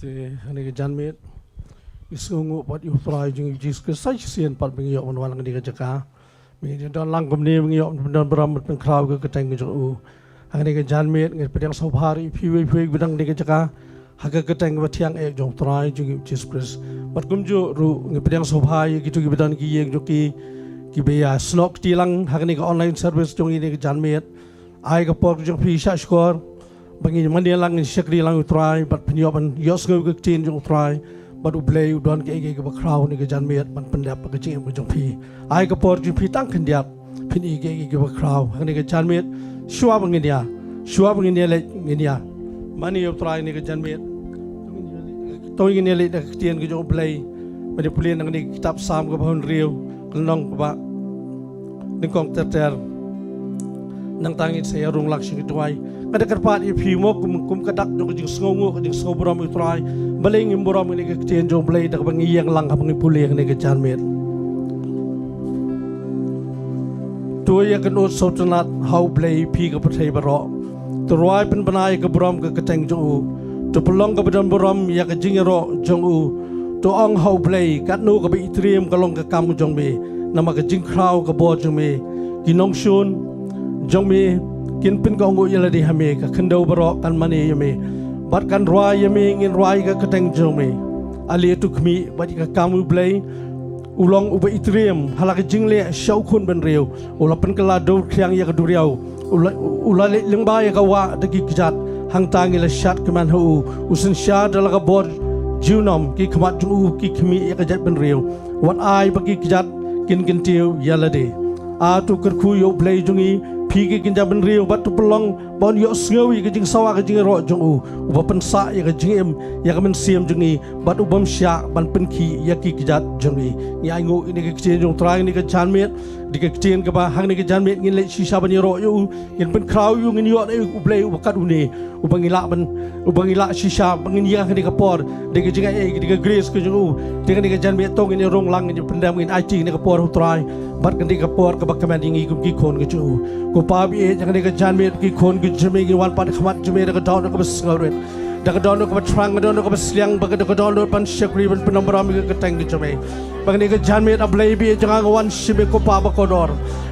te hani ke janmet isungu pat yu Trai jing Jesus sai sien pat bing yo wan ngi ke jaka mi don lang kom ne bing yo don bram pen kraw ke teng ke u hani ke janmet ngi pedang so phari phi bidang ni ke jaka haga ke teng ba thiang ek jong Trai jing Jesus pat kum jo ru ngi pedang so phai ki tu ki bidan ki yeng jo ki be ya snok ti lang hani ke online service jong ni ke janmet ai ka por jong phi sha skor bagi mandi lang in syakri lang Trai bat penyoban yos ngau ke tin jong Trai bat ublei udon ke ke bakraw ni ke janmet ban pendap ke jing jong phi ai ka por jong phi tang kendiap phin i ke bakraw ni ke janmet shua bangin dia le ngia mani yo Trai ni ke janmet to ngi ne le ke tin ke jong ublei mani pulien nang ni kitab sam ke bahon riu kelong ba ni kong ter nang tangin saya rung laksing tuai kada kerpat ipi mo kum kadak jong jing sngongo jing sngoboram Trai Balei ngimboram ni ke tien jong Balei dak bangi yang lang bangi pulih ni ke janmet tu ya kan ut sotanat how Balei pi ke pathai baro Trai pen banai ke boram ke keteng jong u tu pelong ke badan boram ya ke jing ro jong u tu ong how Balei kat nu ke bi triam ke long ke kam jong me nama ke jing kraw ke bo jong me kinong shun jong me kin pin ko ngu yala di hame ka kendo baro kan mani yame bat kan roi yame ngin roi ka keteng jome ali tu khmi bat ka kamu Balei ulong uba itriam halak jingle shau khun ben riu ula pen kala do khiang ya ka duriau ula le lengba ya ka wa de ki kijat hang tangi la shat keman hu usin sha dala ka bor junom ki khmat ju ki khmi ya ka jat ben riu wat ai ba ki kijat kin tiu yala de a tu kerku yo Balei jungi pigi kinja ben riu batu pelong bon yo sngawi ke jing sawa ke jing ro jong u uba pensa ya ke jing em ya ke men siam jungi batu bom sya ban penki ya ki kijat jungi ni aingu ini ke kecien jong Trai ni ke janmet di ke kecien ke ba hang ni ke janmet ngin le sisa ban ro yo ngin pen kraw yo ngin yo u Balei u kat uni u bangila sisa bangin ya ke por de ke jing ai de ke grace ke jong u de ke janmet tong ini rong lang ni pendam ngin IT ni ke por Trai bat ke ke por ke ba kemen ngi kum ki khon ke ju ko pabi e jangan ke janmet ki khon ki jeme ki wan pat khmat jeme ke daun ke besngauret dak daun ke trang daun ke besliang bag ke daun pan syakri ban penambram ke teng ke jeme bang ke janmet Balei bi jangan wan shibe ko pa ba kodor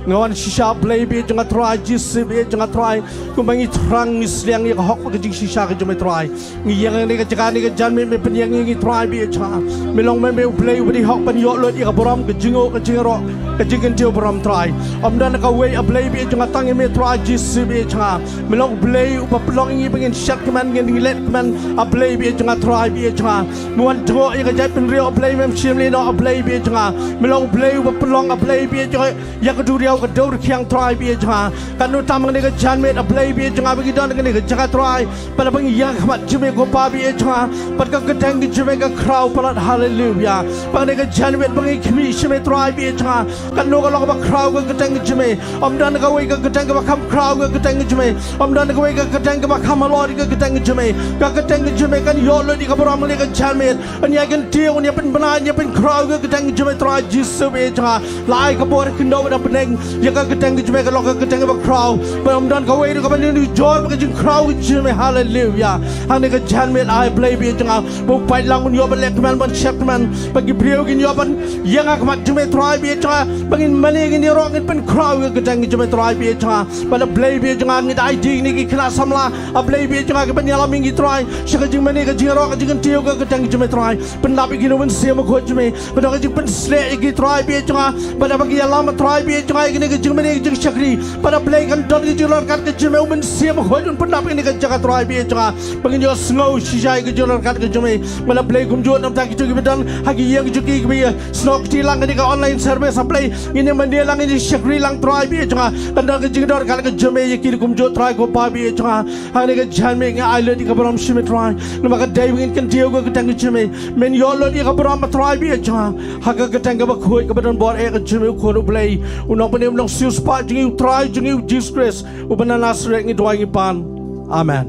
ngawan shisha Balei bi jangan Trai jis bi jangan Trai ko bangi trang misliang ke hok ke jing shisha ke jeme Trai ngi yang ni ke jangan ni ke janmet me penyang ngi Trai bi cha melong me Balei bi hok pan yo lot ke boram ke jingo ke jingro ke jing tiu boram Trai amdan ka we Balei bi jangan tangi me Trai jis bi cha melong Balei upa pelong ngi bangin syak keman ngi let keman Balei bi jangan Trai bi cha muan dro ke jat pen rio Balei mem sim le no Balei bi jangan melong Balei upa pelong Balei bi jangan ya ke duriau ke dor khiang Trai bi jangan kan nu tam ngi ke janmet Balei bi jangan bagi don ngi ke jangan Trai pada bang yang khmat jeme ko pa bi jangan pat ka keteng jeme ka kraw palat hallelujah bang ngi ke janmet bang khmi sheme Trai bi jangan kan nu ka lo ka kraw ka keteng jeme om dan ka we ka keteng ka kham kraw ka keteng jeme om dan ka we ka keteng ka kham lor ka keteng jeme ka keteng jeme kan yo lo di ka boram le ka janmet an ya kan tiu ni pen bana ni pen kraw ka keteng jeme Trai jisu be jangan lai ka bor kindo da peneng ya ka keteng jeme ka lo ka keteng ka kraw om dan ka we ka ban ni jor ka jing kraw jeme hallelujah han ka janmet ai Balei bi jangan bo pai lang yo ban lek man ban chep man bagi Briew gin yo ban yang ka mat jeme Trai bi jangan bangin mani gin yo ngin pen kraw ka keteng jeme Trai bi jangan pada Balei bi jangan ngit ID ni ki kena samla Balei bi jangan ka ban yalam ngi Trai shaka jing mani ka jing ro ka jing tiu ka keteng jeme Trai pen labi gin wen sim ko jeme pada ka jing pen sle ki Trai bi jangan pada bagi yalam Trai bi jangan gin ka jing mani jing syakri pada Balei kan don ki jing lor kat ka jeme wen sim ko jun pen labi ni ka jaga Trai bi jangan bangin yo snow shisha ki jing lor kat ka jeme pada Balei kum jot nam ta ki ju bedan hagi yang ju ki bi snok ti lang ni ka online service Balei ngin mandi lang ni syakri lang Trai bi jangan kan don ki jing dor kat ka jeme ye ki kum jot Trai ko pa bi jangan hani ka janmet ngi ai lo di ka boram shime Trai nama ka dai ngin kan tiu ka keteng jeme men yo lo di ka boram Trai bi jangan haga keteng ka ba khoi ka badan bor e ka jeme ko no Balei unong penem unong sius pa jingi Trai jingi Jesus Christ ubana nasrek ngi doa ngi pan amen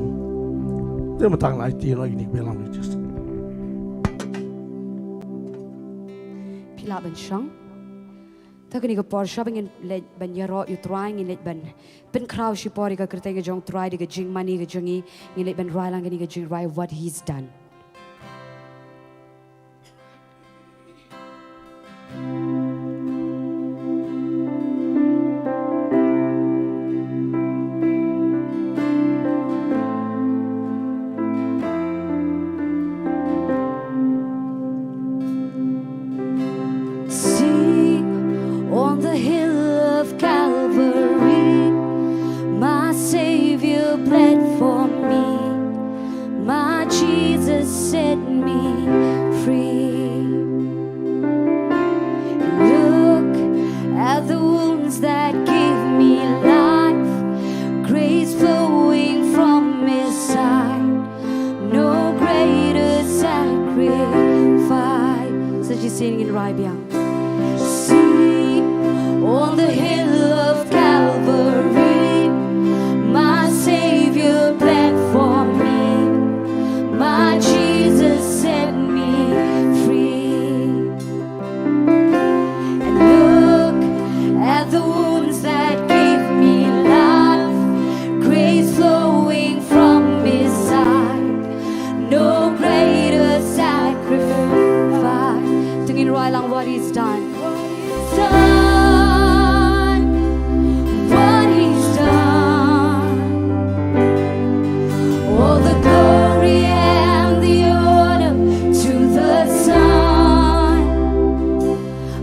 terima tang lai ti lo ini belam ni just pila ban shang ta kini ka por sha bangin le ban yaro yu Trai ngi le ban pen kraw shi por ka kerteng jong Trai de ka jing mani ka jingi ngi le ban rai lang ngi ka jing rai what he's done singing right biang. See on the hill of Calvary, my Savior bled for me. My Jesus set me free. And look at the wounds that gave me life, grace flowing from His side. No greater sacrifice. Tingin roi lang what He's done. What He's done. All the glory and the honor to the Son.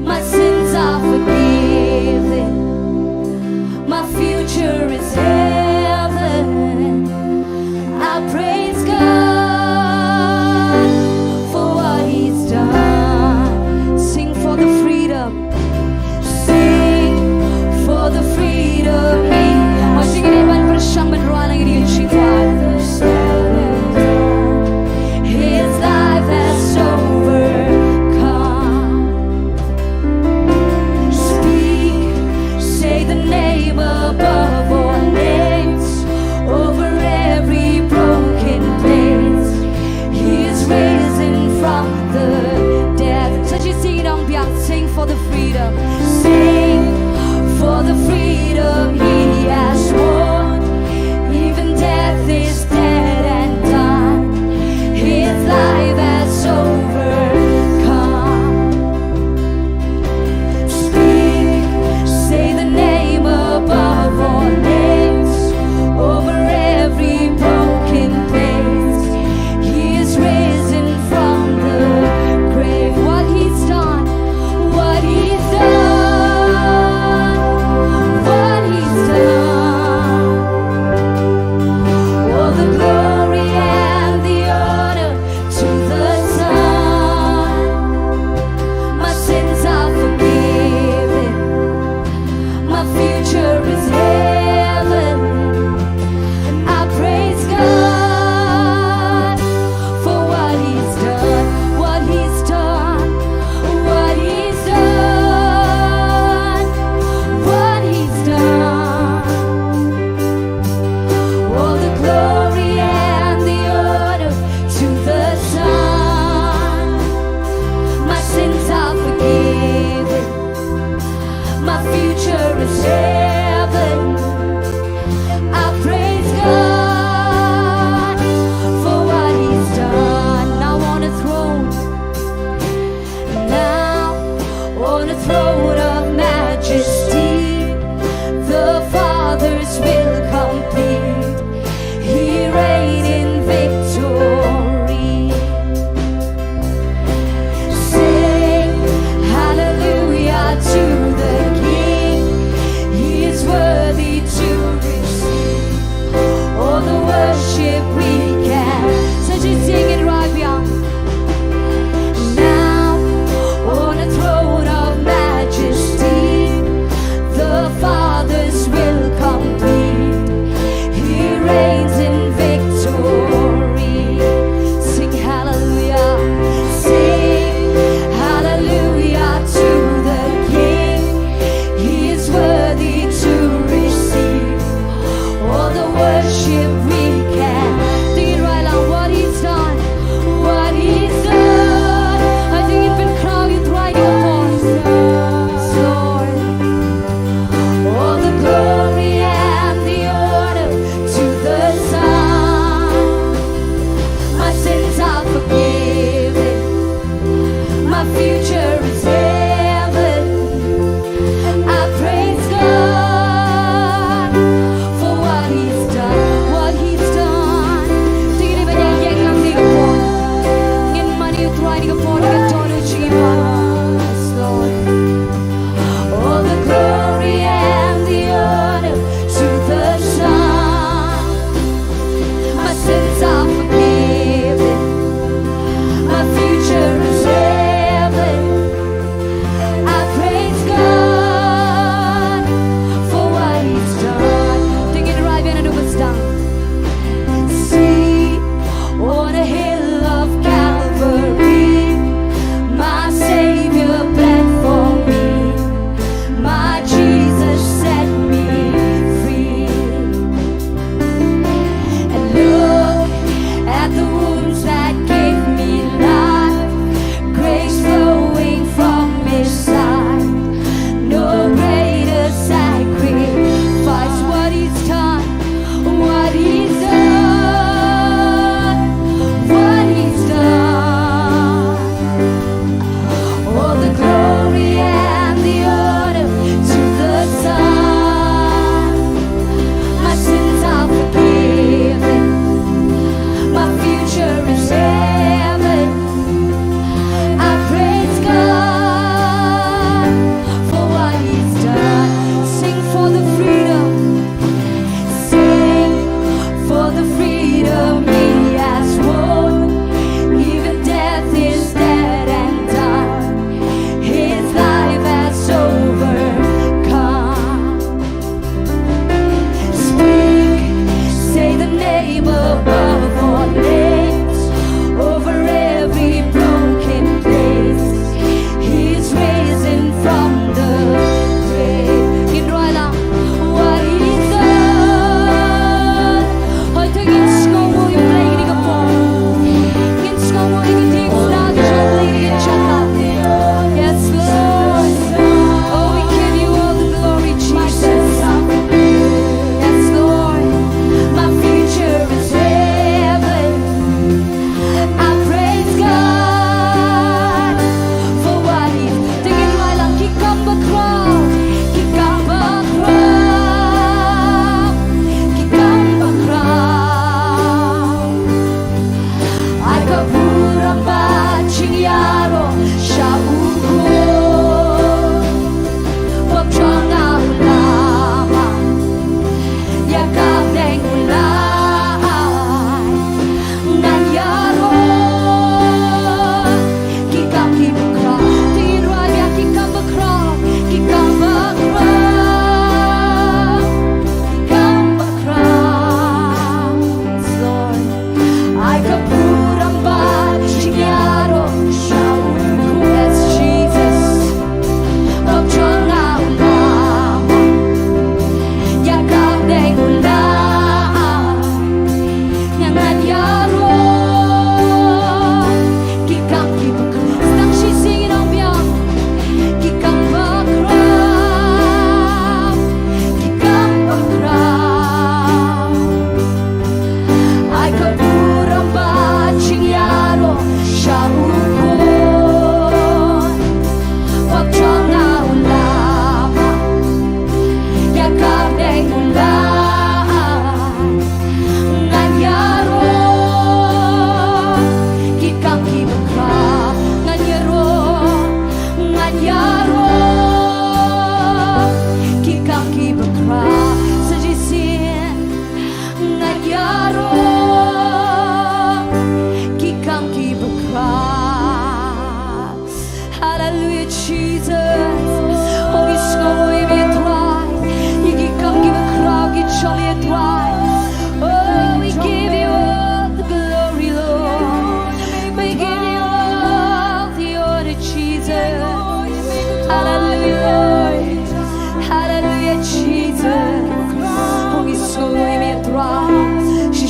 My sins are forgiven. My future is heaven. I praise God for what He's done. Sing for the freedom. Sing for the freedom. Masih ingin bersyang meneruang lagi di Jingtip.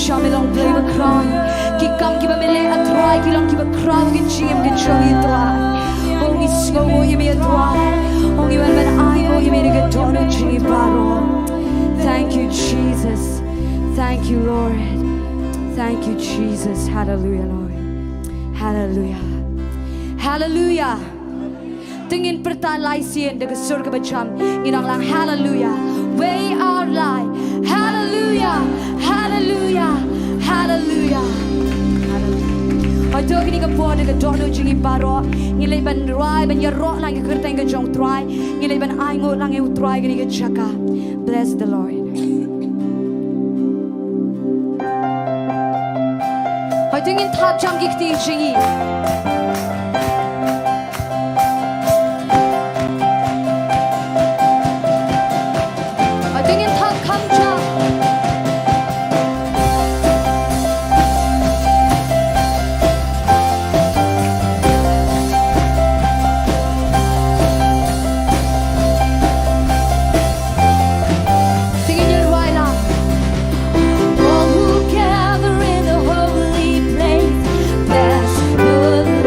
Shamilong play with crown. Kikam kiba mele a try, kilong kiba crown, get chim, get show you try. Only snow, you may a try. Only when I know you made a good donor, Jimmy Baro. Thank you, Jesus. Thank you, Lord. Thank you, Jesus. Hallelujah, Lord. Hallelujah. Hallelujah. Tingin pertan lai sien de surga bacham inang lang hallelujah. We are lai. Hallelujah. Hallelujah. Hallelujah. Ai to kini ka po de dono jingi baro ngilai ban rai ban yaro lang ka kerteng ka jong try ngilai ban ai ngo lang eu try kini ka chaka. Bless the Lord. Ai tingin thap jam ki ti jingi. Bless the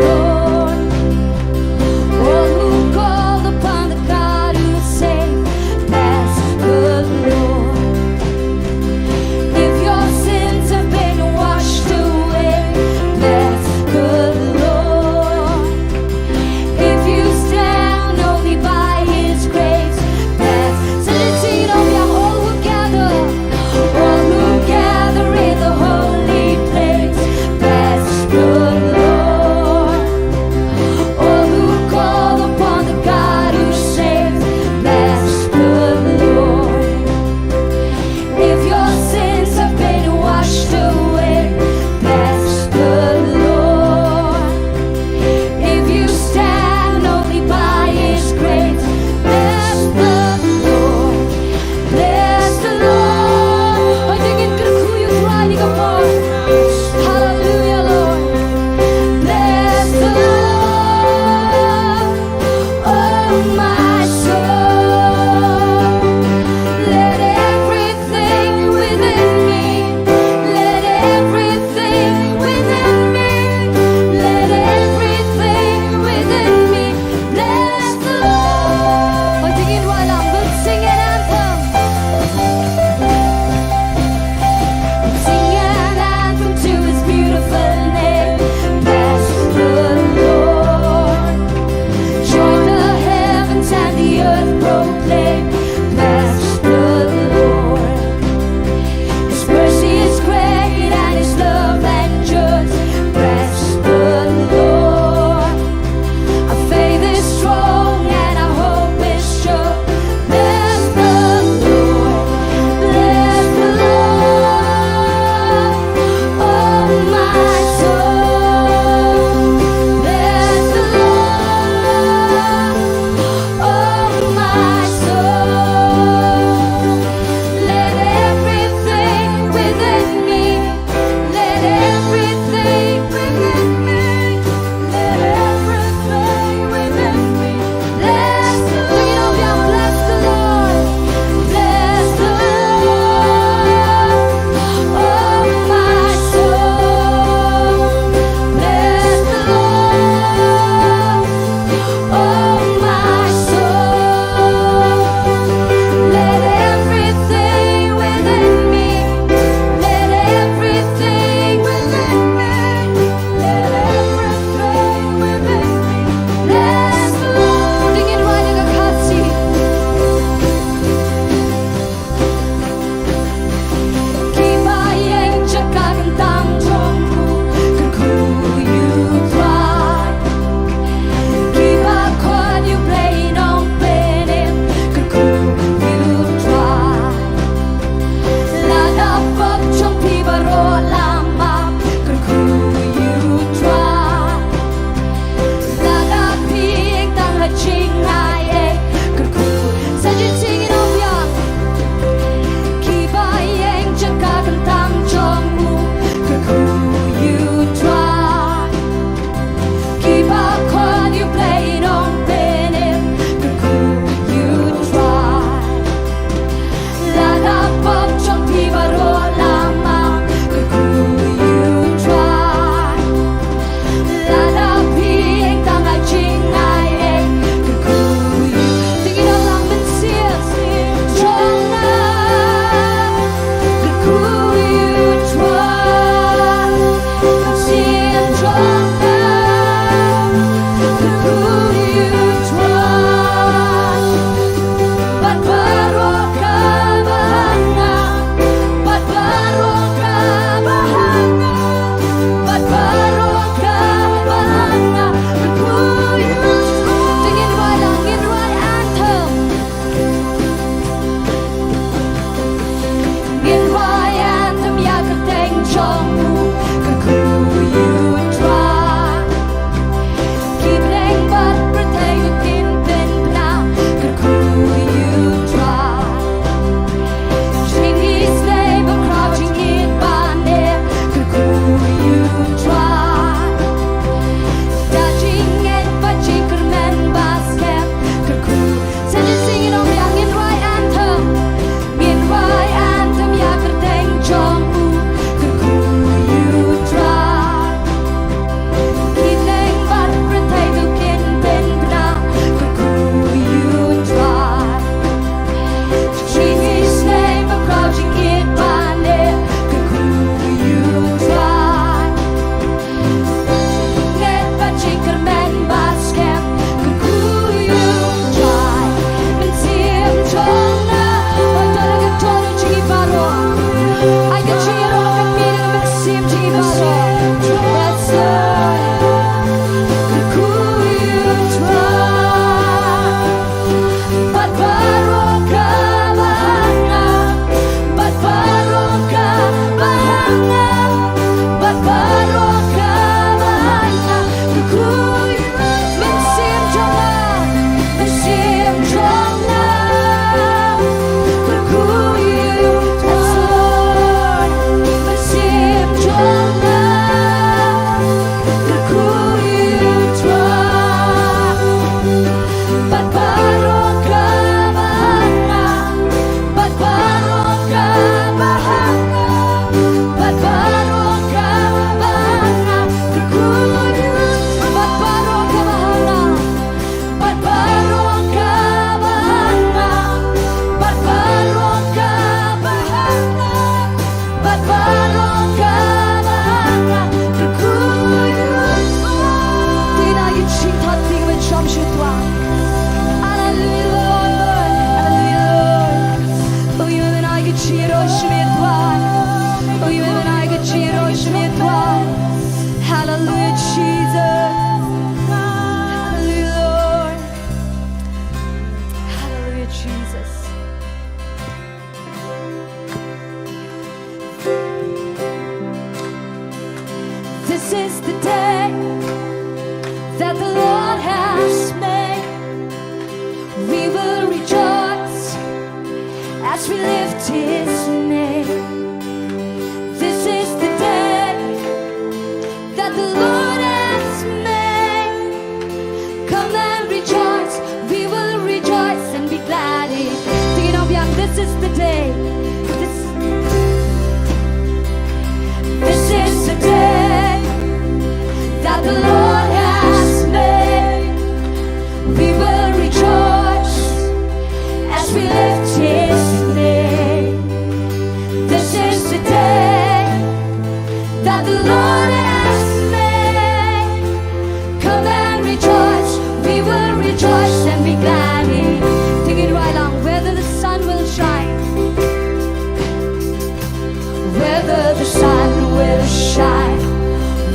whether the sun will shine,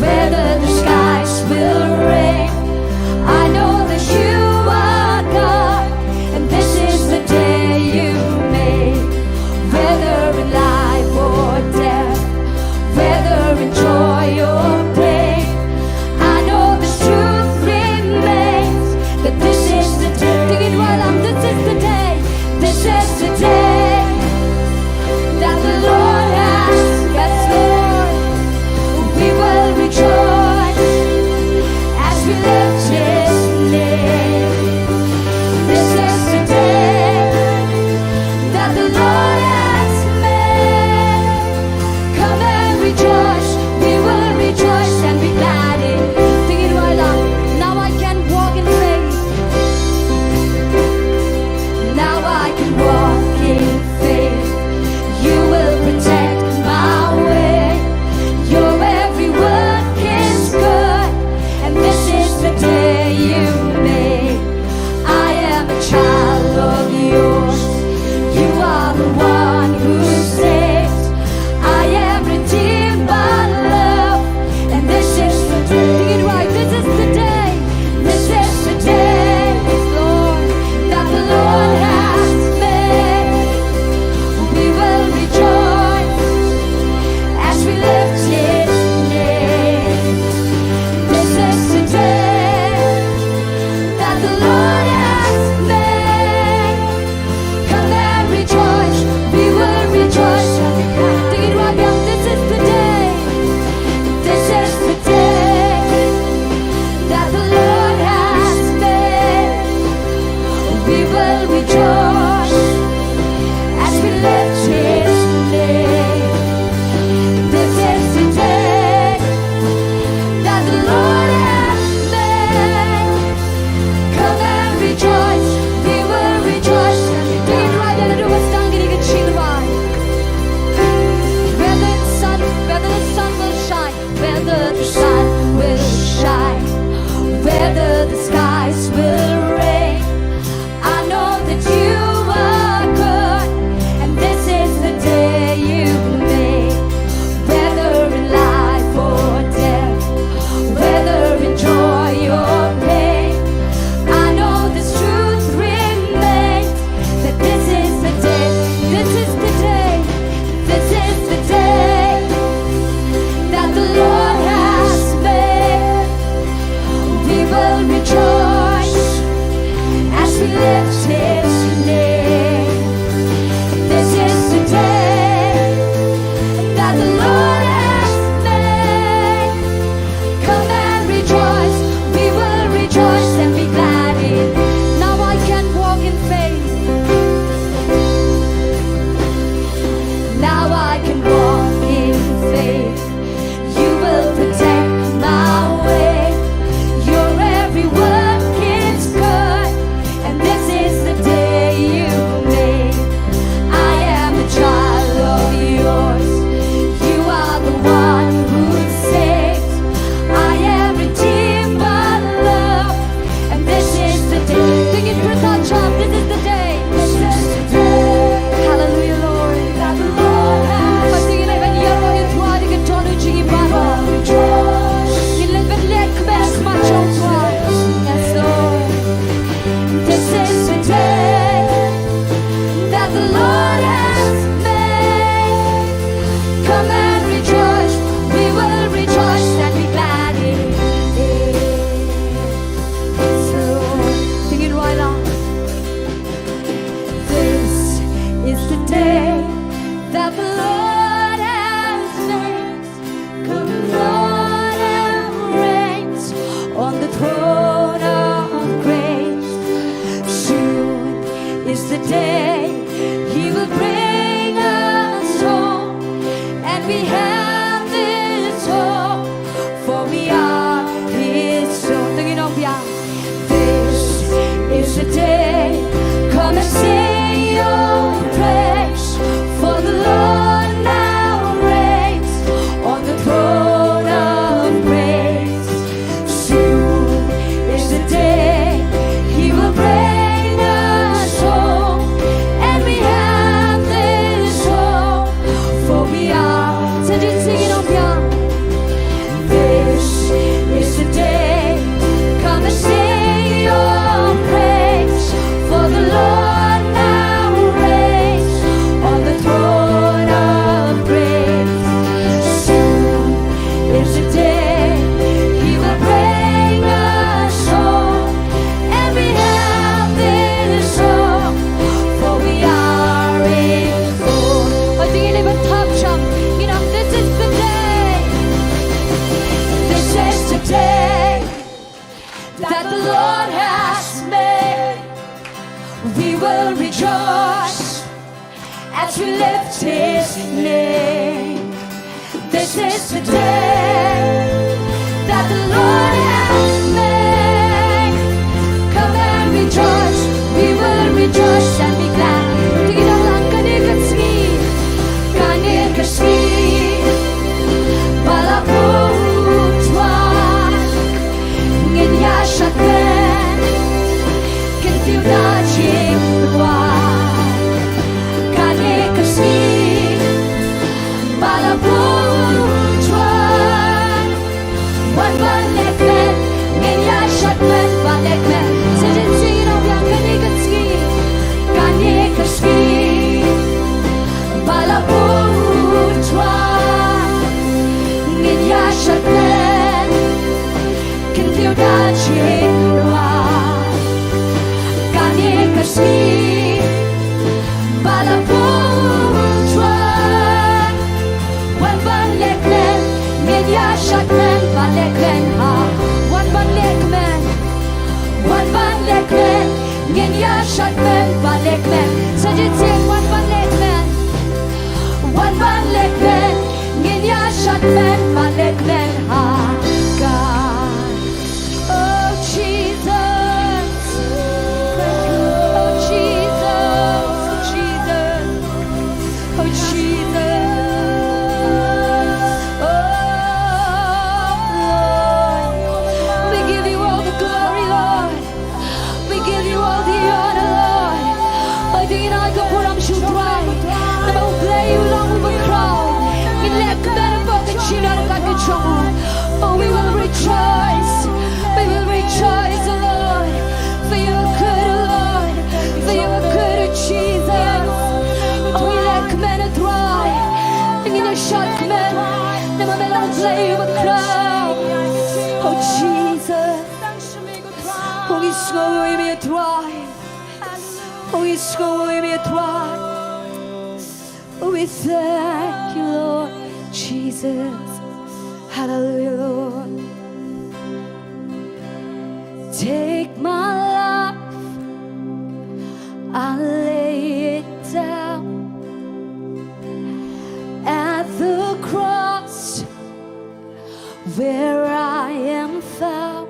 whether the skies will rain. I know that you are God, and this is the day you made. Whether in life or death, whether in joy or pain, I know the truth remains, that this is the day. Dig it right up, this is the day. This is the day that the Lord has made. We will rejoice as we lift His name. This is the day that the Lord has made. Come and rejoice. We will rejoice and be glad in it. Sing it right up. Now I can walk in faith. Now I can walk in faith. You will protect my way. Your every word is good, and this is the day you made. I am a child of yours. You are the one who saves. I am redeemed by love, and this is the day. Sing it right. This is the day. This is the day, Lord, that the Lord has made. We will rejoice as we lift His name. This is the day that the Lord has made. Come and rejoice. We will rejoice. Dig it right down. This is the day. This is the day that the Lord has made. We will rejoice as we lift His name. This is the day that the Lord has made. Come and rejoice. We will rejoice. Dig it right down. Do a song and you can sing right. Whether the sun will shine, whether the sun will shine, whether the skies will rain, I know that you are good, and this is the day you made. Whether in life or death, whether in joy or pain, I know this truth remains, that this is the day, this is the day, this is the day that the Lord has made. We will rejoice as we lift His name. This is the day that the Lord has made. Come and rejoice. We will rejoice and be glad in it. Now I can walk in faith. Now I can walk in faith. You will protect my way. Your every word is good, and this is the day you made. I am a child of yours. You are rejoice as we lift His name. This is the day that the Lord has made. Come and rejoice, we will rejoice and be glad. Tingnan lang kanigasmi, kanigasmi, palaputwan, nginyasyakan, kintiunajing luwan, kanigasmi, palaputwan, wanbalekmen, nginyasyakan, balekmen, sejensiraw yang kanigasmi, kanigasmi, palaputwan, nginyasyakan, kintiunajing luwan, kanigasmi, palaputwan, wanbalekmen, nginyasyakan, balekmen ha, wanbalekmen, wanbalekmen, nginyasyakan, balekmen, sejensing wanbalekmen, wanbalekmen, nginyasyakan, balekmen ha, God. Oh Jesus, oh Jesus, oh Jesus, oh Jesus, oh Lord, we give you all the glory, Lord, we give you all the honor, Lord. I think I go put on shoe dry, and I will play you along with a crowd. You let the better book that you know like a trouble. Oh, we will rejoice, oh Lord, for you are good, oh Lord, for you are good, oh Jesus. Oh, we let men dry, and you shut men, never let us play you a crowd. Oh Jesus, oh, we score with me dry, oh, we score with me dry. Oh, we thank you, Lord Jesus. Hallelujah, Lord. Take my life, I lay it down at the cross where I am found.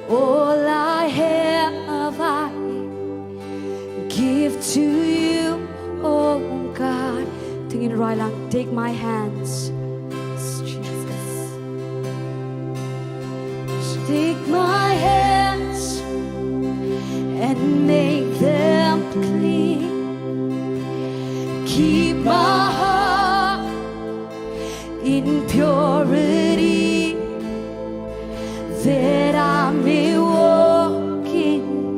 All I have I give to you, oh God. Tingin right lang, take my hands, Jesus. Take my hands and make them clean. Keep my heart in purity, that I may walk in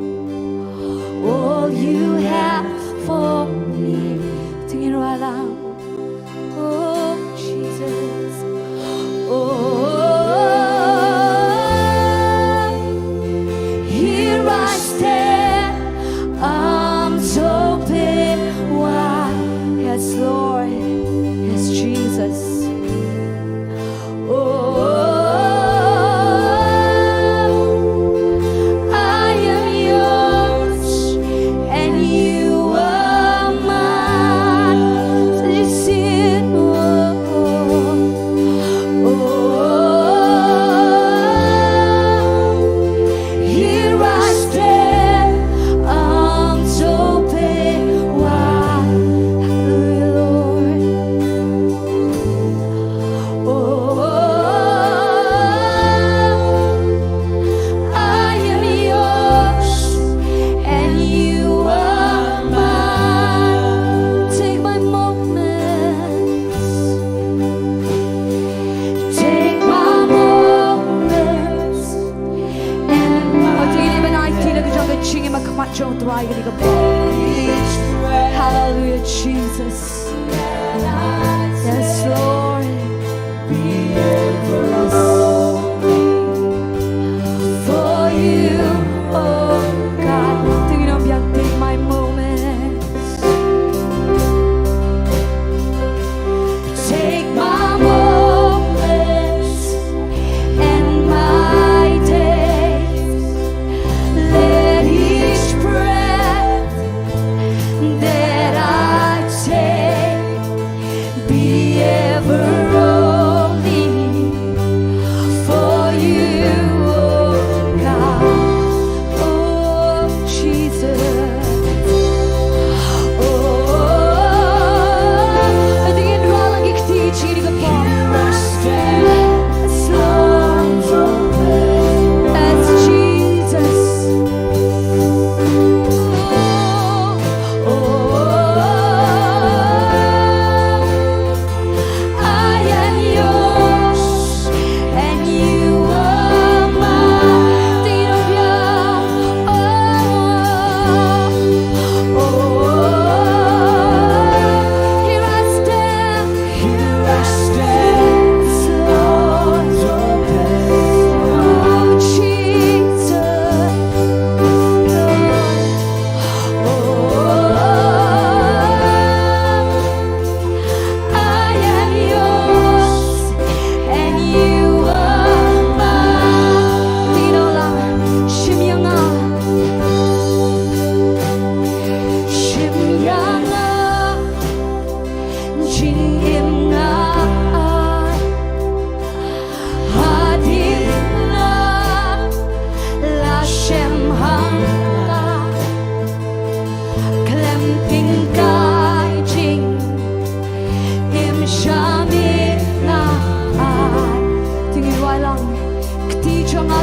all you have for me. Tingin right lang. Oh Jesus, oh, here I stand, arms open wide. Yes, Lord, yes, Jesus. Oh,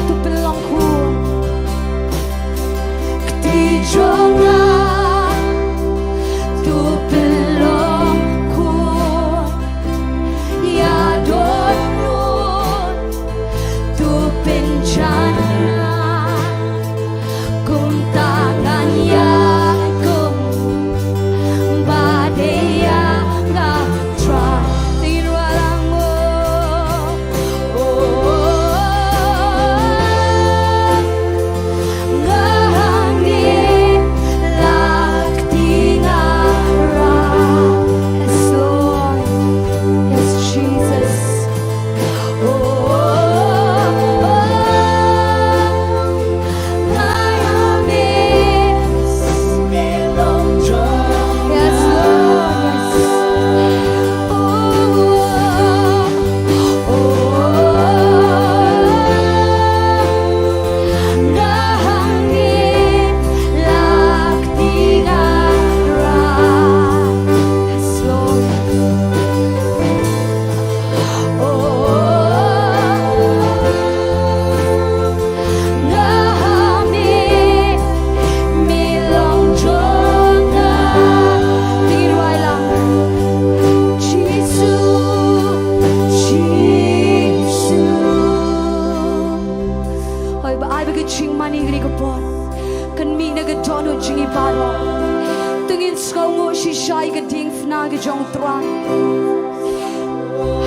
tu pelongku ketijongan tu pelongku ya donun tu bencana kum tangan ya kum badai ya nggak try tingin walangmu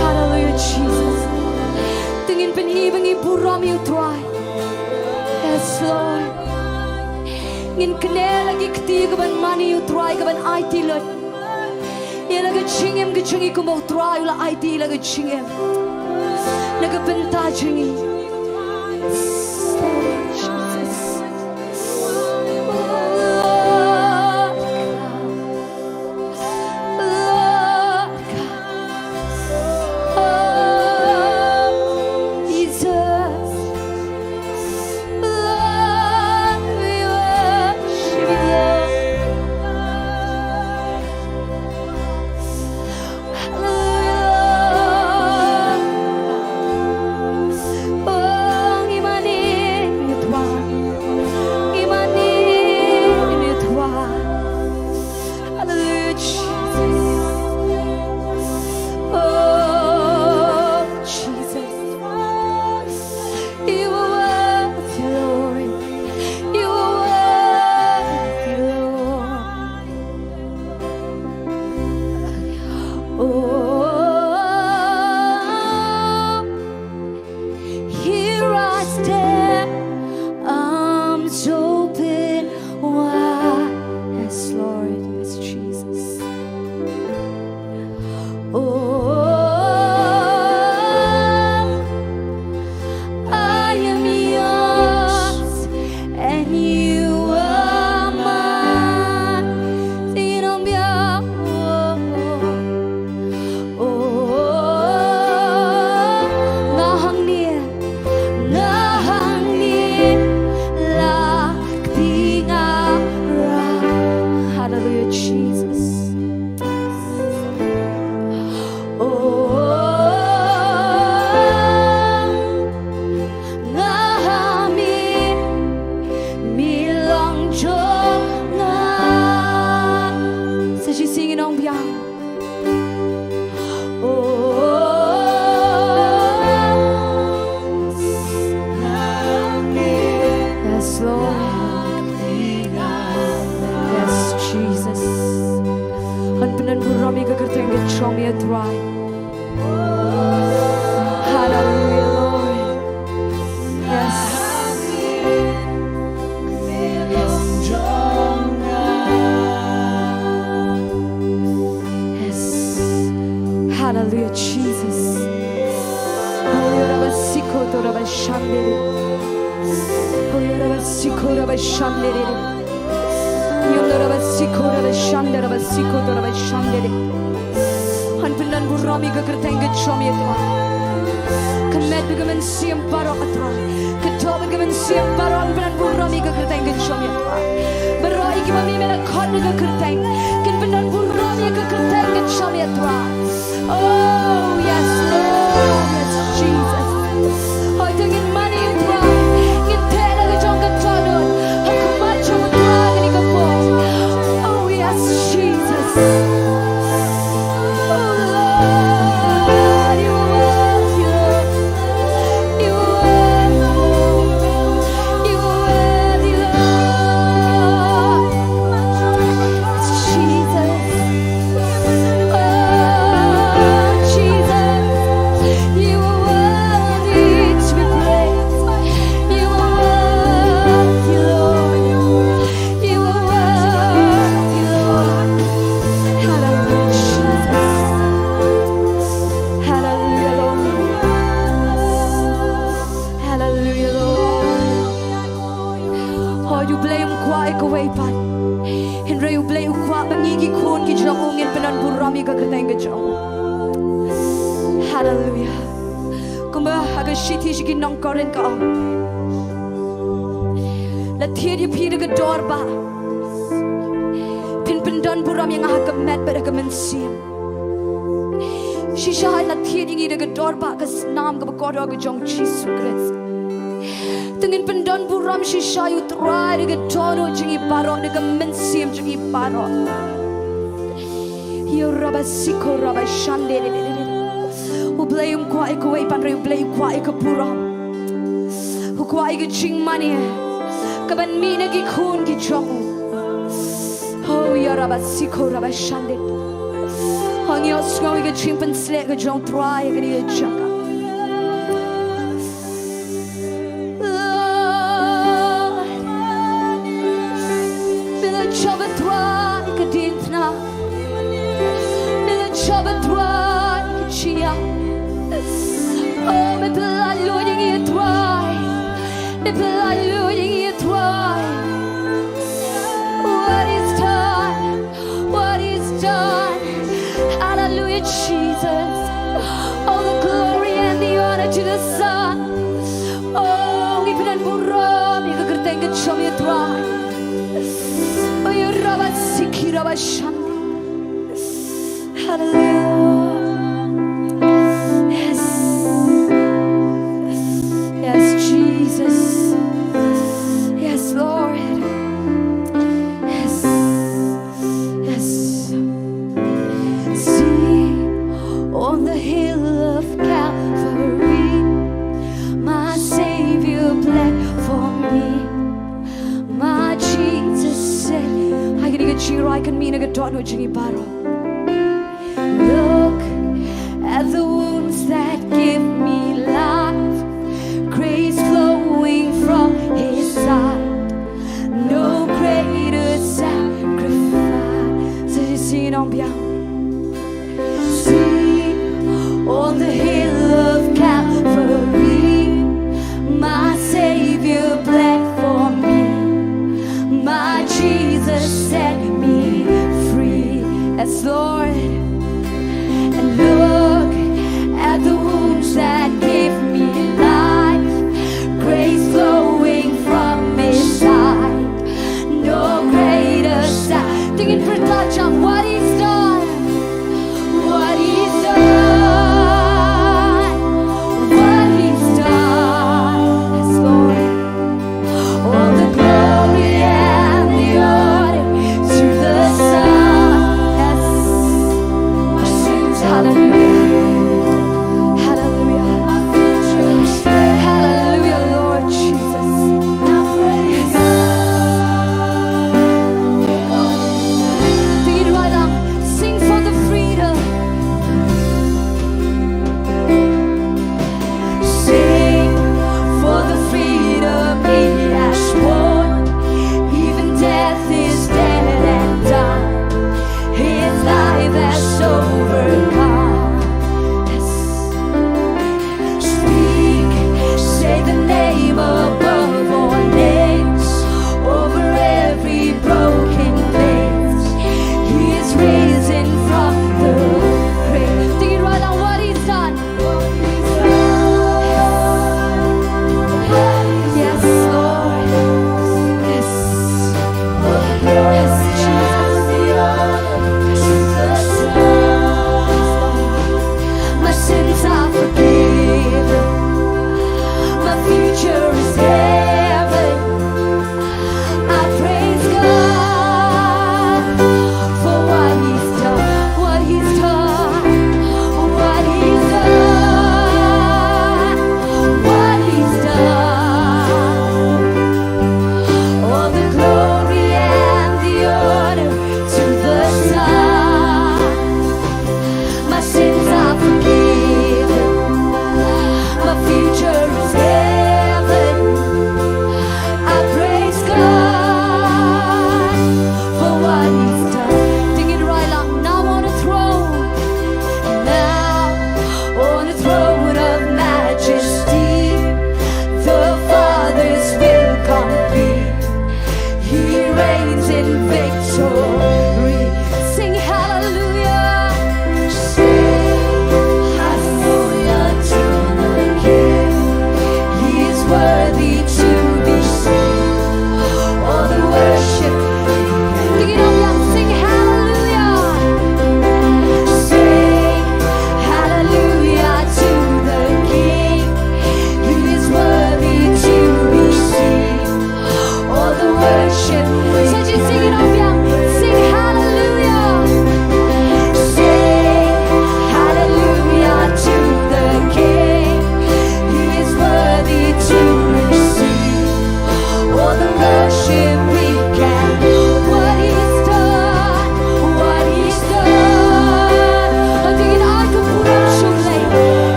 Hallelujah, Jesus. Tingin penhi buram you try. Yes, Lord. Ngin kene lagi keti kaban money you try kaban IT lot. Ya lagi chingem ke chingi kumau try ula IT lagi chingem. Lagi Bynta chingi. Trai. Hallelujah, Lord. Yes. Yes. Hallelujah, Jesus. Hanpunan burami kekerteng kecom ya Tuhan. Kemet begemen siam barok Tuhan. Ketua begemen siam barok hanpunan burami kekerteng kecom ya Tuhan. Beroi kami melakon kekerteng. Hanpunan burami kekerteng kecom ya Tuhan. Oh yes Lord, yes Jesus. Oh dengan mana ya Tuhan. Hallelujah. Kumba haga shiti shiki nong koren ka om. La tiedi pida ka dorba. Pin pendon buram yang haga met pada ka mensiam. Shisha la tiedi ngi ka dorba ka nam ka bakodo ka jong Jesus Christ. Tengin pendon buram shisha yu Trai ka toro jingi baro ka mensiam jingi baro. Yo raba siko raba shande. Balei kuai kuai pandai balei kuai kepuram. Kuai ke jing mani. Kaban mina ki kun ki jong. Oh ya raba siko raba shande. Hang yo snow ke jing pen slek ke jong Trai ke dia jaka. Bila coba Trai ke dintna. Bila coba Trai ke chia. Oh, me pelalu yang Trai, me pelalu yang Trai. What is done? What is done? Hallelujah, Jesus. All the glory and the honor to the Son. Oh, we pernah buram, you kerteng kecom ya Trai. Oh, you rabat sikir rabat shanti. Hallelujah. Look at the wounds that give me life, grace flowing from His side. No greater sacrifice. So you sing it on bien. See on the hill of Calvary, my Savior bled for me. My Jesus set me free. Yes, Lord. And look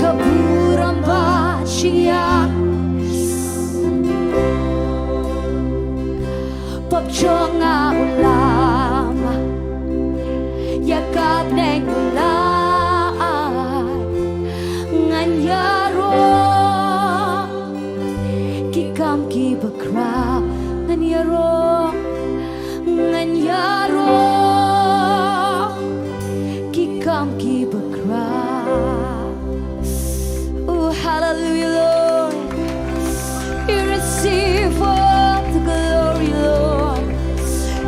keburam bacian pop jonga ulama yakap neng ulai nganyaro kikam ki bakra nganyaro kikam ki bakra. Oh hallelujah Lord, you receive all the glory Lord,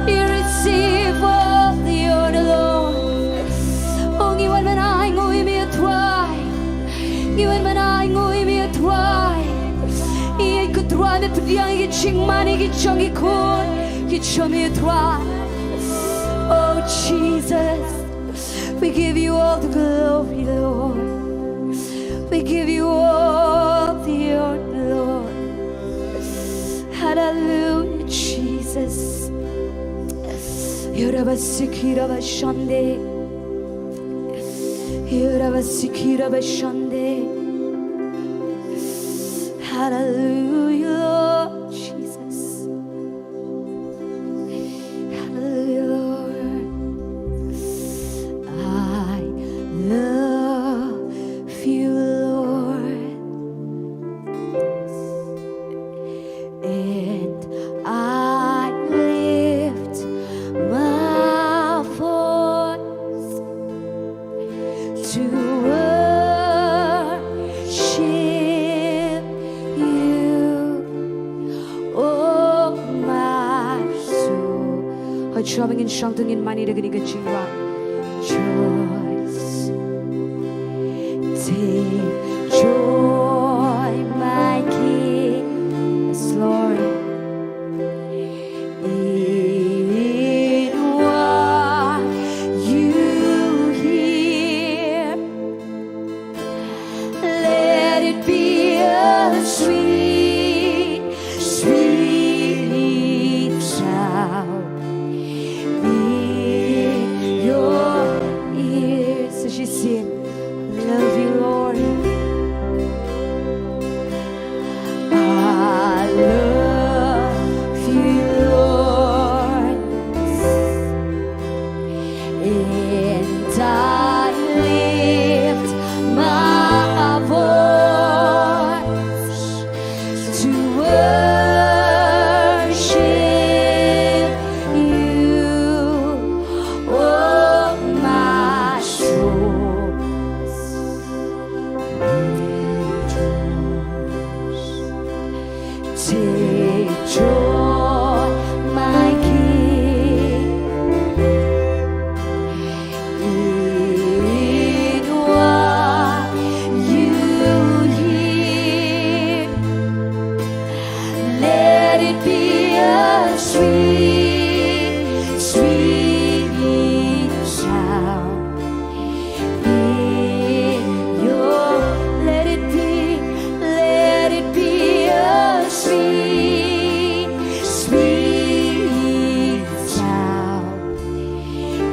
you receive all the honor Lord. Oh iwan manay ngui mi atway, iwan manay ngui mi atway, iyay kutway me pudiyang ikiching mani ikichong ikun ikichong mi atway. Oh Jesus, we give you all the glory Lord, we give you all the honor Lord. Hallelujah Jesus. Yorabasikira bashande, yorabasikira bashande. Hallelujah Lord Jesus. Hallelujah Lord. I love you Lord, and I lift my voice to worship you, oh my soul. Hãy cho mình chant từng mani để cái jiwa choice. Take joy, my King, yes Lord, in what you hear. Let it be a sweet, sweet sound in your ears. So she said, love you Lord, I love you Lord, and I lift my voice to worship you, oh my soul. Take joy, my King, in what you hear. Let it be a sweet, sweet sound in your. Let it be a sweet, sweet sound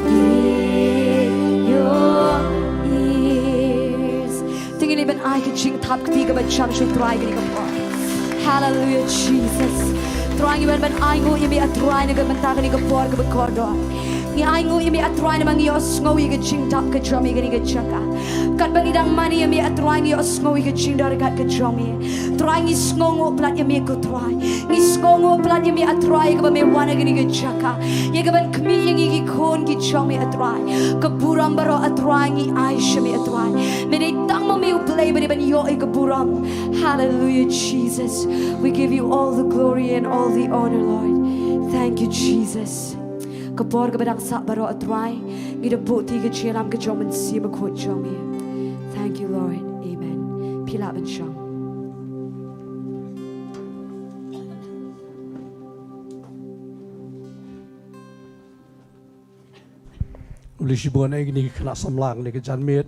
in your ears. Tingin iban ay ka Jingtip ka tiga ba cham shu Trai ka ni ka po. Hallelujah Jesus. Trai iban ban ay ngo imi at Trai na ka manta ka ni ka por ka ba kordo. Ni ay ngo imi at Trai na mang yos ngo i ka Jingtip ka chami ka ni ka chaka. Kat bang idang mani imi at Trai ngi yos ngo i ka Jingdar ka chami. Trai ngi sngongo plat imi ko Trai. Ngi sngongo plat imi at Trai ka ba me wana ka ni ka chaka. Ye ka ban kmi yang i kon ki chami at Trai. Ka buram baro at Trai ngi ay shami at Trai. Me dei tang mo me play ba ban yo i ka buram. Hallelujah Jesus. We give you all the glory and all the honor Lord. Thank you Jesus. Kapor ka badang sa baro at Trai. Ngi da buti ka chilam ka joman si ba ko chami. Thank you Lord. Amen. Pila ban shang. Lisibon ay gini kena samlang ni kejanmet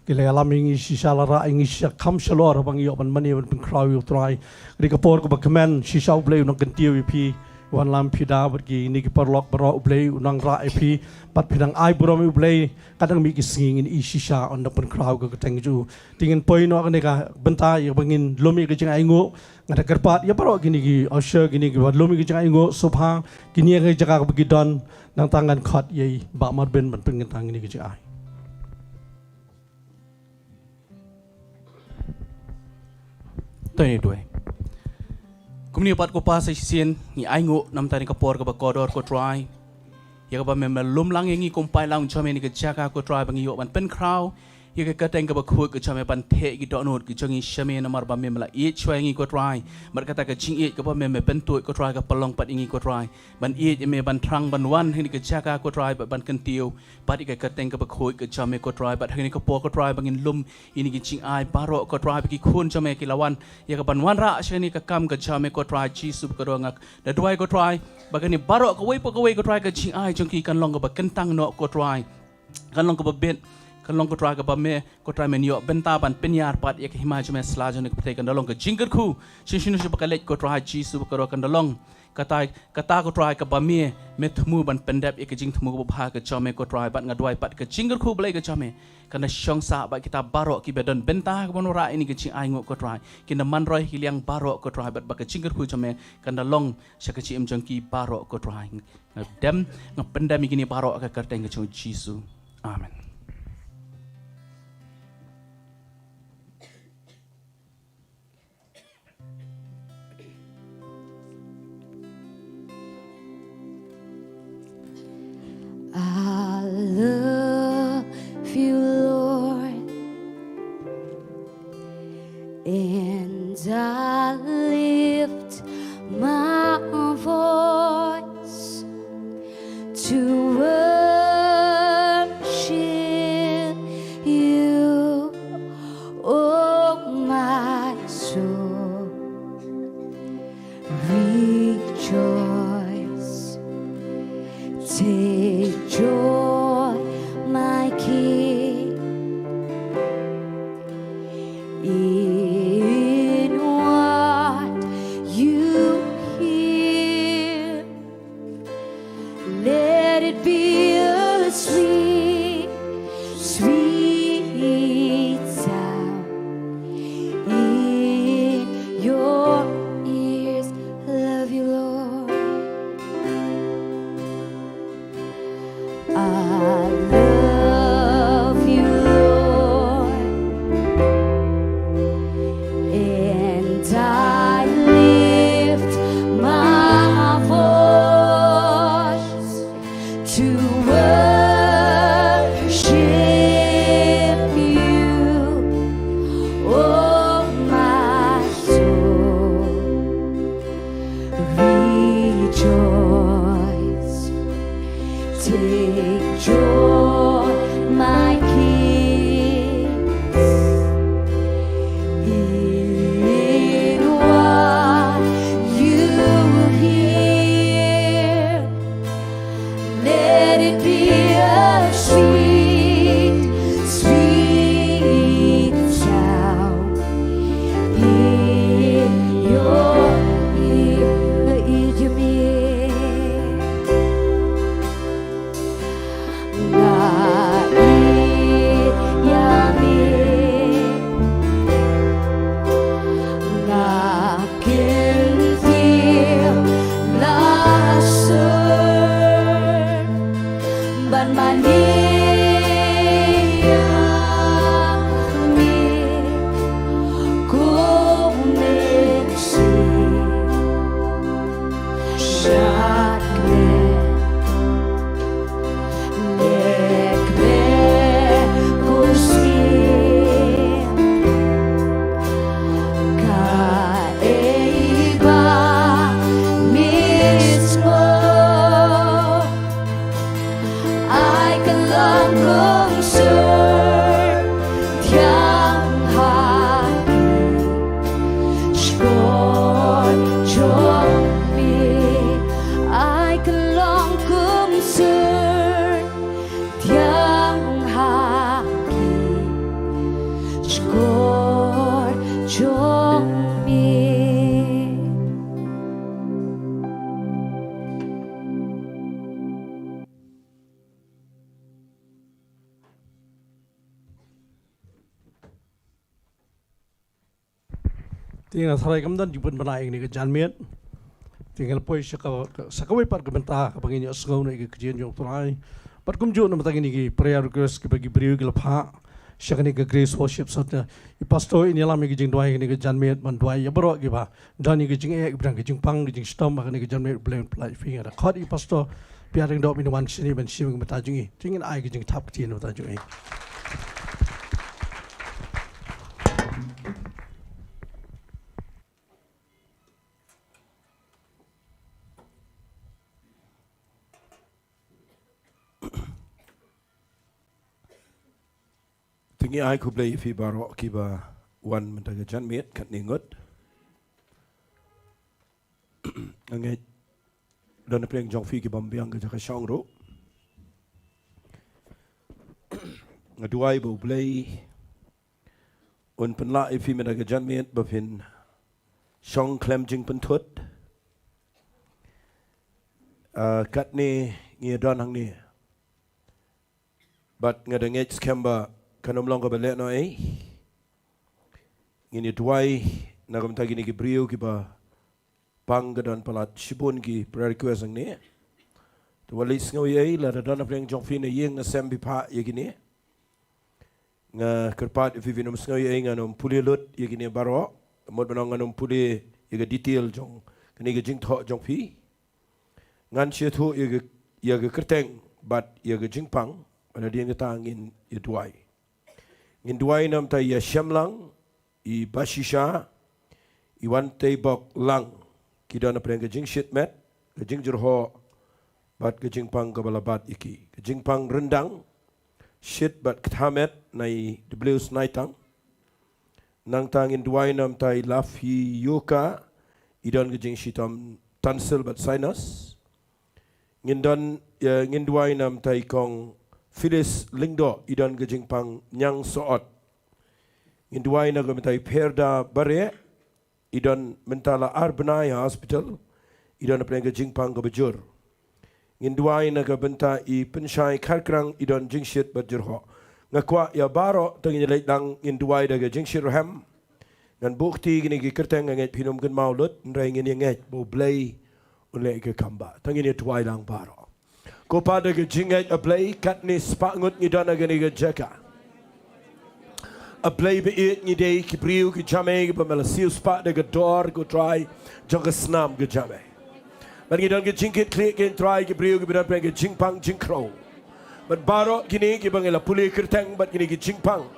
kile alam ingi sishalara ingi kam shalor bang yo ban mani ban crowd Trai ri kapor ko ba command shisha Balei nang kentiu pi wan lam pida bagi ni ki perlok baro ublei unang ra epi pat pidang ai buram ublei kadang mi ki singin i shisha on the crowd ka teng ju tingin poi no ka ne ka benta ya bangin lomi ka jing ai ngo ngada kerpat ya baro gini ki osher gini ki lomi ki jing ai ngo subha gini ka jaga bagi don nang tangan khot ye ba mar ben ban pengin tang ni ki jing ai Tony doi. Kumni pat ko pa sa sien ni aingo nam tani kapor ka bakodor ko try. Ya ka ba mem lum lang yangi kumpai lang chome ni ka jaka ko try bangi yo ban pen kraw. Ya ka kateng ka ba khut ka chome ban the gi donot ki changi shame na mar ba mem la e chwa yangi ko try. Mar kata ka ching e ka ba mem pen tu ko try ka palong pat yangi ko try. Ban e me ban trang ban wan ni ka jaka ko try ban kan tiu. Pat ka kateng ka ba khut ka chome ko try bat ni ka po ko try bangin lum ini ki ching ai baro ko try ki khun chome ki lawan. Ya ka ban wan ra shani ka kam ka chome ko try chi sub ko ngak. Da duai ko try bagani baro ko wei ko try ka ching ai chong ki kan long ka ba kentang no ko try. Kan long ka ba bet kan long ko try ka ba me ko try men yo benta ban penyar pat ya ka hima chome sla jone ko kan long ka jingger khu shinu shu ba ka let ko try chi sub ko kan long kata ko try ka ba me thmu ban pendap ya ka jing thmu ko ba ka chome ko try bat ngadwai pat ka jingger khu blai ka chome kana shong sa ba kita baro ki bedon benta ka bonora ini ka ching ai ngo ko try kina man roi hiliang baro ko try bat ba ka jingger khu chome kana long sha ka chi em jong ki baro ko try ngadem ngapendam gini baro ka karteng ka chong jisu amen. I love you, Lord, and I lift my voice to worship you, oh my soul, rejoice. Take joy, my King, in what you hear. Let it be a sweet, sweet sound in tinggal Trai kamdan jipun Balei ni ke janmet tinggal poi sakawai par ke Bynta ke bangini asngau ni ke kejian jong Trai pat kumju nama tangi ni ke prayer request ke bagi Briew ke lepha syakani ke grace worship sotnya I pastor ini alam ke Jingdoh ni ke janmet banduai ya berok ke ba dan ni ke jing ke bidang ke jing pang ke jing stom ke ni ke janmet blend play finger da khot I pastor piaring dok minuman sini ban siwing betajungi tingin ai ke jing tap ke no tajungi Tingi ai ku play fi barok ki ba wan mentaga janmet kat ningot. Angai dan preng jong fi ki bambiang ke jaka Shillong ro. Ngaduai bo play un penla fi mentaga janmet ba fin Shillong klem jing pentut. Kat ni ngi don hang ni. But ngadangej skamba kanom long ka balik no ngini duai na kam tagi ni ki Briew ki ba pang gadan palat shibun ki prayer request ang ni to walis ngawi la da na preng jong fin yeng na sem bi pa yegini nga kerpat fi vinum ngawi nganom puli lut yegini baro mod banong nganom puli yega detail jong kini ge jing tho jong fi ngan che thu yega kerteng bat yega jing pang ana dien ta ngin duai ngin duai nam ta ya Shillong I bashisha I wante bok lang kidana preng ke jing shit met ke jing jurho bat ke jing pang kabalabat iki ke jing pang rendang shit bat khamet nai the blues naitang nang tang in duai nam tai lafi yoka idon ke jing shitam tansel bat sinus ngin duai nam tai kong Phyllis Lingdo idon ke jing pang nyang soot Induai na gamitai perda bare idon mentala Khambniah hospital idon apeng ke jingpang ke bejur Induai na gabenta I pensyai karkrang idon jingshit bejurho ngakwa ya baro tengin lek lang induai da ke jingshit roham ngan bukti gini ke kerteng nget pinum gen maulut ndrai ngin nget bo Balei unle ke kamba tengin ya tuai lang baro ko pada ke jinget a Balei katni spangut idon agani ke jaka a Balei be it ni day ki Briew ki jame ki pamela spa de gador go Trai jong snam ge jame man gi don ge jingkit klik gen Trai ki Briew ki bidan peng ge jingpang jingkro but baro gini ki bangela puli kerteng bat gini ki jingpang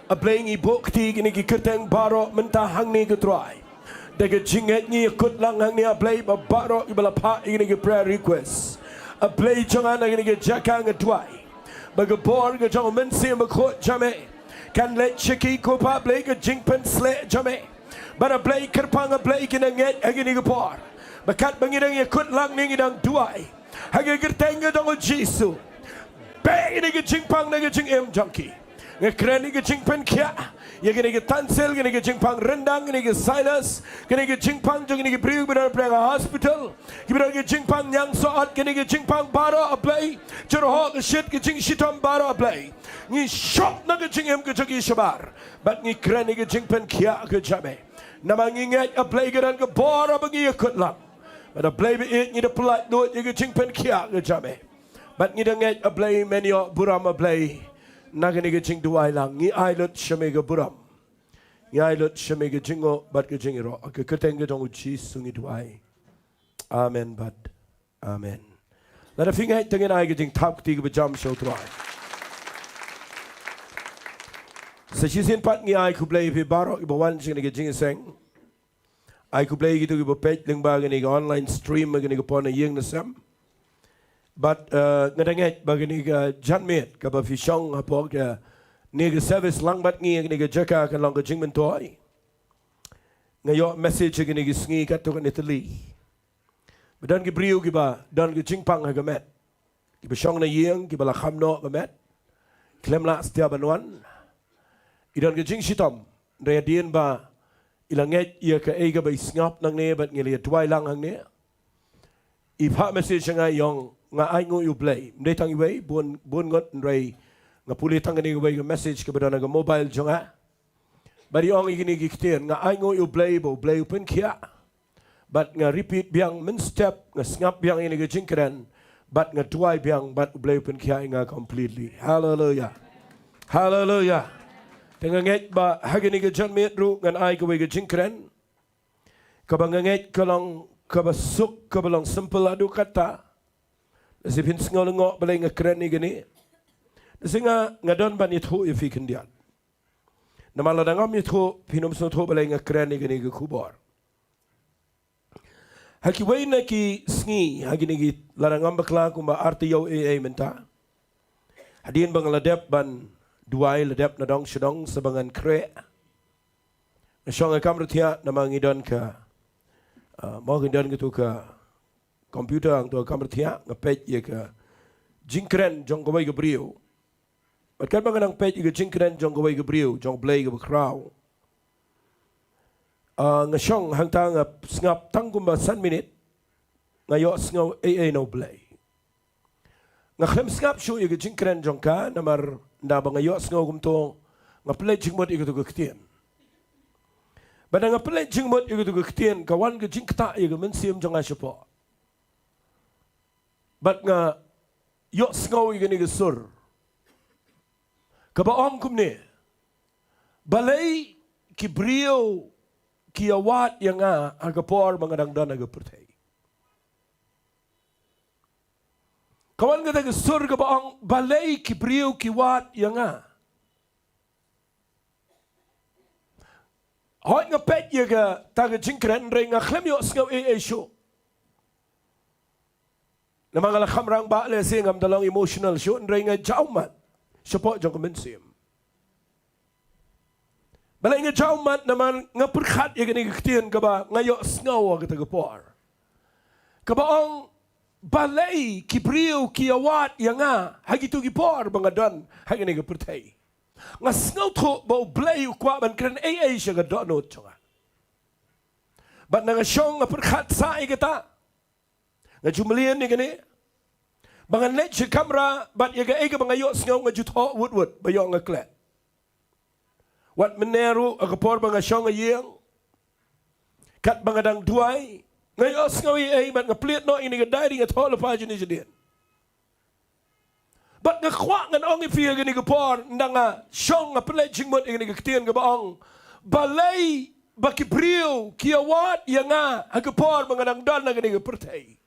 a Balei ngi bukti gini ki kerteng baro mentah hang ni ge Trai de ge jinget ni kut lang hang ni a Balei ba baro ki bala pa gini ki prayer request a Balei jongan gini ki jakang ge Trai ba ge bor ge jong men sim ba khot jame kan let chiki ko pa Balei ke jingpen sle jame bara Balei kerpang a Balei kina nget agini ke por bakat bangidang ye kut lang ning idang duai hage gerteng ge dong Jesu be ini ke jingpang na ge jing em junkie nge kren ge jingpen kya ye gini ke tansel gini ke jingpang rendang gini ke sinus gini ke jingpang jong gini ke Briew bidar preng hospital bidar ke jingpang nyang soat gini ke jingpang baro a Balei jurho ke shit ke jing shitom baro a Balei ni shop na ke jing em ke jogi shabar bat ni kren ke jingpen kya ke jame namang inget a Balei ke dan ke bora bagi kut lang but a Balei be it ni de polite do ke jingpen kya ke jame bat ni denget a Balei menyo buram a Balei nagani ke jing duai lang ni ailut shame ke buram ni ailut shame ke jingo bat ke jingiro ke keteng ke dong uchi sungi duai amen bat amen la finger tengen ai ke jing tap ti ke jam show Trai Sesisin pat ni ai ku Balei fi baro ibo wan sing ke jing seng ai ku Balei gitu ibo page ling ba ke online stream ke ke pon yeng na sam but ngadanget bagini ka janmet ka ba fi Shillong apok ya ni ke service lang bat ngi ni ke jaka kan long ke jingmen toy ngayo message ke ni ke sngi ka to kan Italy badan ke Briew ki ba dan ke jingpang ha gamet ki ba Shillong na yeng ki ba la Khambniah gamet klem la stia banwan idan ke jing shitom radian ba ilanget ia ke ega ba snap nang ne bat ngeli tuai lang hang ne ipa message nga yong nga ai ngo yu Balei ndai tang iwei bun ngot ndai nga puli tang ni iwei message ke badana ga mobile jonga Bari ong igini giktian nga aingo yu Balei pen kia. Bat nga repeat biang men step nga ngap biang ini ke jingkren. Bat nga tuai biang bat Balei pen kia inga completely. Hallelujah. Hallelujah. Tengah nget ba hagini ke jan metru ngan ai ke ke jingkren. Kabang nget kalong kabasuk kabalong simple adu kata. Nasi pin ngok Balei nga keren ni gini. Nasi nga don ban itu ifikin dia. Nama ladangam itu pinum sunut Balei nga keren ni gini ke kubor. Haki wei na ki sngi hagi ni ki ladangam bakla kumba arti yau menta. Hadin bang ladep ban duai ladep nadong shidong sebangan kre. Nasyong akam ratia nama ngidon ka mau ngidon gitu ka komputer ang tu akam ratia ngapet ye ka jingkren jong kawai ke Briew. Bakal bang nang pet ye jingkren jong kawai ke Briew jong Balei ke kraw. Nasyong hangtang ngap tangkum ba 1 minute ngayo sngaw no Balei. Ngaklem skap shu ye jingkren jong ka namar ndaba ngayo sngaw gumto ngaplay jingmot igutu gaktian. Badang ngaplay jingmot igutu gaktian kawan ke jingkta ye mensiam jong asyapo. Bat nga yo sngaw ye ni gesur. Kabaong kumne Balei ki Briew ki awat yang agapor mangadang dan agapertai. Kawan kata ke surga baang Balei ki Briew ki wat yang hoi ngapet ye ga taga jingkren re nga klem yo sngaw show. Namang ala khamrang ba le singam dalang emotional show re nga jaumat. Support jong kemensim. Balai nga jaumat naman nga perkhat ye gani gaktian kaba ngayo sngaw kata gapor. Kabaang Balei ki Briew ki awat yang hagitu gipor bangadan hagini gapertai. Nga sngaw to ba Balei kwa ban kren siya ga donot chunga. Bat nga syong nga perkhat sa igata. Nga jumlian ni gani. Bangan let siya kamera bat yaga bangayo sngaw nga jutho wood bayo nga klet. Wat meneru agapor banga syong nga yeng. Kat bangadang duay. Ngayon ngawi man nga plit no ini nga dai nga tolo pa jini jidin. But nga kwa nga ong ifiya gani gapor nga syong nga pledging mo ini nga kitian nga baong Balei baki Briew ki awat yang nga agapor mga nang dan nga gani pertai.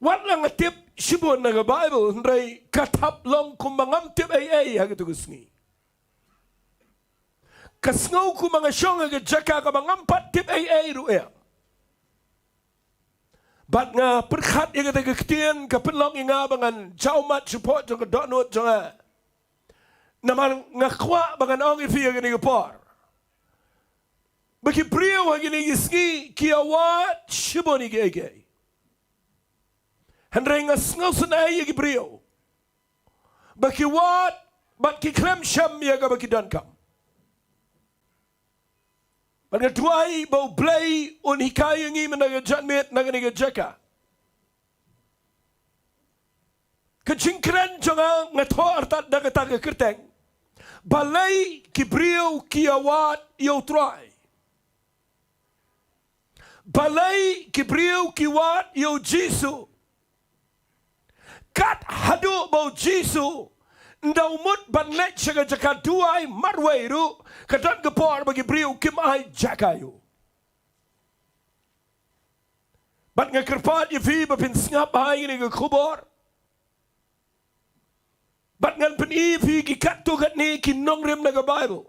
Wat lang nga tip sibon nga Bible ndray katap long kumbangam tip hagito gusngi. Kasngaw ko mga syong nga jaka ka mangampat tip ruya. Bat nga perkhat yung katagaktian kapilong nga bangan jaumat support yung kadonot yung naman nga kwa bangan ong ifiya gani gapor. Baki Briew gani gisngi kiawat shiboni gay. Handray nga sngaw sanay yung Briew. Baki wat bat kiklem syam yaga baki dankam. Mga tuay bau Balei hikayang i managa janmet naganiga jaka. Kajingkren jangan ngato artat dagataga kerteng. Balei ki Briew ki awat yo Trai. Balei ki Briew ki wat yo Jisu. Kat hadu bau Jisu. Ndaw mut banlet siya jaka duay marway ru kadan gapor bagi Briew kim ay jakayo. Bat nga kerpat ifi bapin ngap ay ni kubor. Bat ngan pen ifi gikatu kat ni kinongrem na Bible.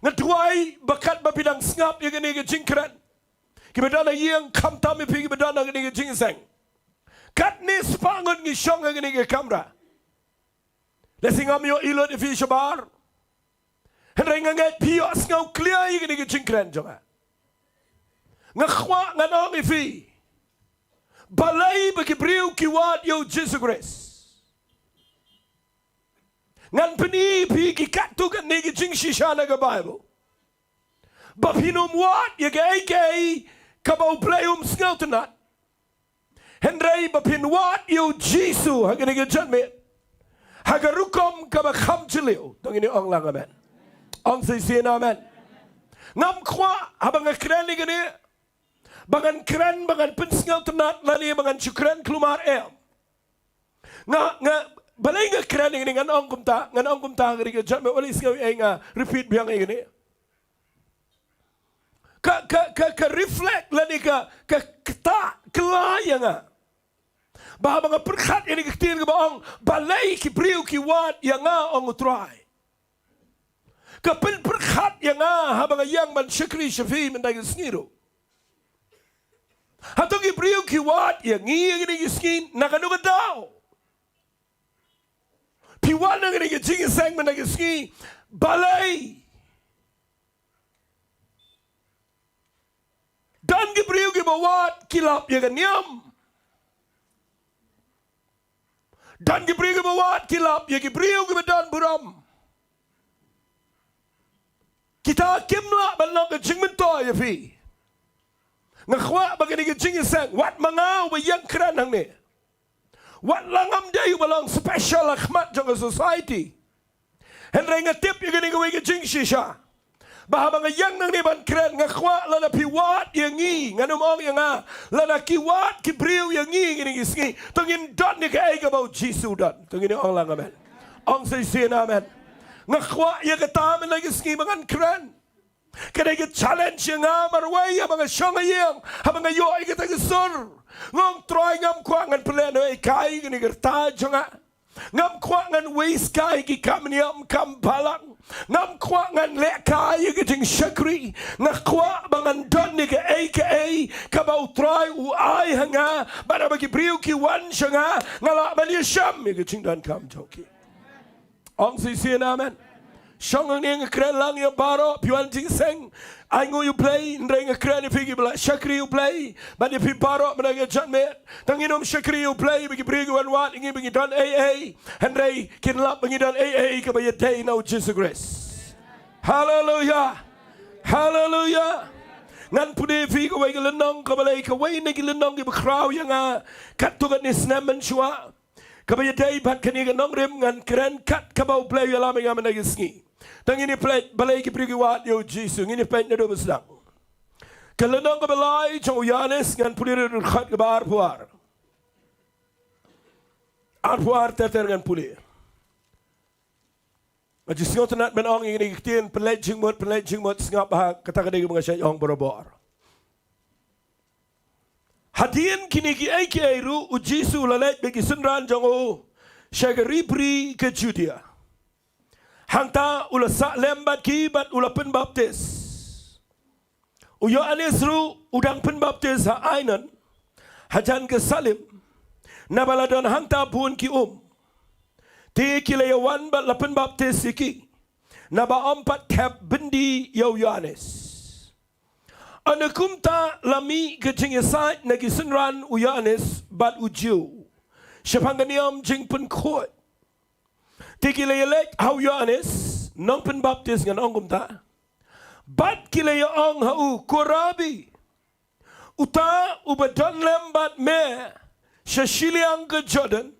Nga duay bakat bapidang ngap yung ni jingkran. Kibadana yang kamtam ifi kibadana ni jingseng. Kat ni spangon ni syong ang ni kamera. Lesingam yo ilot ifi shabar. Henry nga nget piyo ngaw clear yung nigi jingkren jonga. Nga kwa nga nong ifi. Balei baki Briew kiwat yo Jesus Christ. Ngan penipi ki katukan nigi jing shishana ga Bible. Bapinum wat yaga aka kabaw playum ngaw tanat. Henry bapin wat yo Jesus haga nigi janmet. Hagarukom kaba kham chiliu. Tong ini ong lang amen. Ong say sin amen. Ngam kwa habang kren ni gani. Bangan kren bangan pensingaw tenat lani bangan syukran kelumar Nga balay nga kren ni gani ngan ong kumta gani ka jam wali singaw nga repeat biyang gani. Ka reflect lani ka kta kelaya nga. Baha mga perkhat ini kektir ke baong balai ki Briew ki wat yang nga ong Trai. Kapil perkhat yang nga habang yang man syakri syafi menday sngiro. Hatong ki Briew ki wat yang ngi ini skin nakanu daw. Piwan ng ini jing sang menday ski balai. Dan ki Briew ki bawat kilap yang nyam. Dan ki Briew ki bawat kilap ya ki Briew ki dan buram. Kita kimla balong ke Jingtip ya fi. Ngakwa bagi ni jing sang wat mangau ba yang kran hang ni. Wat langam day balong special akhmat jong society. Henry ngatip ya gani ke jing shisha. Baha mga yang nang ni ban kran ngakwa lana pi wat yang ngi nganum ong yang nga lana ki wat ki Briew yang ngi gini gisngi tungin dot ni ka ay about Jesus dot tungin ong lang amen. Ong say sin amen. Ngakwa ya katamen lagi gisngi mga kran. Kada ka challenge yang nga marway mga syanga yang habang ayo ay kita gisur. Ngong Trai ngam kwa ngan pleno ay kai gini gerta jonga. Ngam kwa ngan waste kai ki Khambniah kam balang. Ngam kwa ngan lek kai giting syakri. Ngakwa bangan don ni ka kabau Trai u ai hanga bara bagi Briew ki wan syanga ngala bali syam giting dan kam joki. Ong si sin amen. Syang ni ngakren lang yang baro piwan jing seng. Aingo you play, ndray ngakren ni figi bala syakri you play. Bani pi baro menanga jatmet. Tanginom syakri you play bagi Briew wan wat ingi bagi don AA. Ndray kinlap bagi don AA kabaya day now Jesus grace. Hallelujah. Hallelujah. Ngan pude figi way gelenong kabalay kaway na gelenong gi bakraw yang katugan ni snamen shwa. Kabaya day bat kani ganong rim ngan kren kat kabau play yalaming aman nagisngi. Tang ini play balay ki Briew wat yo Jesus ini play na do besdang. Kalenong kabalay jong uyanes ngan pulir khat ke bar puar. Arpuar terter ngan pulir. Majis ngot nat ben ong ini kitien pelajing mot singap ha kata kadai mga syai ong borobor. Hadien kini ki ai ki airu u Jesus lalet begi sunran jong o syagari pri ke Judea. Hangta ula sa lembat ki bat ula pen baptis. Uyo anesru udang pen baptis ha ainan. Hajan ke salim. Nabaladon hangta pun ki Ti kilayawan bat lapen baptis iki. Naba empat kap bendi yau Yohanes. Anakumta lami ke jingisait nagi sunran u Yohanes bat ujiu. Syapangganiam jing pen kot. Ti kilayalek hau Yohanes nong pen baptis ngan ongkumta. Bat kilayang hau korabi. Uta ubadon lembat me Shillong ke Jordan.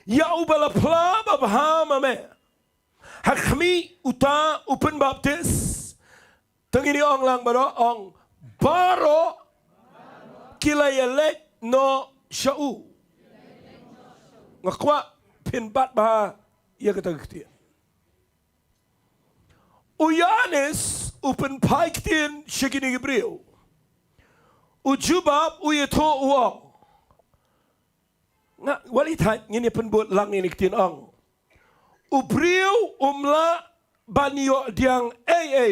Ya ubala plab abhama me. Hakmi uta upen baptis. Tangini ong lang baro ong baro kilayalek no syau. Ngakwa pinbat baha ya kata ketian. Uyanes upen paiktin syakini Briew. Ujubab uyeto uang. Nga walitat ngini penbut lang ini kitin ong. Briew umla banyo diang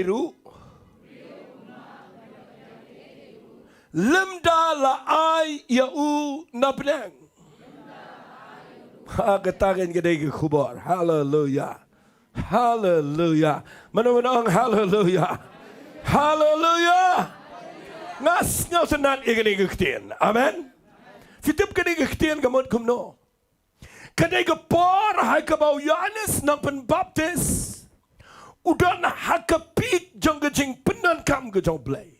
ru. Lemda la ai ya u nabnang. Agatagan gede ke kubar. Hallelujah. Hallelujah. Mana-mana ong hallelujah. Hallelujah. Ngas ngau senat igani kitin. Amen. Fitip kadai ketian gamot kumno. Kadai por hai kabau Yohanes nang pen baptis. Udan hakapit jong gejing penan kam gejong blay.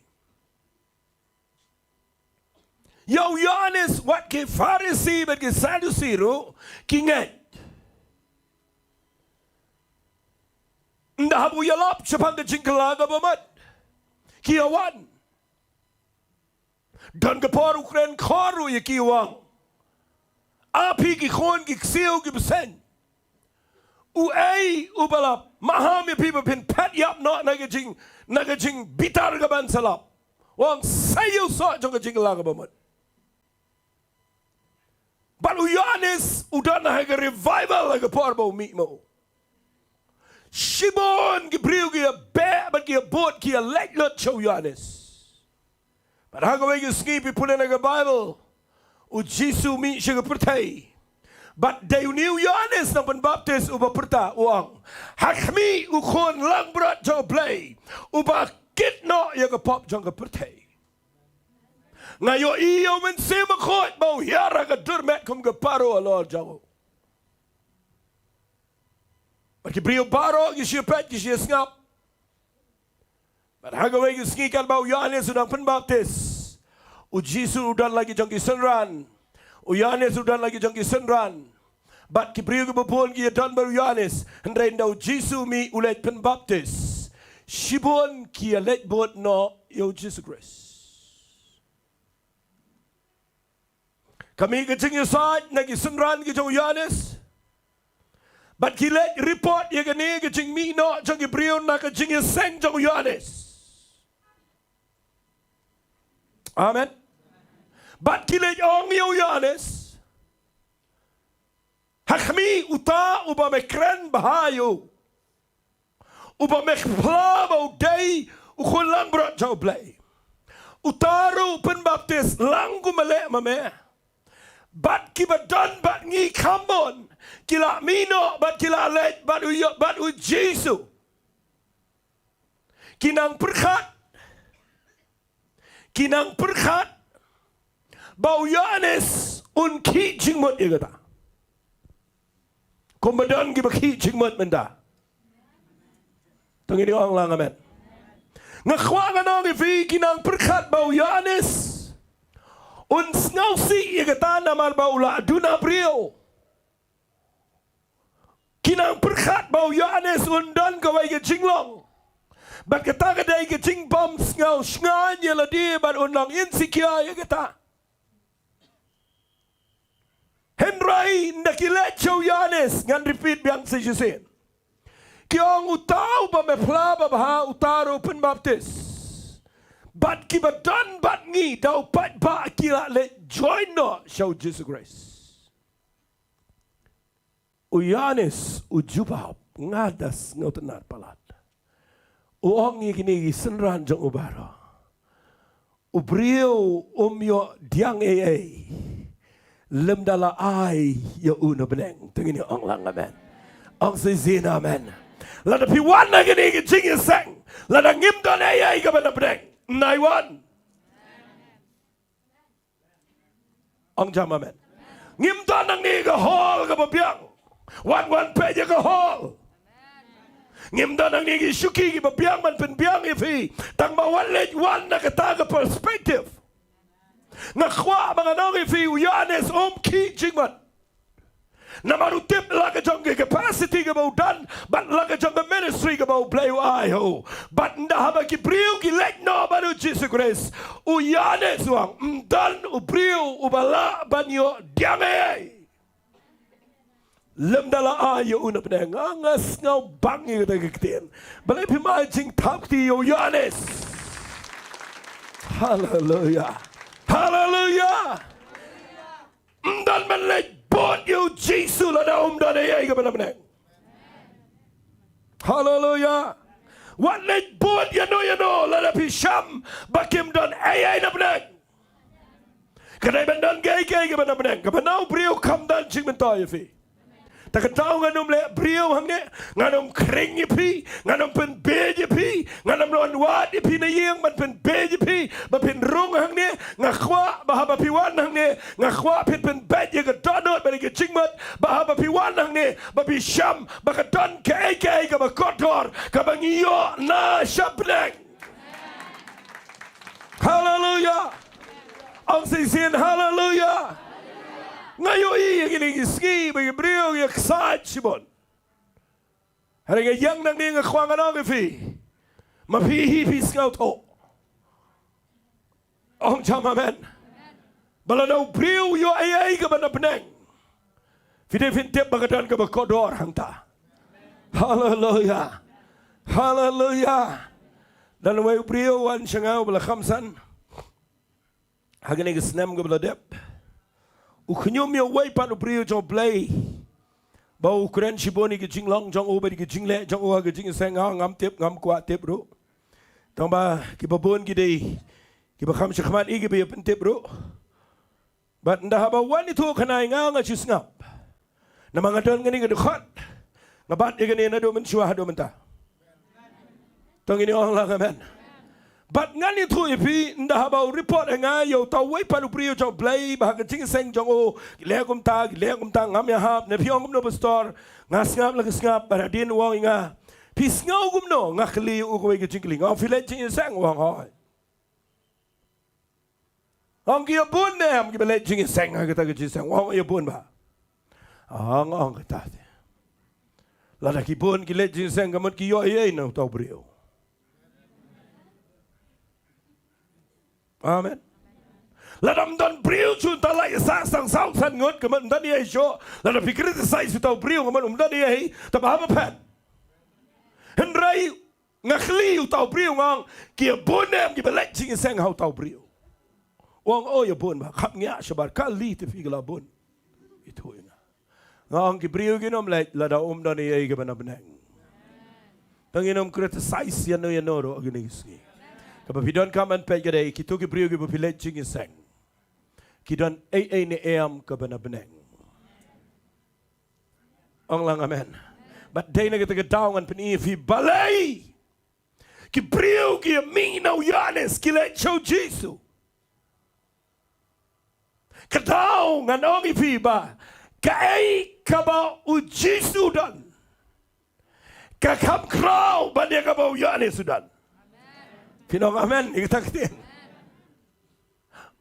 Yohanes wat ke Farisi bat ke Sadusi ru kingat. Nda habu yalap sepang ke jingkelaga bamat. Kiawan. Dan kepor Ukraine koru ya kiwang. Api ki khon ki ksiu ki besen. Uai ubalap mahami people pin pat yap not nagajing bitar gaban salap. Wang sayu so jong jing laga bamat. But uyanis udana haga revival laga porbo mitmo. Shimon ki Briew ki a bear but ki a boat ki a leg not show uyanis. But haga wegi skipi put in a Bible. U Jisu mi siya pertai. But they knew Yohanes na Baptist uba perta uang. Hakmi ukon lang berat jauh play. Uba kitno ya ke pop jang ke pertai. Ngayo iyo men sema kot bau hiara ke dermet kum ke paro alor jauh. But ki Briew baro ki siya pet ki siya ngap. But haga wegi skikan bau Yohanes udang Baptist. U Jisu udan lagi jang ki senran. Uyanes udan lagi jang ki senran. But ki Briew ki bapun ki dan baru Uyanes. Hendrai ndau Jisu mi ulet pen Baptist. Shibon ki alet bot no yo Jesus Christ. Kami ke jing yasad na ki senran ki jang Uyanes. But ki let report ye ke ni ke jing mi no jang ki Briew na ke jing yaseng jang Uyanes. Amen. But kilit ong Uyanes. Hakmi uta uba mekren bahayo. Uba mekplabo day ukon lang berat jauh play. Utaru pen Baptist lang gumale mame. But kibadan bat ngi kambon. Kila mino bat kila let bat u Jesu. Kinang perkat. Bau Uyanes un ki jingmut ya kata. Komandan ki baki jingmut menda. Tengini orang lang amen. Ngakwa nang ifi kinang perkat bau Uyanes. Un snausi ya kata namal bau la duna Briew. Kinang perkat bau Uyanes un dan kawai ke Shillong. Bat kata kadai ke jingbom ngau sngan ya la dia bat unang insecure ya kata. Henry nakilet chow Uyanes ngan repeat biang sejusin. Kiong utau ba me plaba ba utaro pen Baptist. But kibadan bat ngi dau pat ba kila let join no show Jesus Christ. Uyanes ujubab ngadas ngotenat palat. Uong ngi kini senran jong ubaro. Briew yo diang lem dala ai ya una beneng tengini ong lang amen ong sizin amen lada pi wan na gini ki jing sang lada ngim don ai ka beneng nai wan ong jam amen ngim don nang ni ka hol ka babiang wan pe ya ka hol ngim don nang ni ki shuki ki babiang man pen biang ifi tang ma wan le wan na ka ta ka perspective ngakwa mga nang ifi Uyanes ki jingman. Namarutip laga jong capacity ka bau dan, but laga jong ministry ka bau play ayo. But ndahaba ki Briew ki let no baru Jesus Christ. Uyanes wang dan Briew ubala banyo diame. Lem dala ayo una peneng angas ngau bangi ka tagiktin. Balai pimay Jingtip ti Uyanes. Hallelujah. Hallelujah. Dan menlej bot you Jesus la da dan ay ka benang. Hallelujah. What lej bot you know la da pisham bakim dan ay na benang. Kadai bendan gay ka benang. Kabanau Briew kam dan jingmentoy fi. Takataw nganom le Briew hangne nganom kring ipi nganom pen beje pi nganom ron wat ipi na yeng man pen beje pi ba pen rung hangne ngakwa bahaba piwan hangne ngakwa pen beje ga donot ba ke jingmat bahaba piwan hangne ba bi sham ba ka don ke ka ba kotor ka ba ngiyo na shabnek. Hallelujah. Ang sisin hallelujah. Ngayon gini ski bagi Briew yak sad Shimon. Hari nga yang nang ni nga kwang ano fi. Mapihi fi scout ho. Ong chama men. Bala daw Briew yo ay ka ba na peneng. Fide fintip bagadan ka ba kodor hangta. Hallelujah. Hallelujah. Dan way Briew wan shangaw bala khamsan. Hagani ka snam ka bala dep. Uknyum yo way pan Briew jo Balei. Bau Ukraine shiboni ke Shillong jong over ke Jingle jong over ke Jing Seng ngam tip ngam kwa tip ru. Tong ba ki babon ki dei ki ba kham shkhman igi be tip ru. But nda ba wani tu khanai nga chis ngap. Na mga don ngani ke khot. Ngabat igani na do men shwa do menta. Tong ini ong la amen. But ngani tu ipi nda ba report nga yo taw way panu Briew jo Balei ba ke Jing Seng jong o lekum ta ngam ya hap ne piong no pastor ngas ngap la ngap para din wong nga pis ngau gum no ngakli u ko ke Jing Ling on file Jing Seng wong ho ong ki bun ne am ki Balei Jing Seng ha ta ke Jing Seng wong ye bun ba ong ka ta la da ki bun ki le Jing Seng gamot ki yo ye no taw Briew. Amen. Ladam don Briew chun talai sang sang san ngot kemen dan dia show. Ladam pikir itu saya sudah Briew kemen dan dia tapi apa pen? Henry ngakli utau Briew ngang kia bonem kia Balei Jing Seng hau tau Briew. Wang oh ya bon ba Khambniah sebar kali tu figla bon. Itu ina. Ngang kia Briew kinom ladam dan dia kia benar-benar. Tanginom criticize ya no ro agni ski. Kapag pidon kaman pe gade kitu ki Briew ki Balei Jing Seng. Kidon ay ni am ka benar-benar. Ang lang amen. But day na kita kadawan peni fi Balei. Ki Briew ki minaw yanes ki le chow Jesu. Kadaw nganong ifi ba kai kaba u Jesu dan. Kakam kraw ba dia kaba u yanes sudan. Pinong amen, ikatakitin.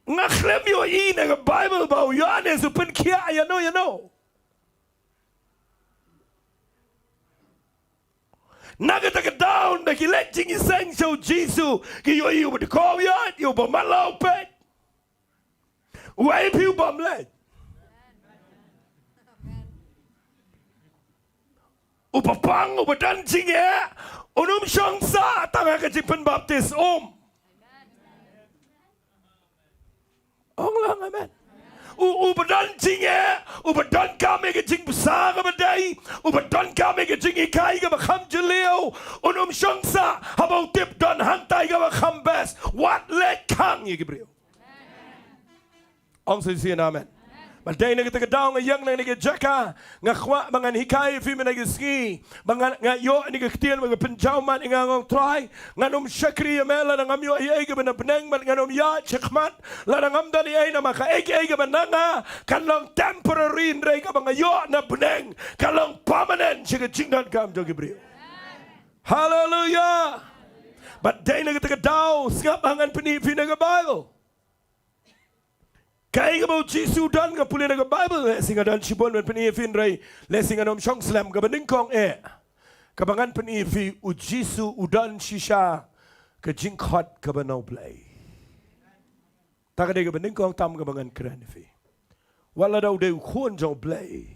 Ngaklem yo ina nga Bible ba Yohanes upen kia you know. Nagataka down na kilet Jing Seng so Jesu ki yo yu but call yat yo ba malaw pet. Wai piu bam let. Upapang upadan Jing ya. Unum syong sa tanga ka Jing pen baptis Ong lang amen. Ubadan Jing ya, ubadan kami ke Jing besar ke badai, ubadan kami ke Jing ikai ke bakam jelio, unum syong sa habau tip dan hantai ke bakam bes. What let kang ye Briew. Ong sisi amen. Balday na kita kadaw ngayang na nagajaka nga kwa mga hikay fi managiski mga nga yo ni kaktian mga penjauman ingangong Trai nganom syakri amela ng amyo ay ga benang man nganom ya chekmat la ng amdan ay na maka ay ga benanga kanlang temporary ndray ka mga yo na benang kanlang permanent siya jingdan kam jo Briew. Hallelujah. Balday na kita kadaw ngap hangan penipi na Bible. Kaya nga Jesu dan nga puli na Bible singa dan sibon man penifin ray lesing anom syong slam gabaning kong kabangan penifi u Jesu udan shisha ka jingkot kabanaw Balei. Taka de gabaning kong tam gabangan kranifi. Wala daw de ukon jong Balei.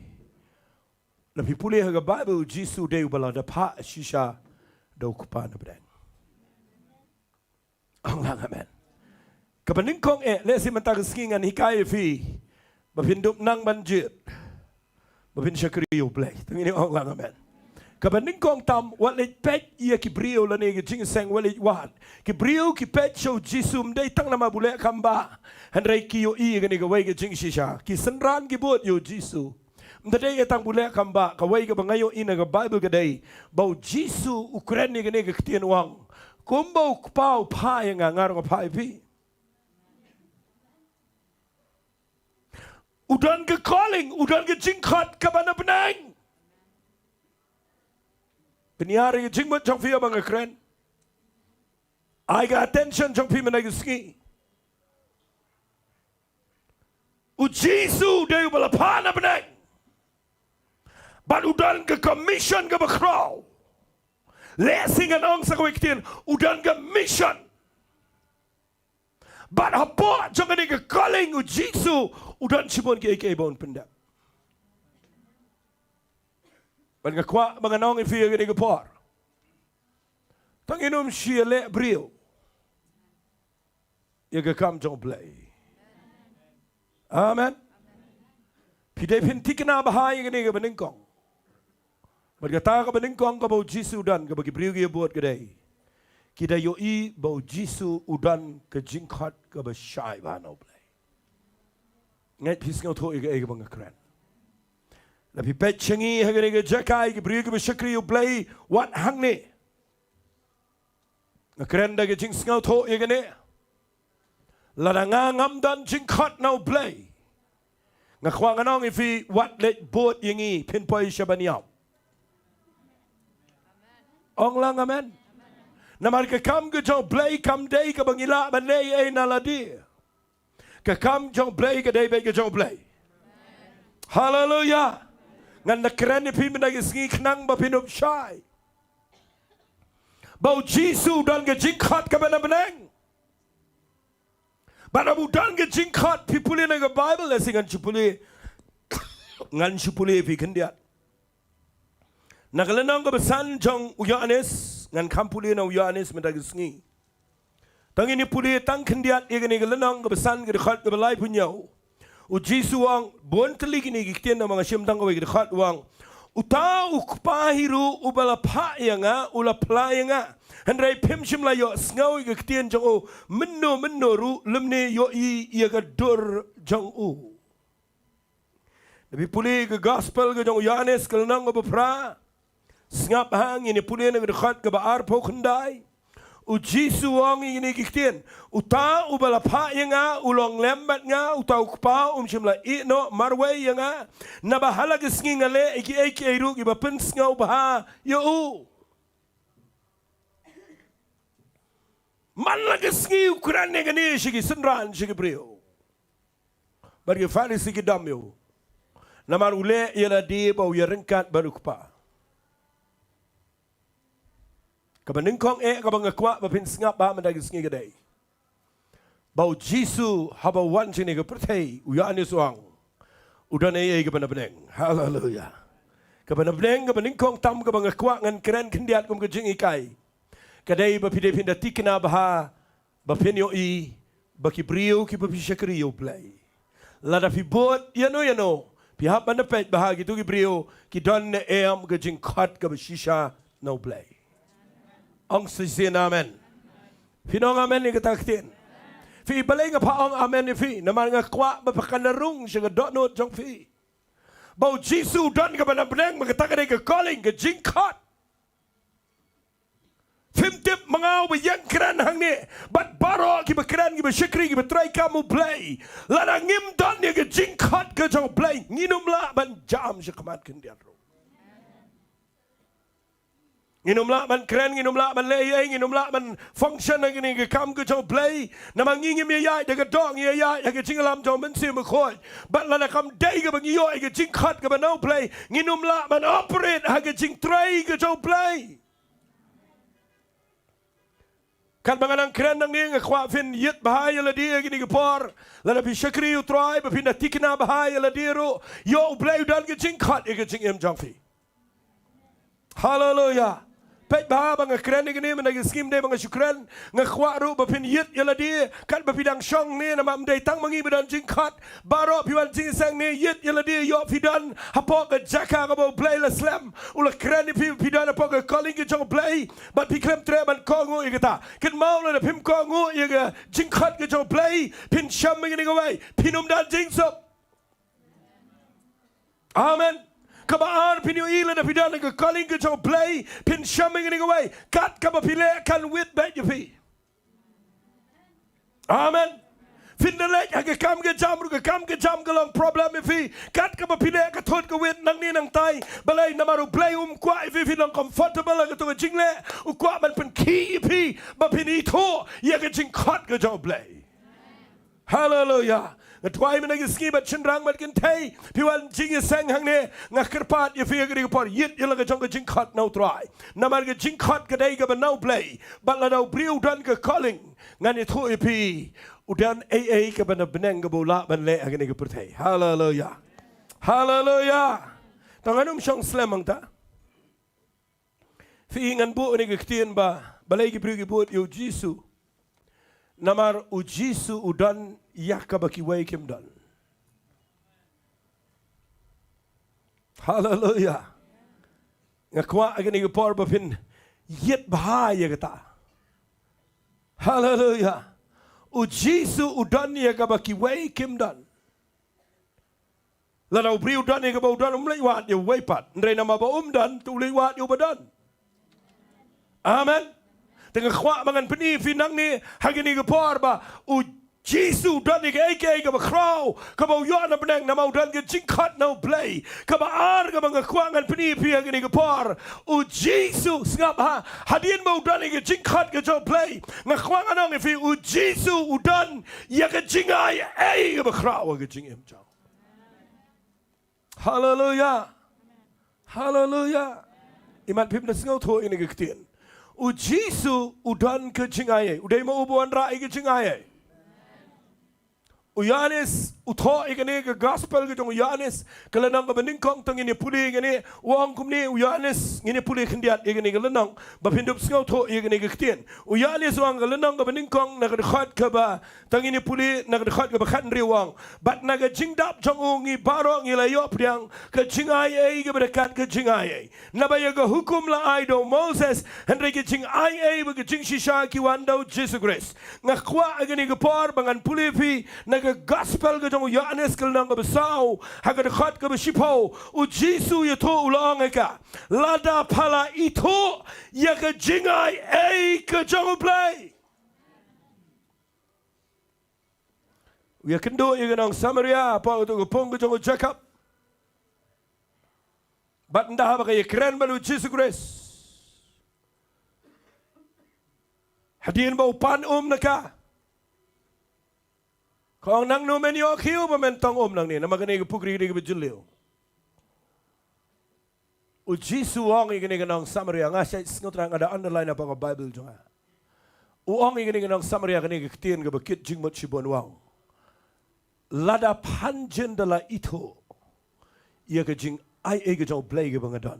Lapi puli ha Bible Jesu de bala da pa shisha daw kupan na bren. Ang lang amen. Kapaning kong lesi mentagaskingan hikay fi mapindup nang banjir mapin siya kriyo Balei tangini ong lang amen. Kapaning kong tam walit pet iya ki Briew lani ki Jing Seng walit wat ki Briew ki pet show Jisum day tang na mabule kamba handray ki yo iya gani gaway ki Jing Shisha ki senran ki buot yo Jisu mdaday etang bule kamba kaway ka ba ngayon ina ka Bible kaday baw Jisu Ukraine gani ka kitianwang kumbaw kupaw pa yung ngarang pa ipi. Udan ke calling, udan ke jingkot ka ba na benang? Penyari ke jingmot jang fiya bang keren. I got attention jang fiya managiski. U Jesu dayu balapana benang. But udan ke commission ka ba kraw. Läsing an ong sa kawiktin, udan ka mission. But hapo, jangan ka calling u Jisu, udan sibon ki bon pendap. Ban ka kwa mga nong ifi ka por. Tang inom siya le Briew. Yaga kam jong Balei. Amen. Pidai pintik na bahaya ka ka beningkong. Berkata ka beningkong ka bau Jisu udan ka bagi Briew ka buat ka day. Kita yoi bau Jisu udan ke jingkat ke bersyai bahanau Balei. Ngat pis ngau thoi ke ega bang keren. Tapi pet cengi hagani ke jakai ke Briew ke bersyakri Balei wat hang ni. Ngakeren da ke jing ngau thoi ke ni. Ladanga ngam dan jingkat nau Balei. Ngakwang anong ifi wat let boat yengi pinpoi shabaniau. Ong lang amen. Namar ke kam ke jong Balei kam day ke bangila banay naladi. Ke kam jong Balei ke day ke jong Balei. Hallelujah. Ngan nakeren ni pi menagi sengi knang ba pinup syai. Bau Jisu dan ke jingkat ke benang. Barabu dan ke jingkat pi puli na ke Bible lesing ngan chupuli. Ngan chupuli pi kendiat. Nakalenang ke besan jong uyanes. Ngan kampuli na uyanes menagi sengi. Tang ini puli tang kendiat ia kini kelenang ke besan ke dekat ke Balei punyau. U Jisu wang bon teli kini kiktian na mga siyam tang ke dekat wang. Uta ukpahiru ubala pa yanga ula pla yanga. Hendrai pim shim la yo sngawi kiktian jong u menno ru lemne yo ia ke dur jong u. Nabi puli ke gospel ke jong uyanes kelenang ke bepra. Sngap hang ini puli na dekat ke baar pokendai. U Jisu wang ini kiktian. Uta ubala pa yanga ulong lembat nga uta ukpa shimla ino marwe yanga. Nabahala ke sngi ngale eki eru ki bapen sngaw baha yo u. Man la ke sngi ukuran ne gani shigi senran shigi Briew. Bagi farisi ki dam yo. Namar ule yala di bau yarengkat baru ukpa. Kabaningkong kabang akwa bapin sngap ba mandagi sngi gadai. Bau Jisu haba wan sini ke pertai uyani suang. Udan ke benang. Hallelujah. Ke beningkong tam kabang akwa ngan keren kendiat kum ke jing ikai. Kadai bapide pinda tikna baha bapin yo baki Briew ki bapi syakri yo Balei. Lada fi bot yano. Pihak mandapet baha gitu ki Briew ki don ne ke jing khat ke shisha no Balei. Ang sisi amen. Finong amen ni kataktin. Fi Balei nga paong amen ni fi. Naman nga kwa mapakanarung siya nga donut jong fi. Bau Jisu don ka banabneng magkatakanay ka calling ka jingkat. Fimtip mga wayang kran hang ni. Bat baro kiba kran kiba syakri kiba Trai kamu Balei. Lada ngim don niya ka jingkat ka jong Balei. Nginum la ban jam siya kamat kandiyan ro. Nginom la man keren, nginom la man leye, nginom la man function na gini ke kam ke jong Balei. Na mangingim ya daga dong ya daga jingalam jong mensi mekhoy. Bat la na kam day ke bangiyo ke jingkat ke banau Balei. Nginom la man operate ha ke jing Trai ke jong Balei. Kan banganang keren nang ni ngakwa fin yit bahaya la dia gini ke por. La na pi syakri u Trai bapinda tikna bahaya la dia ro. Yo Balei dan ke jingkat ke jing jong fi. Hallelujah. Pet bah bang keren ni gini menagi skim de bang syukran ngakwa ru bapin yit yala dia kan bapidang syong ni nama mdai tang mangi bedan jingkat baro piwan jing sang ni yit yala dia yo fidan hapok ke jaka ke bau Balei la slam ula keren ni pidan hapok ke calling ke jong Balei bat pi klem tre ban kongu ikata ken mau la pim kongu iga jingkat ke jong Balei pin syam ngini gawai pinum dan jingsop. Amen. Kabaan pinyo ila na pidana ka calling ka jong Balei pin shaming in away kat kaba pile kan wit bet you pi. Amen. Findalek aga kam ka jam ka long problem ifi kat kaba pile ka thot ka wit nang ni nang tai Balei namaru Balei kwa ifi finang comfortable aga to ka jingle ukwa man pin ki ifi ba pin ito ya ka jing khat ka jong Balei. Hallelujah. ngatwai menagi ski bat chenrang bat kentai piwan jing sang hang ne ngakerpat ye fia gri por yit ye laga jong jing khat no try namar ge jing khat ke dai ge ban no play bat la no Briew dan ke calling ngan thu pi udan ai ke ban beneng ge bola ban le hang ne ge perthai hallelujah hallelujah tanganum shong slamang ta fi ngan bu ni ge ktien ba balai ge Briew ge buat yo jisu namar u jisu udan yakabaki way kim dan hallelujah ngakwa agani ge por bapin yet bahaya kata hallelujah u jisu udan yakabaki way kim dan la Briew dan ge ba udan umlai wat yo way pat ndre nama ba dan tu lei wat yo badan amen tengah khwa mangan peni finang ni hagini ge por ba u jisu dan ni ge ge ba kraw ka ba yo na benang na mau dan ge jingkhat no play ka ba ar ga bang khwa ngan peni pi hagini ge por u jisu ngap ha hadien mau dan ni ge jingkhat ge jo play nga khwa ngan fi u jisu u dan ya ge jingai ai ge ba kraw ge jingem chao hallelujah hallelujah iman pim na sngo tho ini ge ktien u jisu udan ke jingai udai mo ubuan ra ke jingai u Yanis utho igane ke gospel ke jong Yanis kelenang ke bening kong tang ini puli igane wang kumni u Yanis ini puli khendiat igane ke lenang ba pindup sngo tho igane ke ktien u Yanis wang ke lenang ke bening kong na ke khat ke ba tang ini puli na ke khat ke ba khan ri wang bat na ke jingdap jong ngi baro ngi la yo priang ke jingai ai ke berkat ke jingai na ba ye ke hukum la ai do Moses henry ke jingai ai ba ke jing shisha ki wando Jesus Christ ngakwa igane ke por bangan puli pi na ke gospel ke jong Yanis ke nang ke besau ha ke khat ke besipo u jisu ye to ulang ka lada pala itu ye ke jingai ai ke jong play we can do ye nang Samaria pa to ke pong ke jong Jacob bat ndah ba ke keren balu Jesus Christ hadien ba upan naka kong nang no men yo khiu ba men tong nang ni na magani ke pukri ke bejulio u jisu ong igani ke nang Samaria nga sai ngotrang ada underline apa ke Bible jonga u ong igani ke nang Samaria ke ni ke tien ke bekit jingmot sibon wang lada panjen dala itu ia ke jing ai ke jong play ke bangadan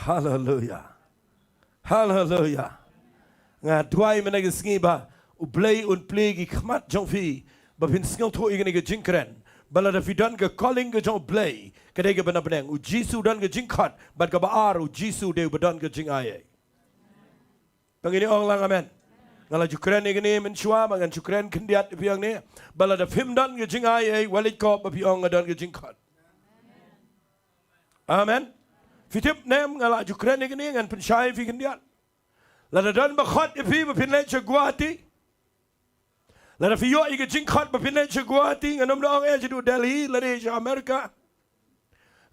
hallelujah hallelujah nga duai menagi skiba u play un play ki khmat jong fi ba pin sngo tho igani ke jingkren bala da fidan ke calling ke jong play ke de ke bana benang u jisu dan ke jingkhat bat ke baar u jisu de badan ke jing ai pangini ong lang amen ngala jukren igani men chua mangan jukren khendiat piang ne bala da phim dan ke jing ai walit ko ba pi ong dan ke jingkhat amen fitip nem ngala jukren igani ngan pen shai fi khendiat la da dan ba khat fi ba pin le chagwati la fi yo ige jing khat ba pin le chagwati nganom dong e du Delhi la de America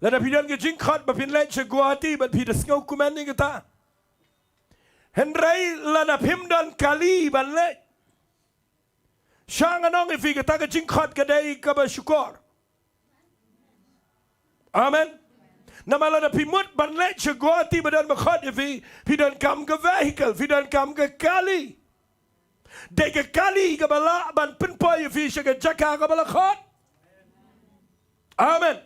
la fi dan ge jing khat ba pin le chagwati ba pi da skau kuman ni gata henrai la na phim dan kali ban le shang anong fi gata ge jing khat ge dai ka ba shukor amen namala na pimut ban le chagwati ba dan ba khat fi dan kam ge vehicle fi dan kam ge kali dega kali ke bala ban pinpoy fi shaga jaka ke bala khat amen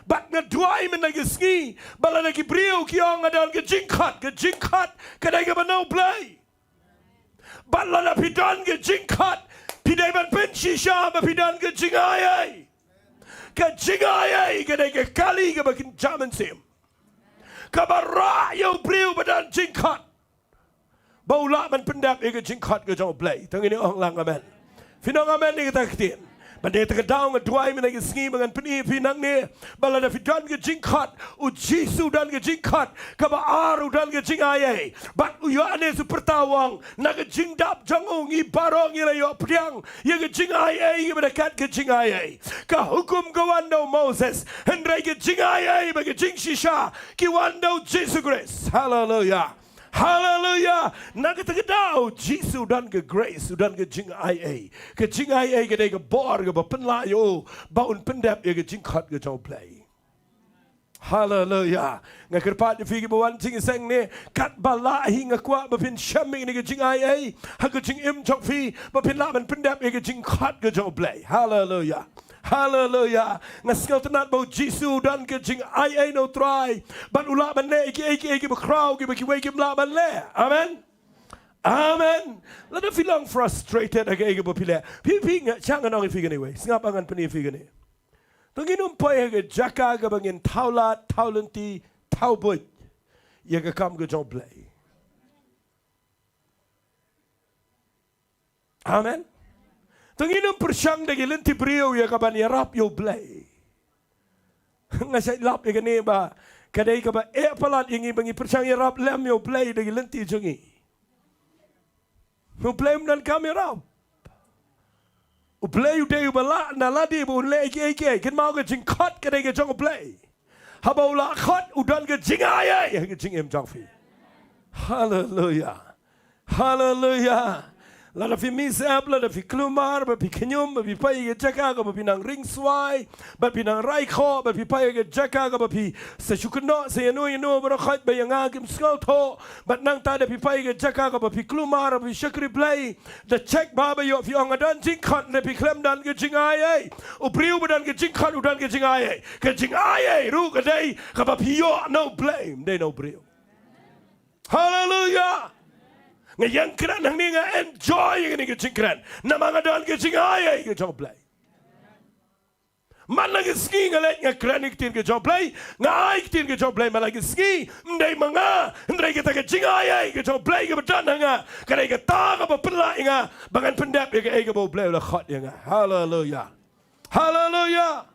bat nga duai men na ski bala na ki Briew ki ong adan ke jingkhat ke dega ban no play bala na pidan ke jingkhat pidai ban pen shisha ba pidan ke jingai ke dega kali ke bakin jaman sim ke bara yo Briew badan jingkhat Baula man pendap ega jingkhat ke jong play tangini ong lang amen finong amen ni kita ktien bande ta daung duai men ega ski mangan peni pinang ni bala da fidan ke jingkhat u jisu dan ke jingkhat ka ba aru dan ke jingai bat u yo ane su pertawang na ke jingdap jong ngi barong ngi la yo priang ye ke jingai ye berkat ke jingai ka hukum ke wando Moses hendrai ke jingai ba ke jing shisha ki wando Jesus Christ hallelujah Hallelujah. Nak kita kedau Jesus dan ke grace dan ke jing IA. Ke jing IA ke dei ke bor ke penla yo baun pendap ke jing khat ke jauh play. Hallelujah. Nga kerpat di figi bawan jing seng ne kat balai nga kwa bapin shaming ni ke jing IA. Ha ke jing im chok fi bapin la ban pendap ke jing khat ke jauh play. Hallelujah. Hallelujah. Ngaskal tenat bau Jesus dan ke jing ai no try. Ban ula ban le iki crowd ki wake la ban le. Amen. Amen. Lada filang frustrated age bopile. Pipi nga changa nong ifigan anyway. Singap angan pani ifigan ni. Tunginum poy ke jaka ke bangin taulat, taulenti, taubut. Ya ke kam ke jong play. Amen. Tunginum persyang dagi lenti Briew ya kaban ya rap yo blay. Ngasai lap ya kene ba kadai ka ba palat ingi bangi persyang ya rap lem yo blay dagi lenti jungi. Mo blay dan kamera. U blay u dei u bala na ladi bu le ke ken mau ke jing khot kadai ke jong blay. Ha ba ula khot u dan ke jing ai ke jing em jong fi. Hallelujah. Hallelujah. Lada fi misap, lada fi klumar, bapi kenyum, bapi pai ke jaka, bapi nang ring swai, bapi nang rai kho, bapi pai ke jaka, bapi sejukno, seyanu berakhat bayang agim skal tho, bat nang tada pi pai ke jaka, bapi klumar, bapi syakri play, the check baba yo fi ongadan jingkhat, bapi klem dan ke jingai, Briew badan ke jingkhat udan ke jingai, ru ke day, bapi yo no blame, they no Briew. Hallelujah. Ngayang kran hang ni nga enjoy yang ni ke jingkran. Namanga dan ke jingai ke jong play. Man lagi ski ngalet nga kran iktin ke jong play. Nga iktin ke jong play malagi ski. Ndai manga. Ndai kita ke jingai ke jong play ke bedan nga. Kadai ke ta ke pela nga. Bangan pendap ke bau play ulah khot nga. Hallelujah. Hallelujah.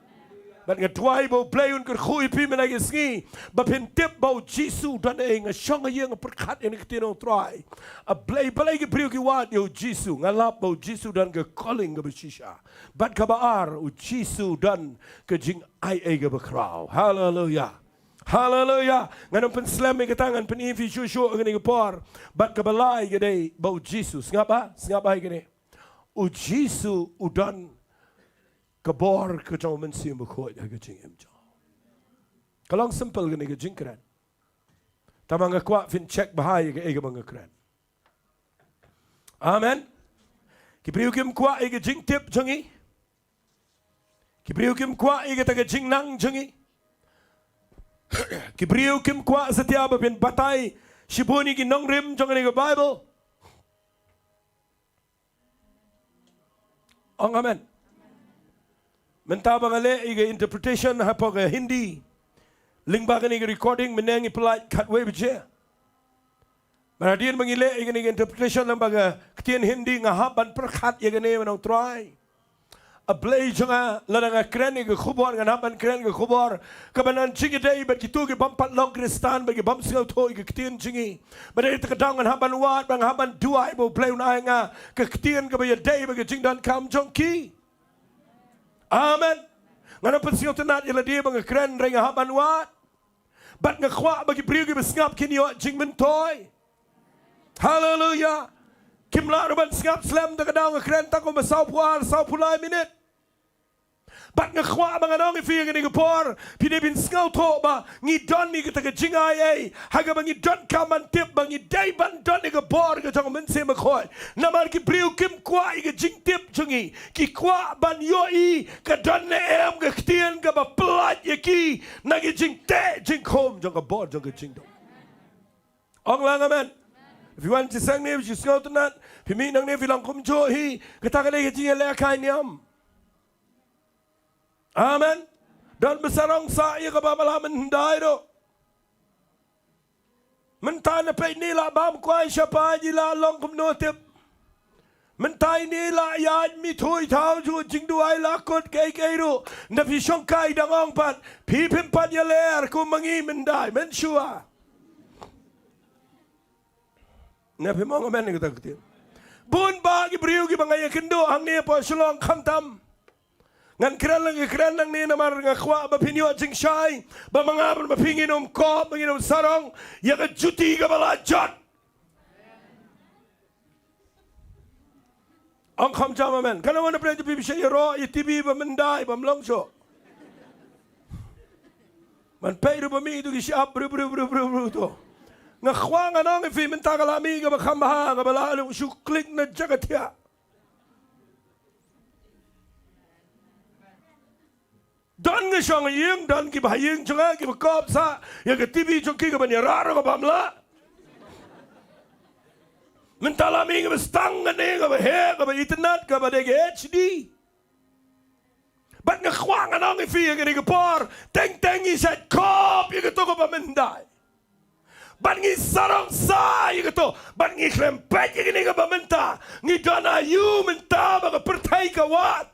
But nga Trai bau play un kerkhui pi malagi ski. Bapin tip bau Jesus dan nga syong nga perkat yang kitinong Trai. A balai ke Briew ki wat yo Jesus ngalap bau Jesus dan ke calling ke besisha. Bat ka baar u Jesus dan ke jing ai ke bekrau. Hallelujah. Hallelujah. Nganong penslam ke tangan penifi syusyu ngani ke por. Bat ka balai ke dei bau Jesus. Ngapa? Ngapa ke dei? U Jesus udan kabor ke jong mensi mkhoi ke jing em jong. Kalong simple ke ni ke jing kran. Tamang kwa fin check bahai ke bang kran. Amen. Ki Briew kim kwa ke Jingtip jongi. Ki Briew kim kwa ke ta ke jing nang jongi. Ki Briew kim kwa setiap bin batai shibuni ki Nonglum jong ni ke Bible. Amen. Mentaba ngale ige interpretation hapa ke Hindi. Lingba kani ke recording menangi pelaj katwe beje. Maradian mengile ige ni interpretation lembaga ketian Hindi ngahaban perkat ye gane menang Trai. A Balei jonga ladanga kren ke khubor nganaban kren ke khubor kabanan jingi dei bat kitu ke bampat long kristan bagi bam sel thoi ke ketian jingi. Badai tekadang nganaban wat bang haban duai bo Balei una nga ke ketian ke baya dei bagi jingdan kam jongki. Amen. Ngana pensiyo tenat ila dia bang kren ring haban wat. Bat ngakwa bagi Briew ki besngap kini yo jing mentoy. Hallelujah. Kim la ruban ngap slam da kadang kren ta ko masau puan sau pulai minit. Bat ngakwa bang anong ifi ngani gepor pide bin skau to ba ngi don ni kita ke jingai haga bang don kaman tip bang dai ban don ni gepor ke jong men se makhoi. Namar ki Briew kim kwa ke Jingtip jungi ki kwa ban yoi ke don ne em ke ktien ke ba plat ye ki na ke jingte jingkom jong ke bor jong ke jingdom. Ong lang amen. If you want to sing me, you go to that. If you nang ne bilang kumjo hi, kita kali ke jingai le kai niam. Amen. Dan besarong sa iya kababala mendai do. Mentana pe ni la bam kwai siapa ji la long kum no tip. Mentai ni la ya mi thui thau ju jing duai la kot kai do. Na pi shong kai dangong pat. Pi pim pat ya ler ku mangi mendai men shua. Na pi mong amen kita ketin. Bun ba ki Briew ki bangaya kendo hang ni po Shillong khamtam. Ngan kran lang ni namar nga kwa ba pinyo jing shai ba mga ba pingin kop pingin sarong ya ka juti ka bala jot Ang kam jama men. Kana wana pren tu bibisya yaro i TV ba mendai ba mlongso. Man peiru ba mi tu ki siap bru to. Nga khwang anong fi mentagalami ga ba Khambniah ga ba lalu su klik na jagatia. Don nga siyang yung don ki ba yung chunga ki ba kop sa ya ka TV chung ki ka ba niraro ka ba mla. Mentalami ka ba stang nga ka ba he ka ba internet ka ba dege HD. Ba't nga khwang anong ifi ya ka ni ka por teng isat kop ya ka to ka ba menday. Ba't nga sarong sa ya ka to ba't nga klempet ya ka ni ka ba menta nga don ayu menta ba ka pertay ka wat.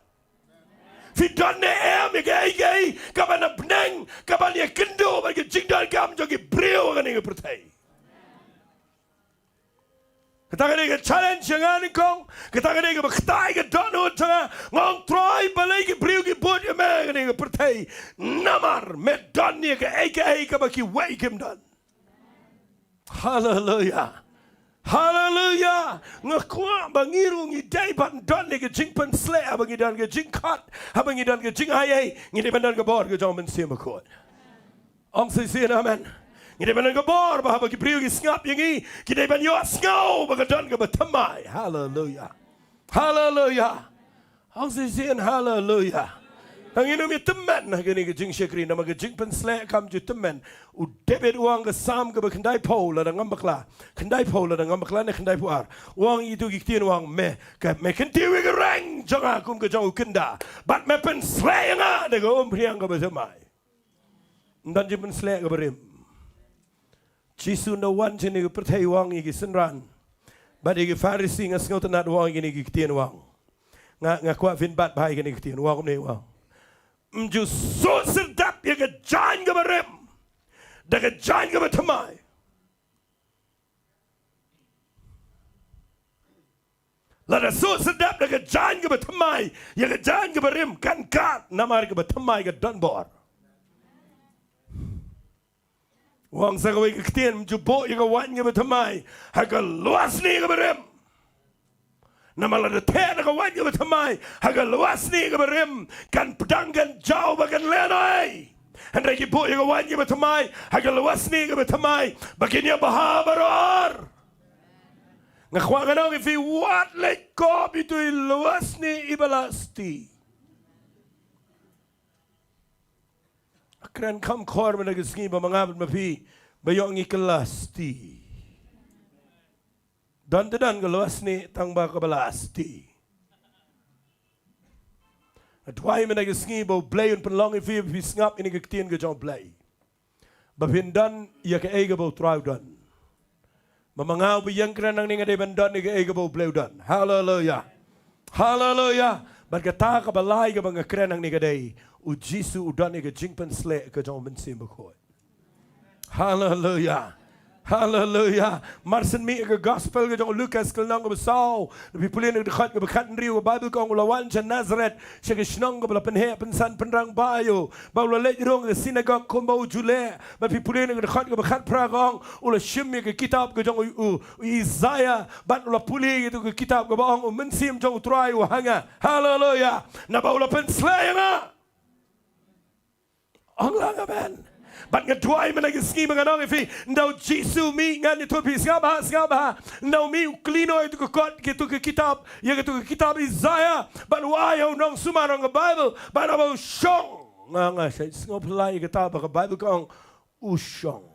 Fidon ne ya gay kaban na beneng kaban ya kendo ba ke Jingtip gam jogi Briew ka ni ka pertay. Kita ka challenge yang ani kong kita ka ni ka baktai ka dono tanga ngong Trai Balei ki Briew ki bot ya me ka ni ka pertay namar me don ni ka ka ba ki wake him don. Hallelujah. Hallelujah. Ngakwa bangiru ngi dai ban don ni ke jing pen sle abangi dan ke jing kat abangi dan ke jing ai ngi de ban ke bor ke jom men sim ko. Ong se amen. Ngi de ban ke bor ba ba ki Briew ki skap yangi ki de ban yo skau ba ke don ke batamai. Hallelujah. Hallelujah. Ong se hallelujah. Ang ino mi teman na gani ke jing shekri na mag jing pen sle kam ju teman u debit uang ke sam ke kendai pau la ngam bakla kendai pau la ngam bakla ne kendai puar uang itu ki tien uang me kentiu ke rang janga kum ke jang kenda bat me pen sle nga de ko priang ke basamai ndan jing pen sle ke berim jisu no wan jeni ke pertai uang ki senran bat ke farisi ngas ngau tanat uang ini ki tien uang nga kwa vin bat bai ke ni ki tien uang ne uang Mju so sedap ya ke jan ke berem. Da ke jan ke bertemai. Lada so sedap da ke jan ke bertemai. Ya ke jan ke berem kan kat namar ke bertemai ke donbor. Wang sa kawai ke ketien mju bo ya ke wan ke bertemai. Ha ke luas ni ke berem. Namala de tena ka wanya batamai haga luas ni ka berim kan pedang kan jauh bagan lenai hendai ki bo ka wanya batamai haga luas ni ka batamai baginya bahabaror ngakwangan ang ifi wat like ko itu luas ni ibalasti akran kam khor mana gisngi ba mangabot mapi bayong ikelasti dan geluas ni tangba kebalasti. Tuai mana kesngi bau Balei un penlong ifi ngap ini ketien ke jong Balei. Babindan ia ke ega bau Trai dan. Memangau biyang keranang ni ngade bandan ni ke ega bau Balei dan. Hallelujah. Hallelujah. Berkata ke Balai ke bang keranang ni ngade ujisu udan ni ke jingpen sle ke jong bensim bekoi. Hallelujah. Hallelujah. Marsen mi ke gospel ke jong Lukas ke nang ke besau. Lebih pulih ke dekat ke bekat Briew ke Bible kong lawan jan Nazareth. Syek Shillong ke bela penhe pensan penrang bayo. Bau lelek rong ke sinagog ko bau jule. Lebih pulih ke dekat ke bekat pragong ula shimmi ke kitab ke jong Isaiah. Bat ula pulih itu ke kitab ke baong mensim jong Trai wahanga. Hallelujah. Na bau la penslayanga. Anglang amen. But nga tuai mana ke ski menganong ifi ndau Jisu mi ngan itu pi skaba ndau mi klino itu ke kot gitu ke kitab ya gitu ke kitab Isaiah but why nong sumarong ke Bible but about shong nga saya ngoplai kitab ke Bible kong ushong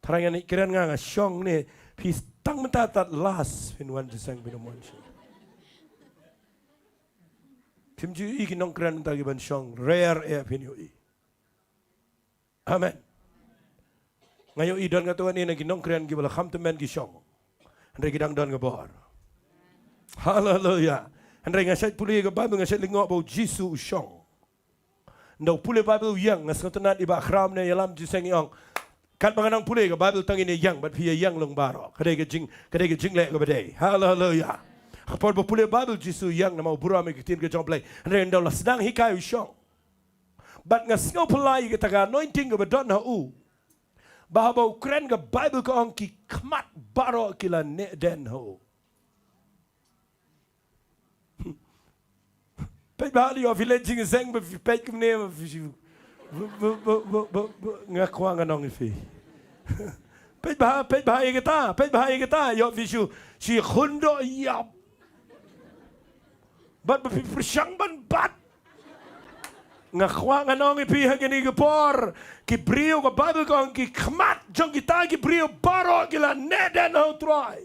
tarangan ikiran nga shong ni pi tang mentatat las pinwan jisang pinomon Timju iki nong kran tagi ban shong rare air pinoi Amen. Ngayon idan nga tuwan ina ginong kriyan gibala kamtemen gisyong. Handre gidang don nga bohar. Hallelujah. Handre nga syait puli nga Bible nga syait lingok bau Jisu usyong. Ndaw puli Bible yang nga sangatanat iba akhram na yalam jiseng iyong. Kat mga nang puli nga Bible tangin ni yang bat piya yang long baro. Kadai ka jing le ka badai. Hallelujah. Kapag ba puli Bible Jisu yang na mau burami kitin ka jong play. Handre ndaw la sedang hikay usyong. But nga singaw palay kita ka anointing ka badon na u. Bahaba ukren ka Bible ka ang ki kmat baro kila ne den ho. Pej bali of village in zeng be pej kum ne ngakwa nganong ifi. Pej bah igata yo vishu si khundo yap. Bat be persang ban bat. Ngakwa nganong ifi hagani gepor ki Briew ka Bible kong ki khmat jong kita ki Briew baro gila neden ho Trai.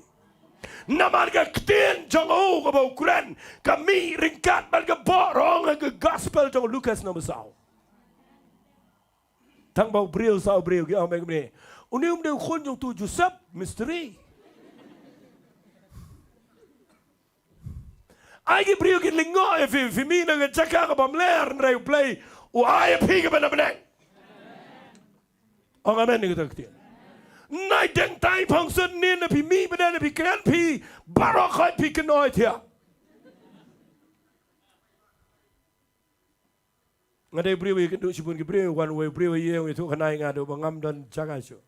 Namarga ktin jong o ka Ukraine kami ringkat marga borong ka gospel jong Lucas no masau. Tang bau Briew sau Briew ki ameng ni. Uni de khon jong tu Joseph mystery. Ai ki Briew ki lingo e fi mi na ka chaka ka bamler ndai play o ai piga bana bana. Ong amen ni ka ktin. Nai deng tai phong sun ni na pi mi bana na pi kan pi barok khai pi kanoi thia. Ngadai Briew ke du sibun ke Briew one way Briew ye itu kanai ngado bangam dan jaga syo.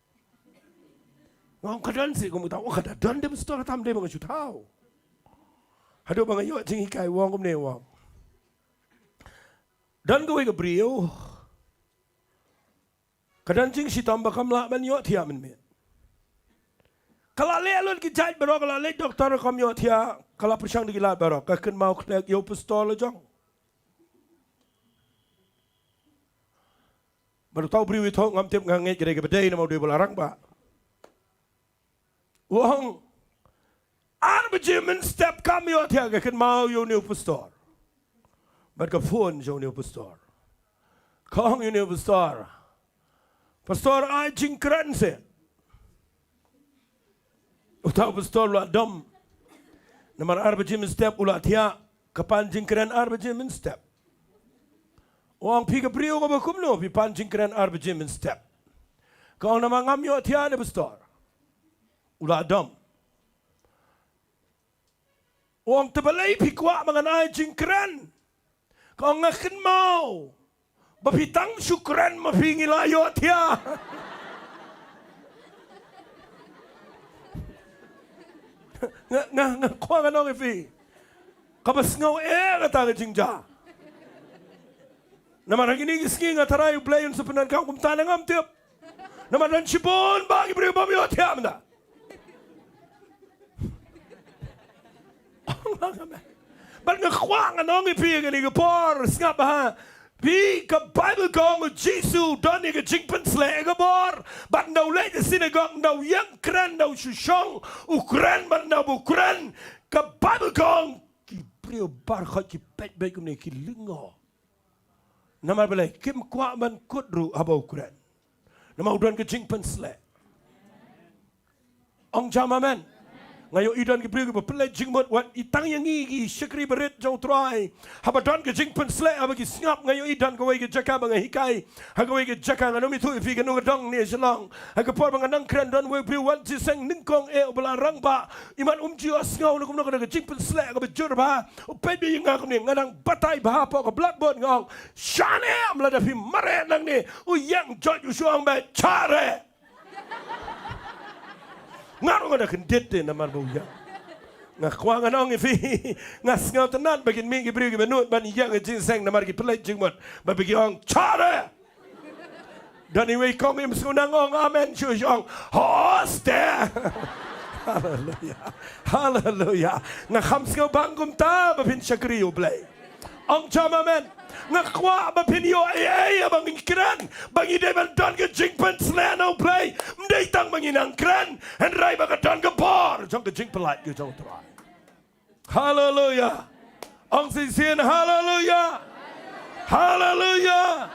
Ngom kadan si ko muta o kada dan dem store tam de bang chu tau. Hado bang yo jing kai wong kom ne wong. Dan ko ke Briew. Kadan jing si tam bakam la man yo thia men me. Kala le alun ki jaj barok kala le doktor kam yo thia kala persang di gilat barok ka ken mau knek yo pistol jong. Baru tahu Briew itu ngam tiap nganget kira ke bedai nama dia belarang ba. Wong arbeidsmen step kami yo thia ka ken mau yo new pastor. But ka phone yo new pastor. Kong yo new pastor. Pastor ai jingkran se. Utau pastor la dom. Namar arbeidsmen step ulat thia kapan jingkran arbeidsmen step. Wang pi ke Briew ko bakum no pi pancing keren arbeidsmen step. Kau nama ngam yo thia ne pastor. Ula dom. Wang te Balei pi kwa manganai jingkren. Kau ngakin mau. Bapitang syukran mapi ngila yo thia. Nga kwa nganong ifi. Kabas ngau kata jingja. Naman ini kisah nga Trai Balei sa penangkang kumtana ngam tiap. Naman dan sibon bagi Briew bami o tiap na. But nga kwa nga nong ipi nga ni gapor ngap ha. Pi ka Bible kong o Jesu don ni ka jingpan sle gapor. But no le the synagogue no yang kran no Shillong Ukran but no Ukran ka Bible kong ki Briew bar khot ki pet kum ni ki lingo. Nama Balei kim kwa man kudru abau Quran. Nama udan ke jingpan sle. Ong jam amen. Ngayo idan ke Briew ke pelai jingmot wat itang yang gi syakri berit jauh Trai. Habadan ke jingpan sle abagi ngap ngayo idan ke wei ke jaka bang hikai. Haga wei ke jaka ngano mi tu fi ke nung dong ni Shillong. Haga por bang nang kran don wei Briew wan jiseng ningkong belarang ba. Iman ji asngau nukum nak ke jingpan sle ke bejur ba. Upai bi ngak ni ngadang batai ba po ke blackboard ngau. Shane am la da fi mare nang ni. Uyang jot yu suang ba chare. Ngaru ngada kendete namar buya. Ngakwa nganong ifi ngasngau tenan bagin mingi Briew ke benut ban yang jinseng namar ki pelai jingmot ba bagi ong chare. Dan iwe kong im sunang ong amen syong hoste. Hallelujah. Hallelujah. Ngakam sngau bangkum ta ba pin syakri u Balei. Ong cham amen. Ngakwa ba pin yo ai bang kran bang ide ban don ke jingpan slano Balei mdai tang bang inang kran and rai ba ka don ke bor jong ke jing pelat ke jong Trai. Hallelujah. Ong sin hallelujah. Hallelujah.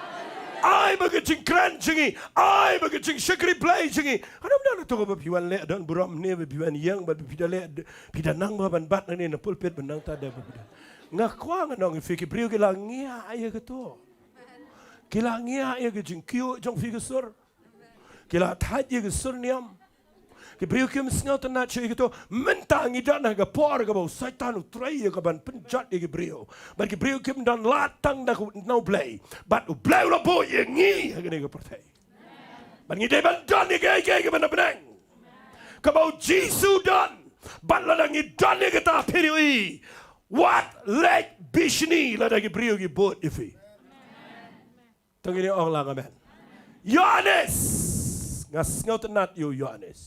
Ai ba ke jing kran jingi ai ba ke jing syakri Balei jingi. Adam dan to ba piwan le don buram ne ba piwan yang ba pidale pidanang ba ban bat ne na pulpit benang ta da ba. Ngakwa nganong ifi ki Briew kila ngia aya keto. Kila ngia aya ke jingkio jong fi kesur. Kila tat ye kesur niam. Ki Briew kim sngau tanat che keto mentang idan ga por ga bau saitan Trai ga ban penjat ye ki Briew. But ki Briew kim dan latang da no Balei. But u Balei la bo ye ngi ga ne ga pertai. Ban ngi de ban dan ye ga ban benang. Ka bau Jesu dan ban la ngi dan ye ga ta piri. What leg bishni la dagi Briew gi boat ifi. Tangini ong lang amen. Yohanes ngas ngau tenat you Yohanes.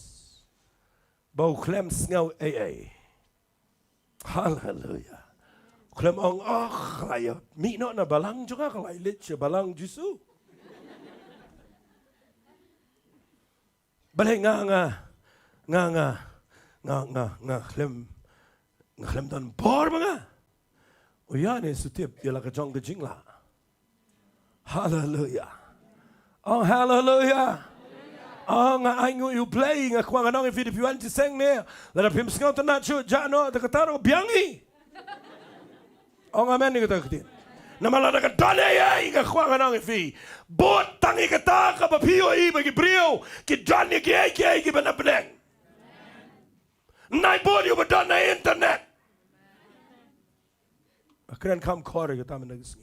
Bau klem ngau ai. Hallelujah. Klem ong kaya mi no na balang juga kalai lit balang jisu. Balei nga klem dan bor mga. O Yohanes sutip yala ka jong jingla. Hallelujah. Oh hallelujah. Oh nga aingu you play nga kwang anong if you want to sing ne. La pim skau tanat chu jano ta kataro biangi. Oh amen ni kata kitin. Namala na katane ay nga kwang anong if bot tangi kata ka papio i bagi Briew ki jani ki banabeng. Nai bot you badon na internet. Akran kam kore kata menagis.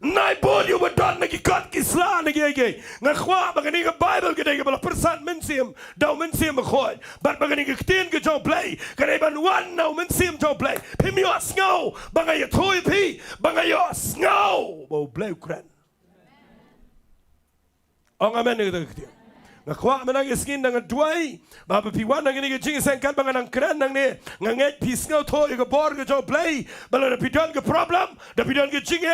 Nai bod you badon na gikat kisla na gege. Nga kwa bagani ka Bible gede bala persan mensim daw mensim makoy. Bat bagani ka tin ka jong play. Kare ban one now mensim jong play. Pimi yo snow bangay toy pi bangay yo snow. Bo play kran. Ang amen ni ka. Nga kwa menang iskin dengan duai. Bapa piwan nang ini jing sengkan bangan nang keren nang ne. Nga nget pisngau to ika bor ke jauh play. Bala da pidan ke problem. Da pidan ke jing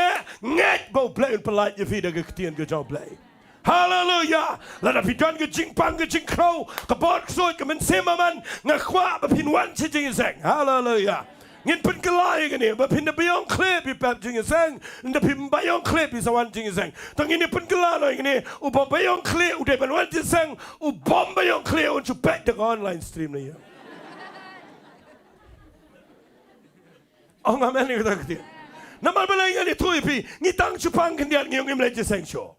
nget bau play un pelait je vida ke ketian ke jauh play. Hallelujah. La da pidan ke jing pang ke jing crow. Ke bor ksoi ke mensemaman. Nga kwa bapinwan si jing seng. Hallelujah. Ngin pen kelai ke ni. Bapin da bayong klip i pep jing seng. Da pin bayong klip i sawan jing seng. Tang ini pen kelai ke ni. Upa bayong klip udah banwan jing seng. Ubom bayong klip un cupet dek online stream ni ya. Oh ngamen ni kata ketia. Namal balai ngani tu ipi. Ngitang cupang kendian ngiyong imlai jing seng show.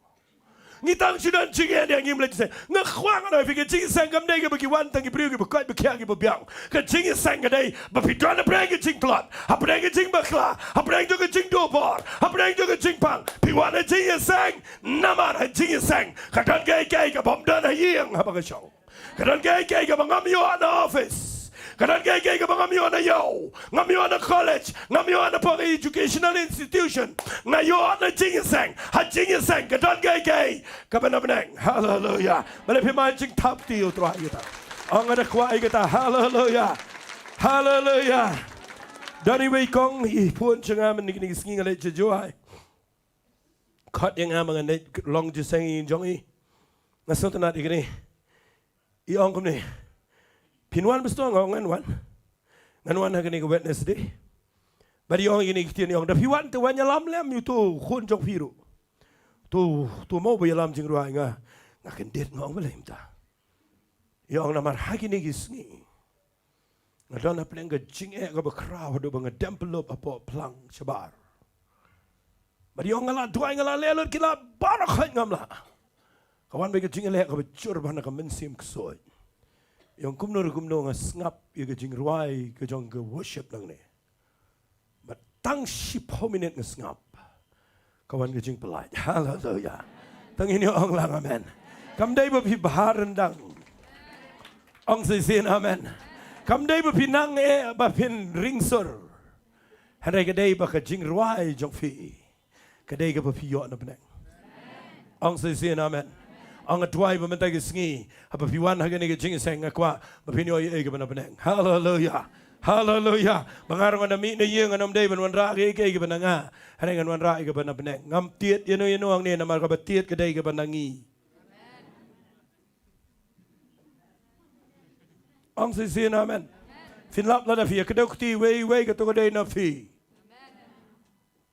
Ngitang sudan jingnya dia ngim lagi saya ngakwang ada fikir jing sang kam dai ke bagi wan tang Briew ke bakoi bekia ke babiang ke jing sang ke dai bapidran brang ke jing klot aprang ke jing bakla aprang ke jing dobor aprang ke jing pang piwan jing sang namar jing sang kadan ke bom dan hiang apa ke show kadan ke bangam yo na office kadan ke bangam yo na yo ngam yo na college ngam yo na pori educational institution na yo na jing sang ha jing sang kadan ke kabanabneng hallelujah bale pimai Jingtip ti Trai kita ang ada kuai kita hallelujah hallelujah dari wei kong i pun changa men ni singi ngale joai khat yang amang ne long je sang in jong i ngasot na igni i ong kom ni pinwan besto ngan wan ha gani witness day bari ong ini kitian ong da piwan te wanya lam lem yu tu khun jong piru tu mau bayalam jing ruai nga kendet ngong balai mta yang namar hagi ni gisngi ngadon apeleng ga jing ga bakraw do bang dempelop apo plang shabar bari ong ngala duai ngala lelot kila barakhat ngamla kawan bagi jing le ga bacur bana ka mensim ksoi yang kumno nga ngap ye ga jing ruai ga jong ga worship nang ne batang 10 minit nga ngap kawan ke jing pelai hallelujah tang ini ong lang amen kam dai ba pi bahar rendang ong sin amen kam dai ba pinang ba pin ringsor hadai ke dai ba ka jing ruai jong fi ke dai ke ba pi yo na benang ong sin amen ong atwai ba mentai ke sngi ha ba pi wan ha ke jing seng akwa ba pin yo ke ba na benang hallelujah hallelujah bangarong na mi na yeng anom day ban wan ra ke bananga hanay ngan wan ra ke ban beneng ngam tiet yeno ang ne namar ka batiet ke day ke banangi ang sin amen finlap la da fi ke dokti we ke to day na fi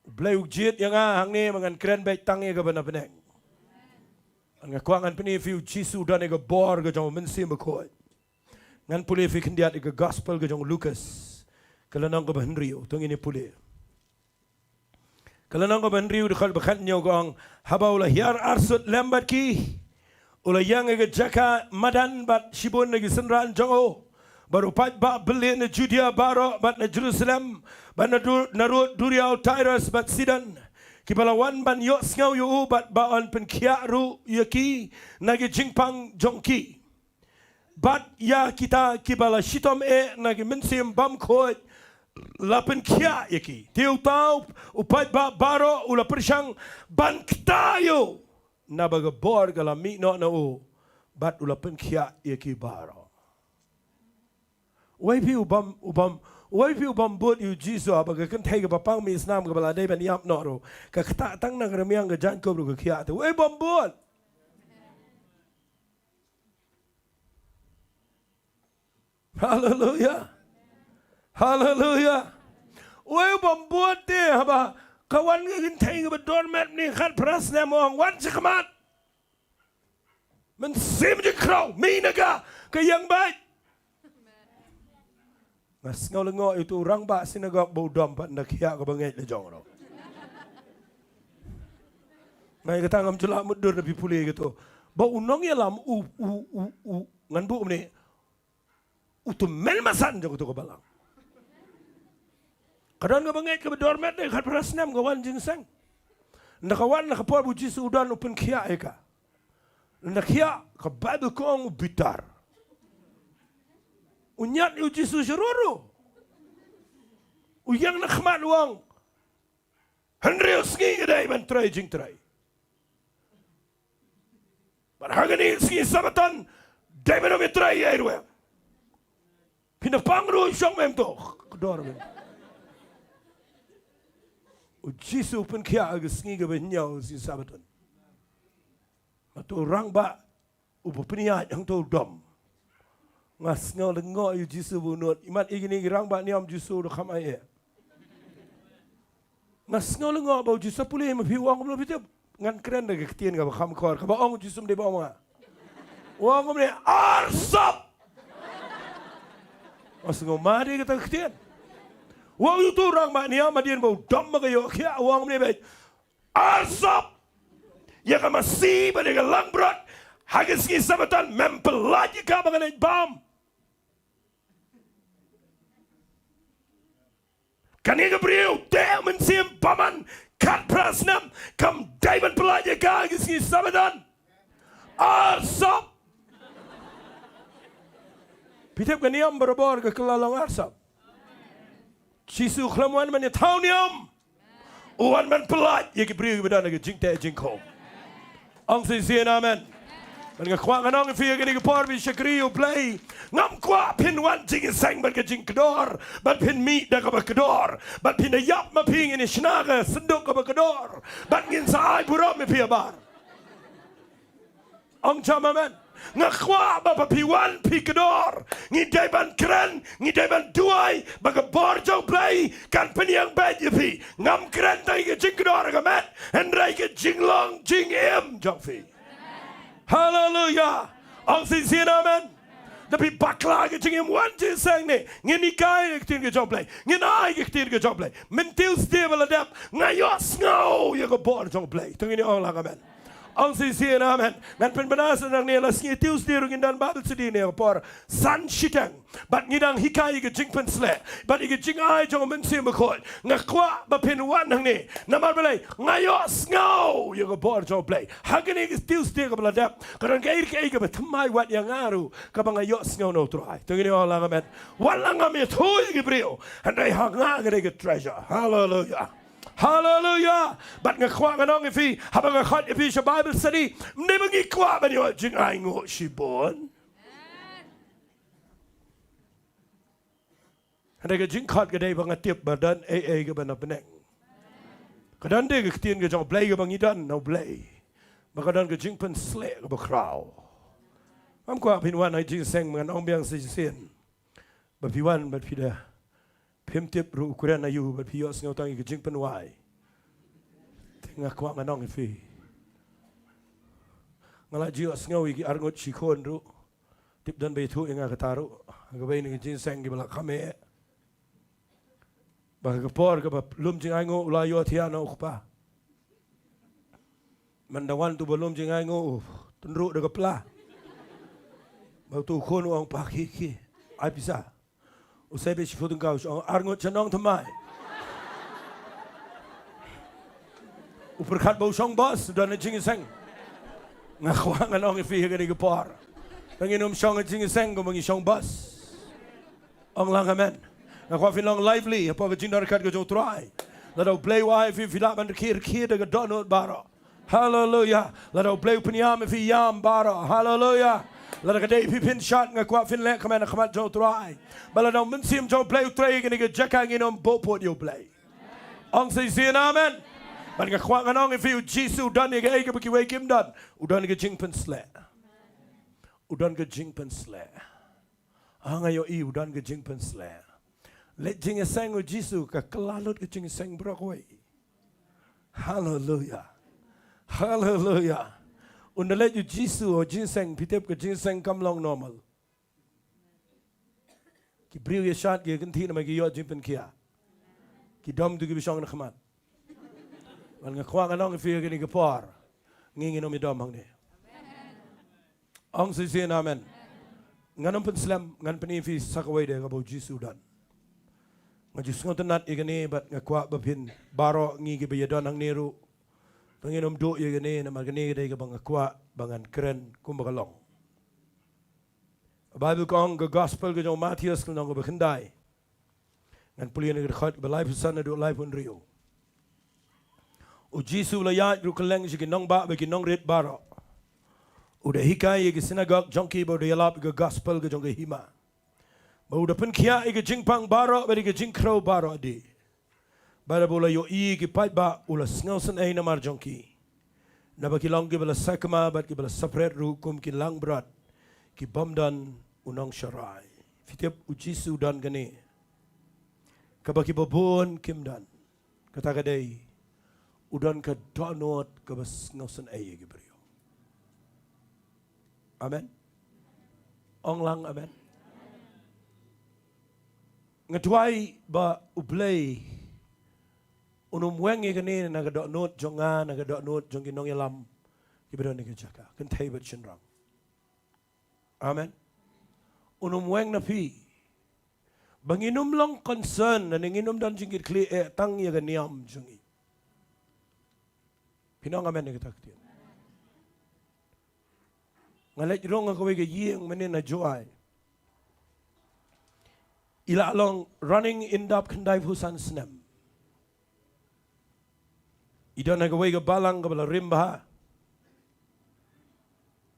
bleu jit yang hang ne mangan kren bai tang ke ban beneng ang kwang an pini fi jisu dan ke bor ke jong men sim ko ngan pulih fi kendiat ke gospel ke jong Lucas kalanang ko Briew tong ini pulih kalanang ko Briew de khal bakhan nyo gong habaw la hiar arsut lambat ki ula yang ke jaka madan bat shibon ke senran jongo baru pat ba beli na Judea baro bat na Jerusalem bat na narut duriau Tyrus bat Sidon kibalawan ban yo ngau yo bat baon pen kiaru yaki nagi jingpang jongki Bat ya kita kibala shitom nagi mensim bam khoi lapen kia yaki. Tiu tau upat baro ula persang ban ktayo. Nabaga bor gala mi no na u. Bat ula pen kia yaki baro. Wai pi ubam buat yu jisu abaga kan tega papang mi isnam ga balade ban yap no ro. Ka kta tang nang remiang ga jan ko ru ga kia tu. Wai bam buat. Hallelujah. Hallelujah. Wai bam buat te haba kawan ga kan tega ba dormat ni khat pras na mong wan sikamat. Men sim je krau mi naga ka yang baik. Mas ngau lengo itu orang ba sinagog bau dom pat nak hiak ka bangai le jong ro. Ngai kata ngam jula mudur nabi puli gitu. Bau unong ya lam u ngan bu ni. Utu mel masan jong tu ka balang. Kadang ka bangai ka bedormet ni khat prasnam kawan jinseng. Nakawan nakapor bu jisu udan upin khia eka. Nakia ka Bible kong bitar. Unyat yu jisu syururu. Uyang nakmat luang. Henry ski kedai ban Trai Jingtip. Barhagani ski sabatan dai ban Trai airwe. Pinapang ru syong mem to kedor mem. U jisu pun kia agus ski ke ban nyau si sabatan. Matu orang ba ubu peniat yang tu dom. Ngas ngau lengo yu jisu bunut. Imat igini orang ba niam jisu do Khambniah. Ngas ngau lengo ba jisu pulih mapi wang belum itu ngan keren dah ketien ka kham khor. Ka ba ong jisu de ba ma. Wang mene arsap. Mas ngau mari kata ketien. Wang yu tu orang ba niam madian ba dom ma kayo kia wang mene ba arsap. Ya ka masih pada ka langbrot hagis ki sabatan mempelaj ka bangan bam. Kani ka Briew dia mensim paman kat prasnam kam daiban pelaj ka hagis ki sabatan. Arsap. Pitap kaniam berabor ke kelalong arsap. Jisu kelamuan man tauniam. Uan man pelaj ya ki Briew bedana ke Jingtip Jingkong. Ang sisian amen. Man nga kwa nganong ifiya gani kapor bi shakriyo play. Ngam kwa pin wan jing sang ban ka jing kador. Ban pin meat da ka ba kador. Ban pin yap ma ping ini shnaga sendok ka ba kador. Ban ngin sa ay buram mi piya bar. Ang cham amen. Nga kwa ba pa piwan pi kador. Ngi day ban kren, ngi day ban duay, ba ka borjo play kan piniang bed yu pi. Ngam kren tay ka jing kador ka met. En ray ka Shillong jing em jong fi. Hallelujah. Ang sisian amen. Tapi bakla ke jing em wan jing sang ni. Ngi ni kai ke tin ke job play. Ngi nai ke tin ke job play. Mentil stable adap. Ngayos ngau ya ka borjo play. Tungi ni ong lang amen. Ang sisian amen. Ngan penbanasan ng nila singi tius dirung indan babel sedih ni por san shitang. Bat ngidang hikai ke jing pensle. Bat ike jing ai jong mensi mekoi. Ngakwa ba penwan ng ni. Namar balai ngayos ngau ya ka bor jong play. Hagani ke tius dir ka beladap. Karang kair ke ike betamai wat yang ngaru ka ngayos ngau no Trai. Tungi ni orang amen. Walang kami thôi ke Briew. Handai hanga ke treasure. Hallelujah. Hallelujah. But ngakwa nganong ifi habang ngakot ifi sa Bible study ni mangikwa ba niyo jing ay ngo si bon. Handa ka jing kot gaday bang atip badan AA ka ba na peneng. Kadan de ka tien ka jong play ka bang idan no play. Bakadan ka jing pen sle ka ba kraw. Am kwa pinwan ay jing seng mga nong biang si sin. Ba piwan ba pida. Pim tip ru ukuran ayu bat pios ngau tangi ke jing penwai. Tengah kuat nganong ifi. Ngala jios ngau iki arngot chikon ru. Tip dan betu inga kataru. Agabai ni jing sang gi balak Khambniah. Ba ka por ka ba lum jing ai ngo ulayo thiano ukpa. Mandawan tu belum jing ai ngo tunru de kapla. Ba tu khon ong pa ki. Ai bisa. Usai besi foto kau, arngot cenong temai. Uperkat bau song bos, dan jing seng. Ngakwa nganong ifi gani kepor. Penginum song jing seng, kau mengi song bos. Ong lang amen. Na kwa fin long lively apa ke jing dar kat ke jo trai. Let our play wife if you man kir de donut baro. Hallelujah. Let our play peniam if yam baro. Hallelujah. Let our day pin shot ngakwa fin lek khaman khamat jo trai. Bala dong men sim jo play trai ke ni ke jakang inom bo pot yo play. Ong say amen. Ban ngakwa nganong if you Jesus dan ni ke ai ke baki wai kim dan. Udan ke jing pen sle. Udan ke jing pen sle. Angayo I udan ke jing pen sle. Let jing sang o Jesus ka kelalut ke jing sang brokoi. Hallelujah. Hallelujah. Unda let you Jesus o jing sang pitep ke jing sang kam long normal. Ki Briew ye shot ke kan thi na ma ki yo jing pen kia. Ki dom tu ki bisong na khamat. Wan nga kwa nganong fi ke ni ke por. Ngingi no mi dom hang ni. Ong si amen. Nganong pen slam ngan pen fi sakawai de ka bo Jesus dan. Ngajus ngotenat igani bat ngakwa bapin baro ngi gi bayadon ang niru panginom do igani na magani dai ga bangakwa bangan kren kumbagalong Bible kong ga gospel ga jong Matthias kung ga bakindai ngan pulian ga khat balai pusan do live on Rio o Jisu la ya ru kaleng gi nong ba ba gi nong red baro o de hikai gi synagogue jonki bo de yalap ga gospel ga jong ga hima Bau dapat kia ika jingpang baro, beri ika jingkro baro di. Bara bola yo I ki pat ba ula sngelsen ay namar jongki. Naba ki long ki bala sakama, bat ki bala sapret rukum ki lang berat, ki bomdan unang syarai. Fitiap ujisu dan gani. Kabaki babon kim dan. Kata kadai, udan ka donot kabas sngelsen ay ki Briew. Amen. Ong lang amen. Ngadwai ba ublay unum wengi kani nagadok not jonga nagadok not jongi nong yalam kibadon ni kejaka kan taibat chinrang amen unum weng na pi banginum long concern na ninginum dan jingit kli tang ya ganiam jongi pinong amen ni ketaktian ngalet rong akawe ge yeng menin na joai Ila long running in dap kendai husan senam. Ida nagawai ga balang ga bala rimba.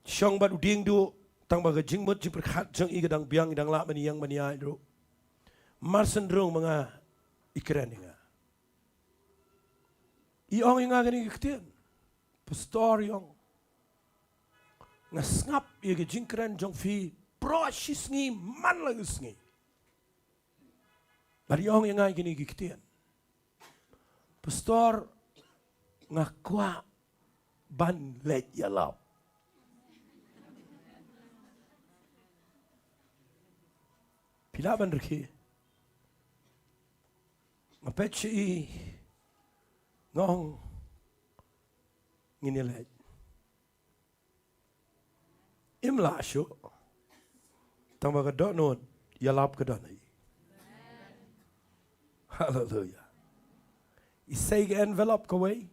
Shong bat Diengdoh tang baga jingmut ji perkhat jang I gadang biang idang la mani yang mani ai ro. Marsen rong mga ikran nga. I ong inga gani kitian. Pastor yong. Ngasngap I ga jingkran jong fi pro shisngi man lang sngi. Bari ong yang gini giktian. Pastor ngakwa ban let yalap. Pila ban reki. Ngapet si ngong ngini let. Imla syo. Tamba ka donot yalap ka donai. Hallelujah. Isay ga envelope ka way.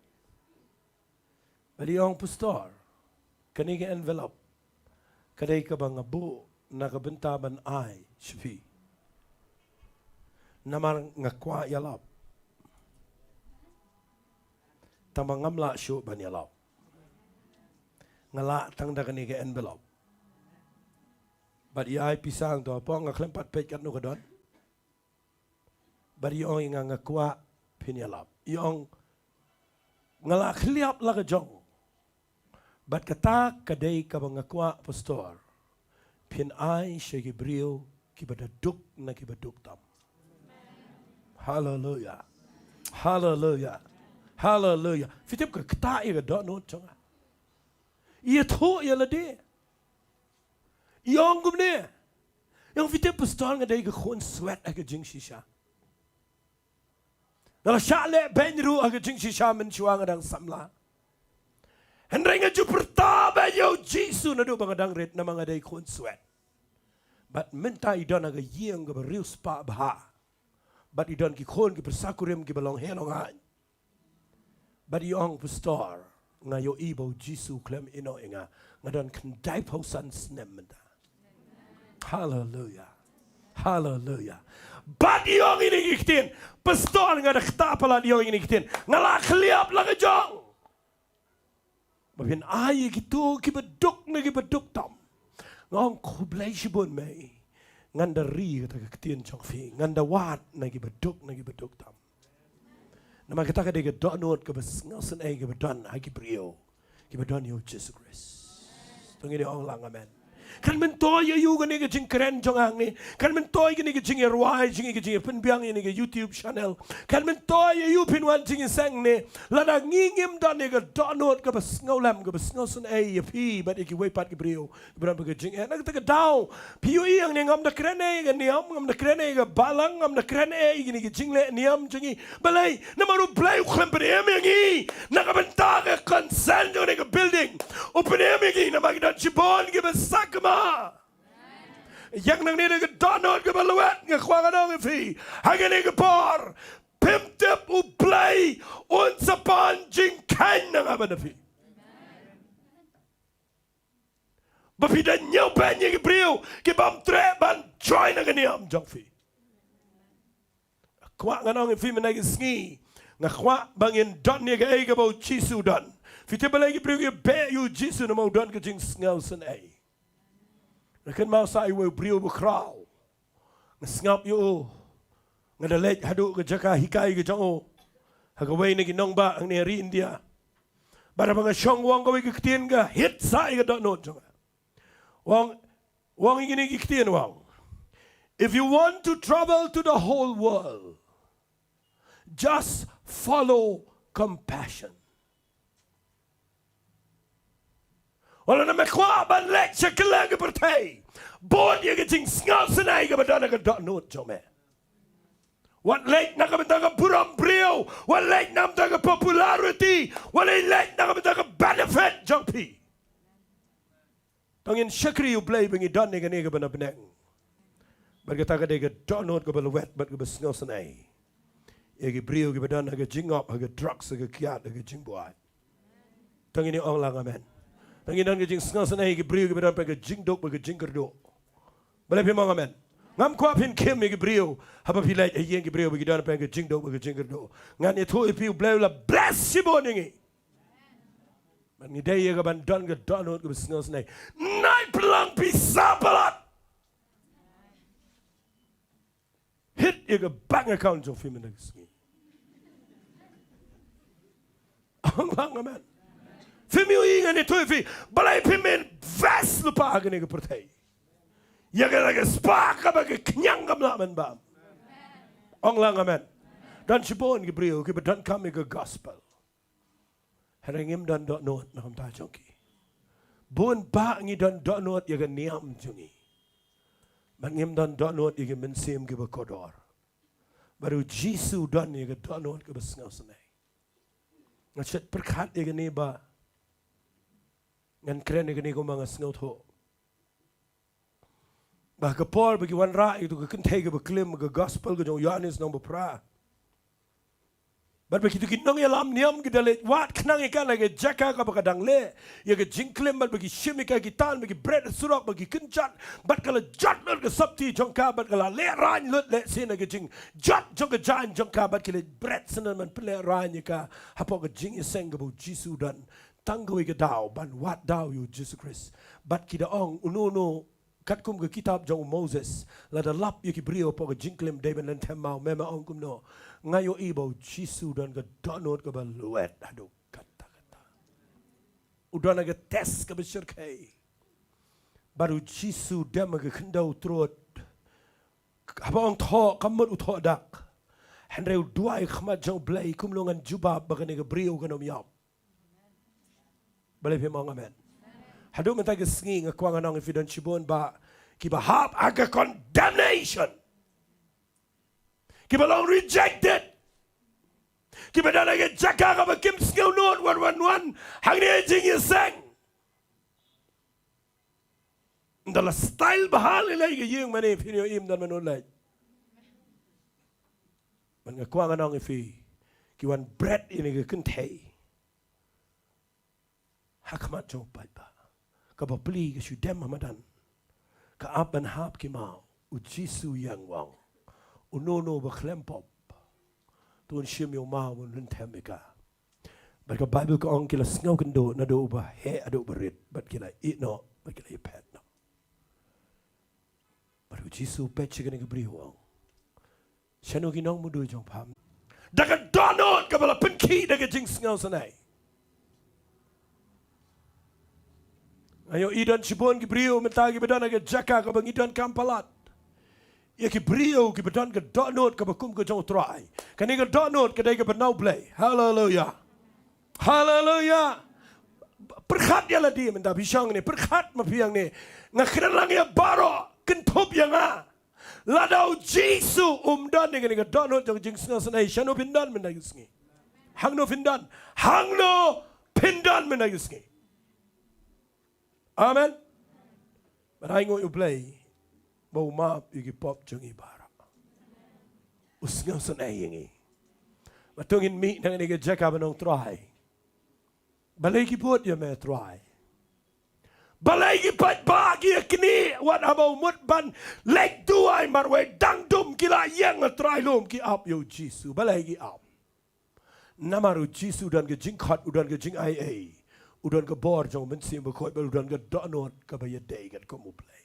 Bali yung pastor. Kani ga envelope. Kaday ka ba nga bu na kabintaban ay shpi. Namar nga kwa yalap. Tamang ngamla syo ban yalap. Ngala tang da kani ga envelope. Bali ay pisang to po nga klempat pet kat no kadon. Bari yung nga ngakwa pinyalap. Yung ngala kliap laga jong. Bat kata kaday ka ngakwa pastor. Pinay siya ki Briew kibadaduk na kibaduk tam. Hallelujah. Hallelujah. Hallelujah. Fitip ka kata iya do no chonga. Iya to iya lade. Yung gumne. Yung fitip pastor nga day ka khon sweat aga jing shisha. Nala syale benru aga jing shisha mencuang adang samla. Hendrenga juperta benyo Jisu na do bangadang ret na mga day kon sweat. But minta idon aga yeng ga Briew spa baha. But idon ki kon ki persakurim ki balong helongan. But yong pastor nga yo ibo Jisu klem ino inga nga don kendai pausan snem menta. Hallelujah. Hallelujah. But yung inigitin, pastor nga naktapalan yung inigitin, ngalakliap lang jong. Mabin ay gitu kibaduk na kibaduk tam. Ngong kublay sibon may. Nganda ri kata kaktin jong fi, nganda wat na kibaduk tam. Nama kita kada gedonot kabas ngasan ay kibadon ay Briew. Kibadon yo Jesus Christ. Tungini ong lang amen. Kan mentoy yu gani ke jing keren jong ang ni. Kan mentoy gani ke jing ruai jing ke jing penbiang ini ke YouTube channel. Kan mentoy yu pinwan jing sang ni. Lada ngingim dan ni ke donot ke bas ngaulam ke bas ngausun ay pi bat iki wepat ke Briew. Berapa ke jing nak kita ke dau. Piu yang ni ngam da keren ay ke niam ngam da keren ay ke balang ngam da keren ay gini ke jing le niam jingi. Balei namaru blai khlemper em yangi. Nak benta ke consent jong ni ke building. Open em yangi nama kita cibon ke bas sak yang nang ni ke donot ke baluet ke khwanganong fi hagani ke por pimtip u play on sapan jing kan nang abana fi bapida nyau ban ye ke Briew ke bam tre ban join nang ni am jong fi khwanganong fi menagi sngi nga khwa bangin don ni ke ai ke bau chisu don fi te balai ke Briew ke be yu jisu no mau don ke jing ngau san ai. Nakan mau sa iwe Briew bekrau. Ngasngap yo. Ngadalet hadu ke jaka hikai ke jango. Hagaway na ginong ba ang neri India. Bara mga syong wang gaway kiktiyan ka. Hit sa iga donot janga. Wang ingini kiktiyan wang. If you want to travel to the whole world, just follow compassion. Wala na mekwa ban lek sekelang ke partai. Bod ye ke jing ngau senai ke badana ke donot jome. Wat lek nak bentang ke buram Briew. Wat lek nam tak ke popularity. Wat lek nak bentang ke benefit jongpi. Tangin syakri you play bengi don ni ke ni ke bana beneng. Berkata ke de ke donot ke balwet bat ke besngau senai. Ye ke Briew ke badana ke jingop ke drugs ke kiat ke jing buat. Tangin ni ong lang amen. Tanginan ke jing sengal senai ke Briew ke bedan ke Jingtip ke Jingkerdo. Balai pemang amen. Ngam kuap pin kem ke Briew. Haba pilai yang ke Briew ke bedan ke Jingtip ke Jingkerdo. Ngan itu ipiu bleu la bless si boningi. Man ni day ke bandan ke donot ke sengal senai. Nai pelang pisah palat. Hit ke bank account jong film nak sengi. Ang amen. Fimi ingan itu fi balai pimen vas lupa agane ke partai. Ya ke spark apa ke kenyang kamla men bam. Ong lang amen. Dan sibon ke Briew ke bedan kami ke gospel. Herengim dan dot not nakam ta jongki. Bon ba ngi dan dot not ya ke niam jongi. Mangim dan dot not ya ke mensim ke bekodor. Baru Jisu dan ya ke dot not ke besngau senai. Ngacet perkat ya ke ni ba. Ngan keren ni ko mga snow to. Bah kapor bagi wan ra itu ke kentai ke beklim ke gospel ke jong Yohanes nang bepra. Bar bagi tu kinong ya lam niam ke dalet wat kenang ikan lagi jaka ka bakadang le ya ke jingklim bar bagi shimika gitan bagi bread surak bagi kencat bat kala jat ler ke sabti jong ka bat kala le ran lut le sin ke jing jat jong ke jan jong ka bat kala bread senan man ple ran ka hapo ke jing iseng ke bu Jisu dan tanggawi ke daw ban wat daw you Jesus Christ bat kita ong uno katkum ke kitab jong Moses lada lap ye ki Briew po ke jingklim deben len temau mema ong kumno ngayo ibo Jisu dan ke donot ke baluet aduh kata udah ke tes ke besyirkai baru Jisu dem ke kendau trot apa ong tho kamut utho dak henreu duai khmat jong blai kumlongan jubab bagane ke Briew ke nom yap. Balai pemang amen. Hadu mentang ke sengi ngakuang anong ifidon cibon ba kiba hap aga condemnation. Kiba long rejected. Kiba dana ke jaka ka ba kim sngau not 111 hang ni jing yeseng. Ndala style bahal ilay ke yung mani pinyo im dan manulay. Man ngakuang anong ifi kiwan bread ini ke kentai. Hakmat jong pai ba. Ka ba pli ke shu dem hamadan. Ka aban hap ki mau. Ujisu yang wang. Unono berkelempop. Tuan syim yang mahu menentemika. Baca Bible ke orang kila sengau kendo nado ubah he ado berit. Bat kila no, bat kila pet no. Baru Jisu pet chicken ke Briew wang. Shanu ginong mudu jong pam. Daga donot kabala penki daga jing sengau sanai. Ayo idan cibon ke Briew mentagi bedana ke jaka ke bang idan kampalat. Ia ke Briew ke bedan ke donot ke bakum ke jong Trai. Kani ke donot ke dai ke Mawlai. Hallelujah. Hallelujah. Perkhat ya lah dia minta bisang ni. Perkhat mapiang ni. Ngakhiran lang ya baro. Kentup yang ah. Ladau Jisu dan ni kani ke donot jong jing sengau sanai. Shano pindan minta gisngi. Hangno pindan. Hangno pindan minta gisngi. Amen. Beraingo you play. Bau maaf yuki pop jong ibara. Usngau sanai yengi. Matungin mi nang ni ke jaka banong Trai. Balei ki put ya me Trai. Balei ki pat bagi kini wat abau mut ban lek tuai marwe dangdum kila yang Trai lom ki up yo Jisu. Balei ki up. Namaru Jisu dan ke jingkhat udan ke jing ai. Udan ke bor jong mensim bekoi bel udan ke donot ke bayadai kat komu play.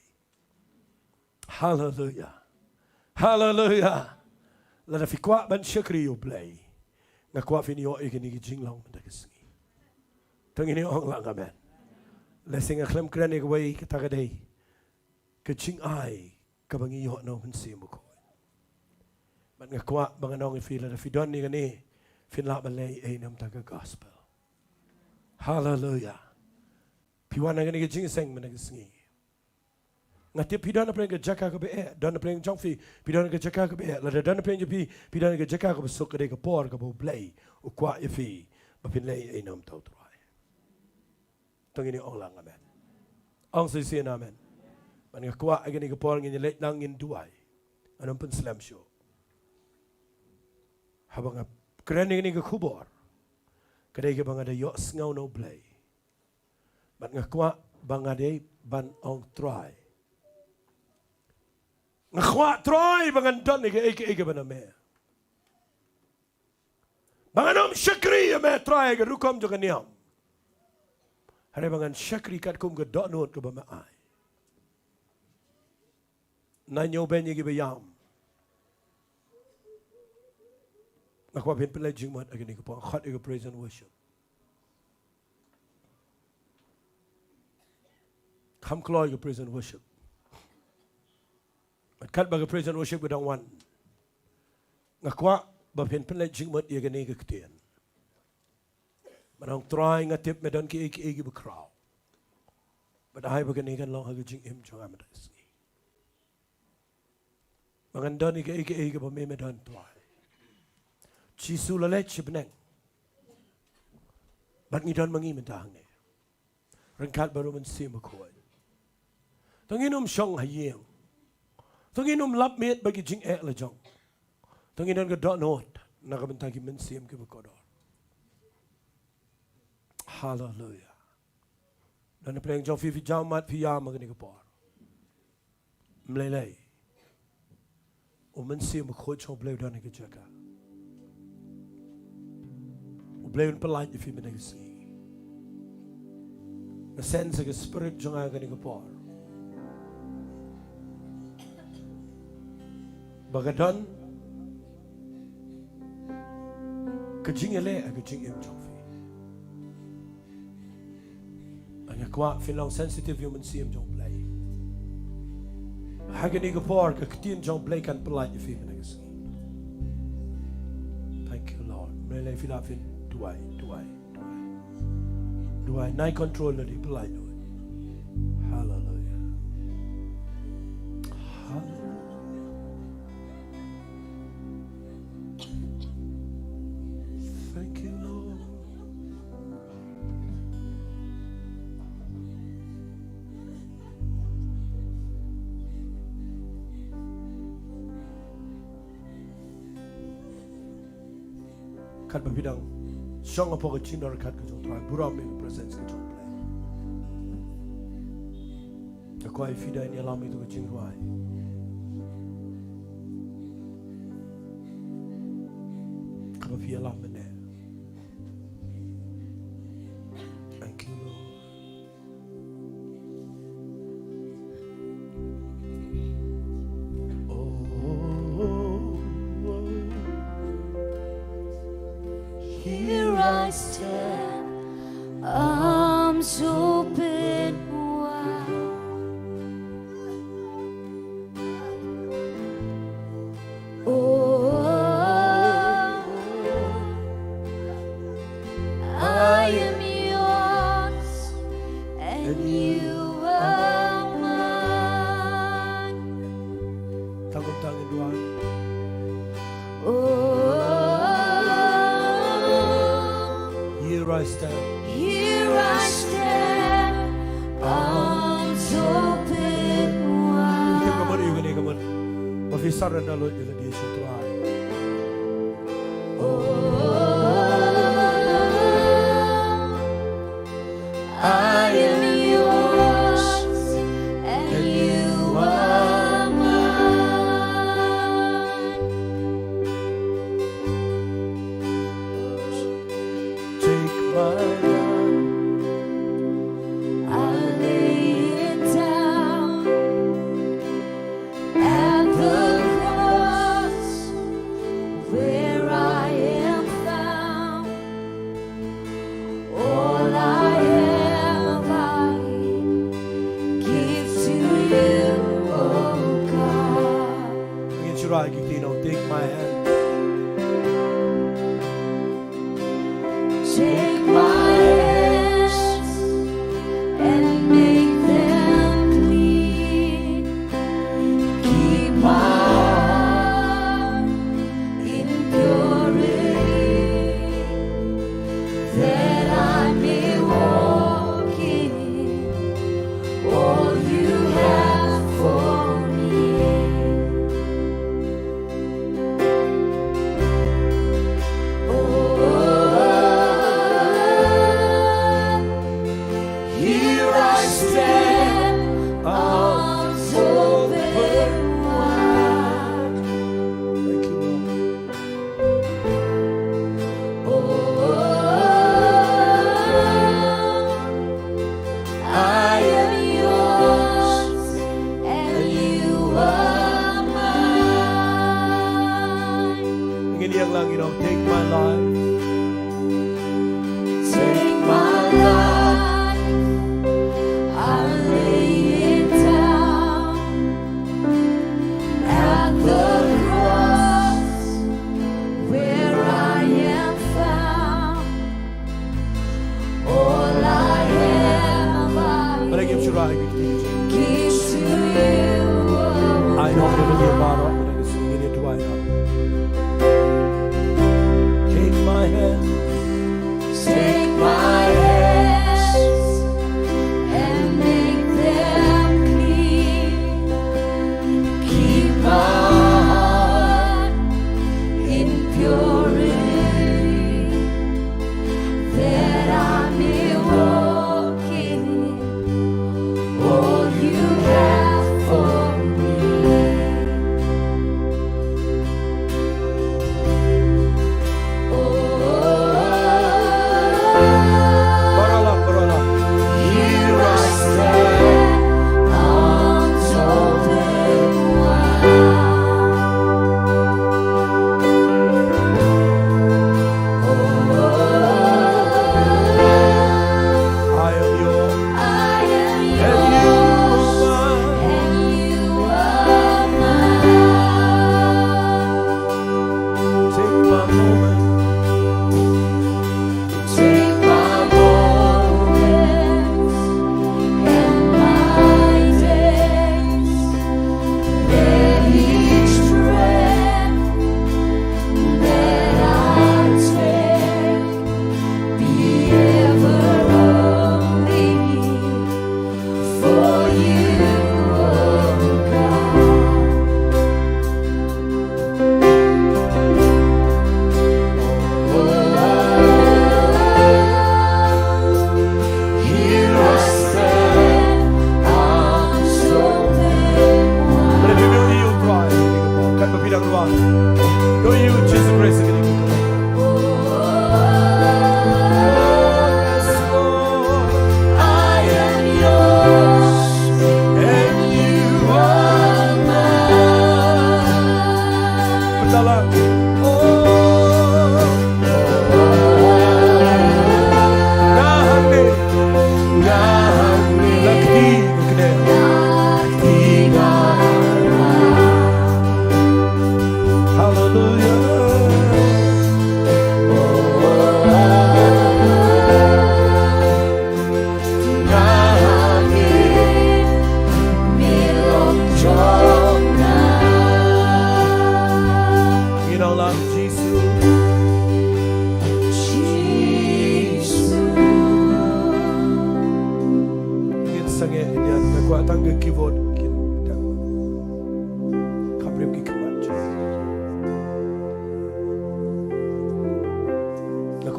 Hallelujah. Hallelujah. Lada fikwa ban syakri yo play. Ngakwa fini yo ikini ki Shillong mendak sengi. Tang ini ong lang amen. Lesing aklem kran ik way katagadai. Ke jing ai ke bangi yo no mensim bekoi. Ban ngakwa banganong ifila da fidon ni kani fin la balei ai nam taga gospel. Hallelujah. Piwana ngani ke jing seng mendak sengi. Ngati pidana pleng ke jaka ke be dan pleng jongfi pidana ke jaka ke be la dan pleng jepi pidana ke jaka ke besok ke por ke bo play u kwa ifi bapin lei ai nam tau Trai tong ini orang amen ang sisi amen man ke kwa agani ke por ngin lei nang in duai anam pun slam show habang keren ini ke kubor kedai ke bang ada yo ngau no play man ke kwa bang ada ban ong Trai Ngakwa Trai bangan don ni ke eke bana me. Banganom syakri ya me Trai ke rukom jo kaniam. Hari bangan syakri kat kum ke donot ke bama ai. Nanyo benye ke bayam. Ngakwa pen pelai jingmat agani ke pang khat ke praise and worship. Kam kloy ke praise and worship. Kat baga praise and worship gedang wan. Ngakwa bapen penlai jingmat ia gani ke ketian. Manang Trai ngatip medan ki eki bekrau. Badai bagani kan long haga jing im jong amat isni. Mangandani ke eki bame medan Trai. Jisu lalet beneng. Bat ngidan mangi mentang ni. Rengkat baru mensim bekoi. Tanginum syong hayeng. Tanginum lap met bagi jing la jong. Tanginan ke donot nak bentagi mensim ke bekodor. Hallelujah. Dan peleng jong fi jamat fi yam ke por. Mlelai. O mensim bekoi chong bleu dan ke jaga. O bleu pelai fi menegasi. Na sense ke spirit jong ke por. Bagadan kejing ele kejing im jofi. Anya kwa filong sensitive human sim jong play. Hagani gapor ka ketin jong play kan pelai fi menegas. Thank you Lord. Mele filafin duai. Duai nai control na di pelai do. Hallelujah. Hallelujah. Thank you, Lord. Kat berbidang syong apa ke cindar kat ke jong Trai buram in presence ke jong play. Aku ai fida ini alam itu ke jing ruai. feel up in there. Thank you, Lord. Here I stand, arms open wide. Oh, I am yours, and you are mine. Tangan tangan dua. Oh, Here I stand. here I stand, arms open wide. Kita kamu ni kamu kamu. Officer na lo ila dia si Trai. I am yours, and you are mine. Take my hand. I lay it down at the cross where I am found. All I have, I give to you, oh God. Angin Trai kitino. Take my hand. Take my hands and make them clean. Keep my heart in purity, that I may walk in all you have for me.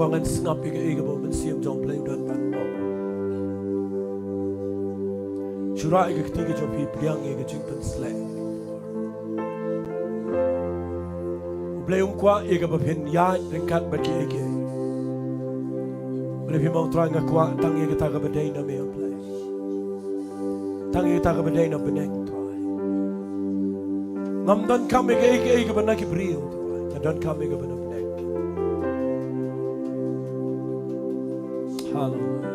kwangan snap ige bo men siam jong play dan ban bo chura ige ktige jo pi priang ige jingpan slay play kwa ige ba phin ya ringkat ba ki ige play pi mau try nga kwa tang ige ta ga ba dei na me play tang ige ta ga ba dei na beneng try ngam dan kam ige ba na ki Briew try dan kam ige ba na beneng hallelujah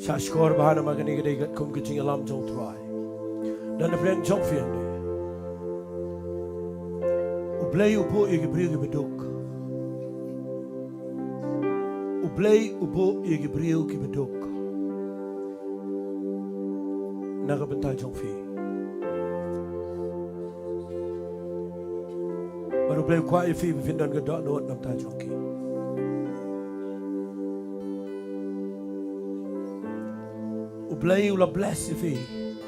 shashkor bahana magani ige gat kum ki jing alam jong try dan na friend jong fian Balei ubo ige Briew ge bedok. Balei ubo ige Briew ge bedok. Naga Bynta jong fi. Baru Balei kwa fi vindan ge dot not nam ta jong ki. Balei ula bless fi.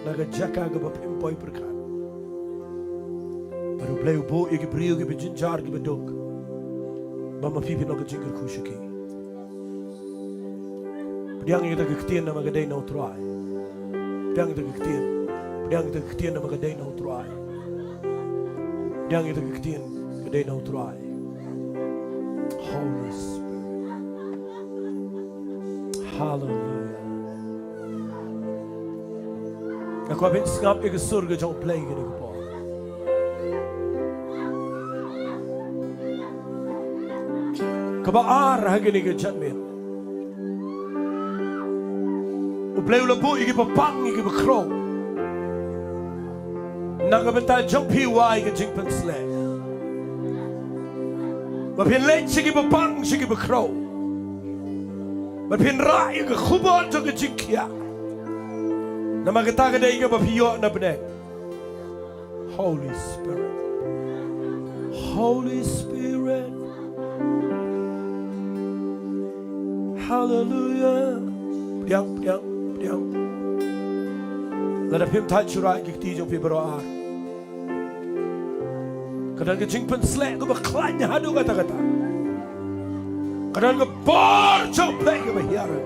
Naga jaka ge ba pimpoi perkan. Balei ubo ige Briew ge bijinjar ge bedok. Mama pipi no ge jingar kushiki. Diang ige ge ktien na magadei no try. Diang ige ge ktien. Diang ige ge ktien na magadei no try. Diang ige ge ktien ge dei no try. Holy Spirit. Hallelujah. Aku abin skap ige surga jong play ge ge. Kabaar hagini ke jatmin. Balei ulabu igi papang igi bakro. Naga Bynta jong piwa igi jingpan slay. Mapin lech igi papang igi bakro. Mapin ra igi khubon igi jingkia. Namagata gada igi bapiyo na beneng. Holy Spirit. Holy Spirit. Hallelujah. Priang. Let him touch your right, get these of people are. Kadang ke jingpan slay ko baklanya hadu kata. Kadang ke bar jump play ko bahiara.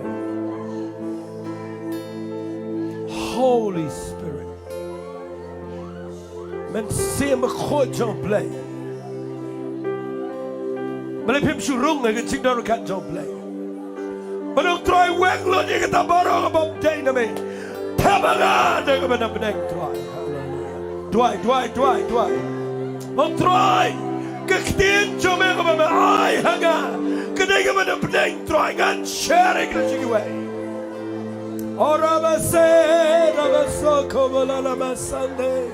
Holy Spirit. Men se makho jump play. Balei him shurung ke jingdor kat jump play. Manong Trai weng lo ni kita barang abang day na me. Tabangan dengan benar-benar Trai. Dwai. Mang Trai kektin cuma dengan ai hanga. Kedai dengan benar-benar Trai ngan sharing lagi way. Orang masih, orang sokobola lama sande.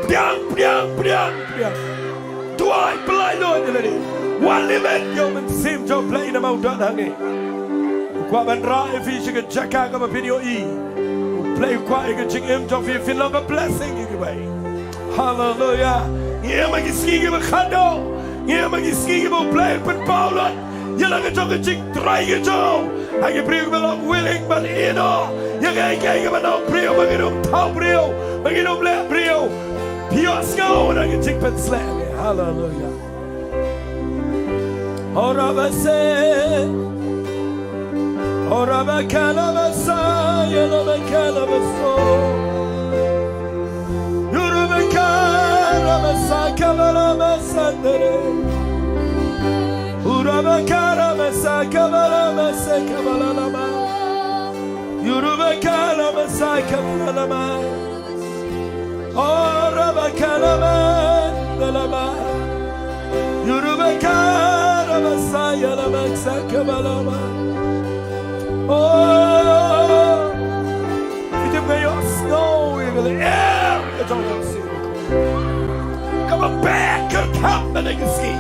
Priang. Dwai pelai lo ni lagi. Walimen yo mensim jo play na mau dan hangi. Kwa bandra ifi shiga jaka kama video I. Play kwa iga jing im jo fi fin long a blessing igi way. Hallelujah. Ngia magi ski ba khando. Ngia magi ski ba play pen Paulan. Yala ga jo ga jing Trai ga jo. Agi Briew ba long willing but ino. Yaga ga ba no Briew magi no tau Briew. Magi no ble Briew. Pios go na ga jing pen slam. Hallelujah. Ora ba se. Ora bakala basaya la bakala baso. Yuru bakala basaka la basandere. Ura bakala basaka la basaka la ma. Yuru bakala basaka la ma. Ora bakala la ma. Yuru bakala basaya la basaka la ma. Oh, it may snow in the air. I don't see. Come on back and come and I can ski.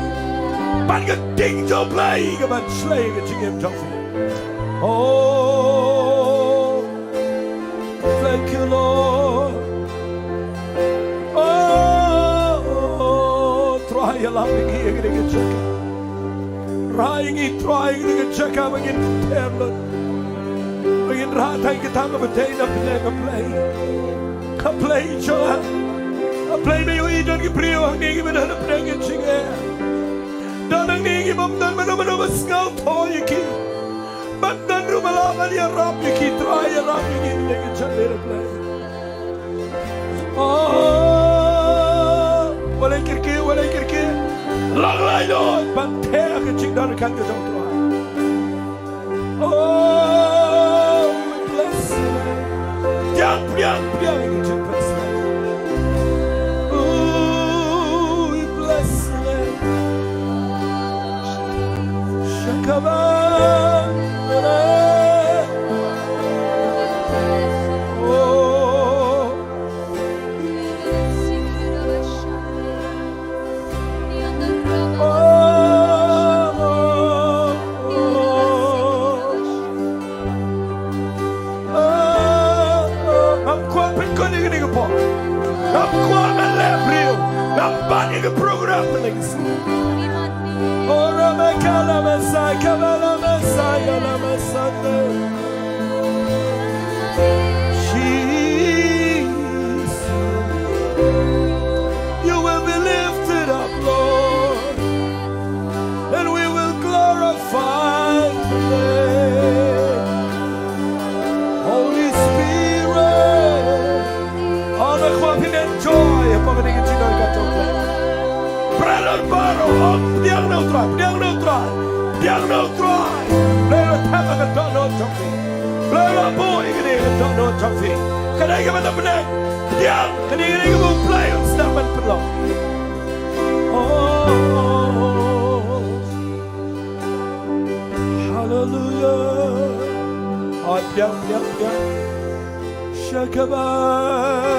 But you Diengdoh play, come on slaying it to him, Johnson. Oh, thank you, Lord. Oh, try a lot of gear, get a check. Trying to get check out again. Begin ratay kita mabatay na play siya. Play na yung idon ki Briew ang nigi manhanap na yung singa. dan ang ningibam dan manamanabas ngaw toy ki. Bandan rumalaman ya rap ki try ya rap ki nega chalera play. Oh, walay kirki. Lang lay Lord, bante ka chik dan kan ka jong try. Oh, we bless you. Piang ki chik pas. Oh, we bless you. Shakaban. Program Ora me kala Messiah, kabala Messiah, la Messiah. Jesus, you will be lifted up, Lord, and we will glorify your name. Holy Spirit, all the quality and joy upon the Chinon Gato. Brother Barrow, Diengdoh, Brother Tamaka don't know something. Brother Boy, you don't know something. Can I give it a minute? Yeah, can you give a play on Snap and Pillow? Oh, hallelujah. Oh, yeah. Shakaban.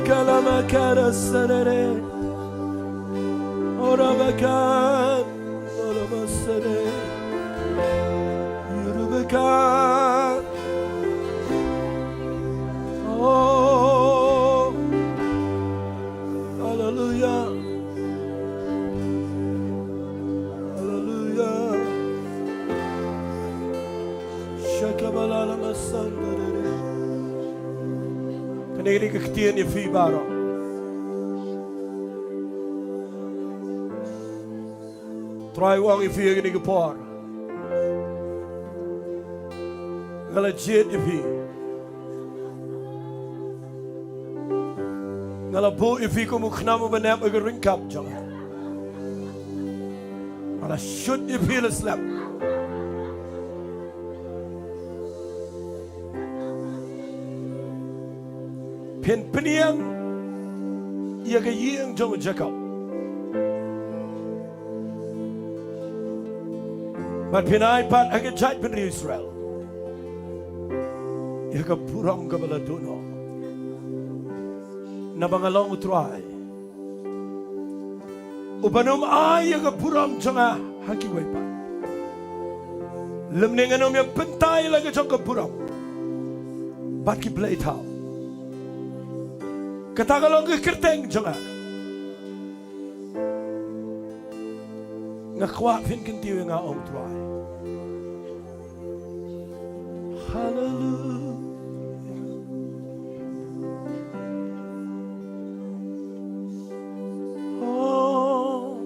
Kalama kara sarere, ora bakan, ora basare, yuru bakan. Oh, hallelujah, hallelujah. Shakabala masandere. Kaniri kektian je vibaro. Trai wang je vier in de paar. Gala jet je vier. Gala bo je vier kom ook genomen benam een ringkap jongen. Gala shoot je vier slap. Peniang ia ke yang jong Jacob. But penai pat age jai pen Israel. Ia ke puram ke baladuno. Na bangalong Trai. Upanum ai ia ke puram jonga haki wepa. Lemning anom yang pentai lagi jong ke puram. Bat ki play tau. Katagalong ke kerteng jonga. Ngakwa fin kintiw nga om Trai. Hallelujah. Oh,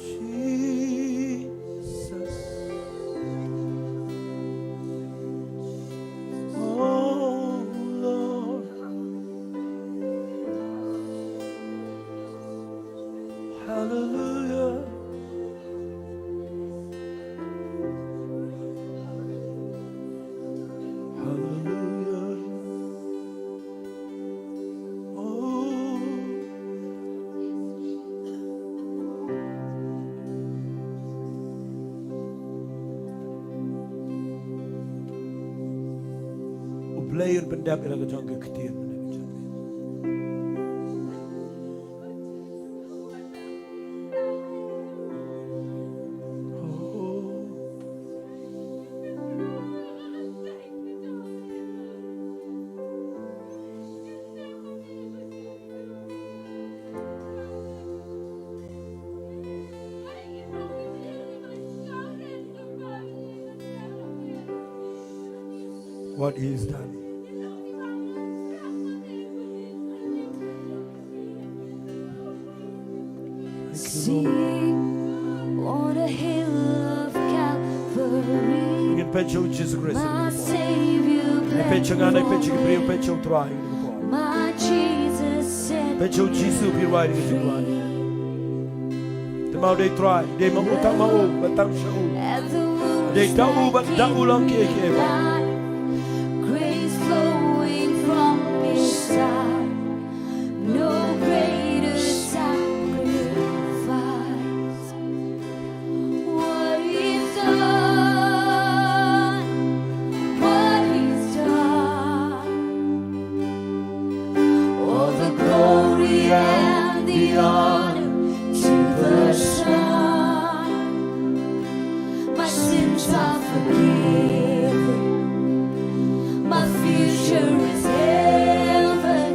Jesus. Oh, Lord. Hallelujah. Hallelujah. Oh. Ublayer bendap ilaga jangka ketir. What is that? pecho Jesus Christ. My Savior Pecho ngana pecho bled Briew for pecho Trai. me. My Jesus set Pecho me Jesus pirwai ni free. Trai. The mau day Trai, day mau utang mau batang shau. At the wounds Day dau that bat dau gave lang me ke ba. life, grace flowing from His side, no greater sacrifice. What He's done, what He's done, all the glory and the honor to the Son. My sins are forgiven. My future is heaven.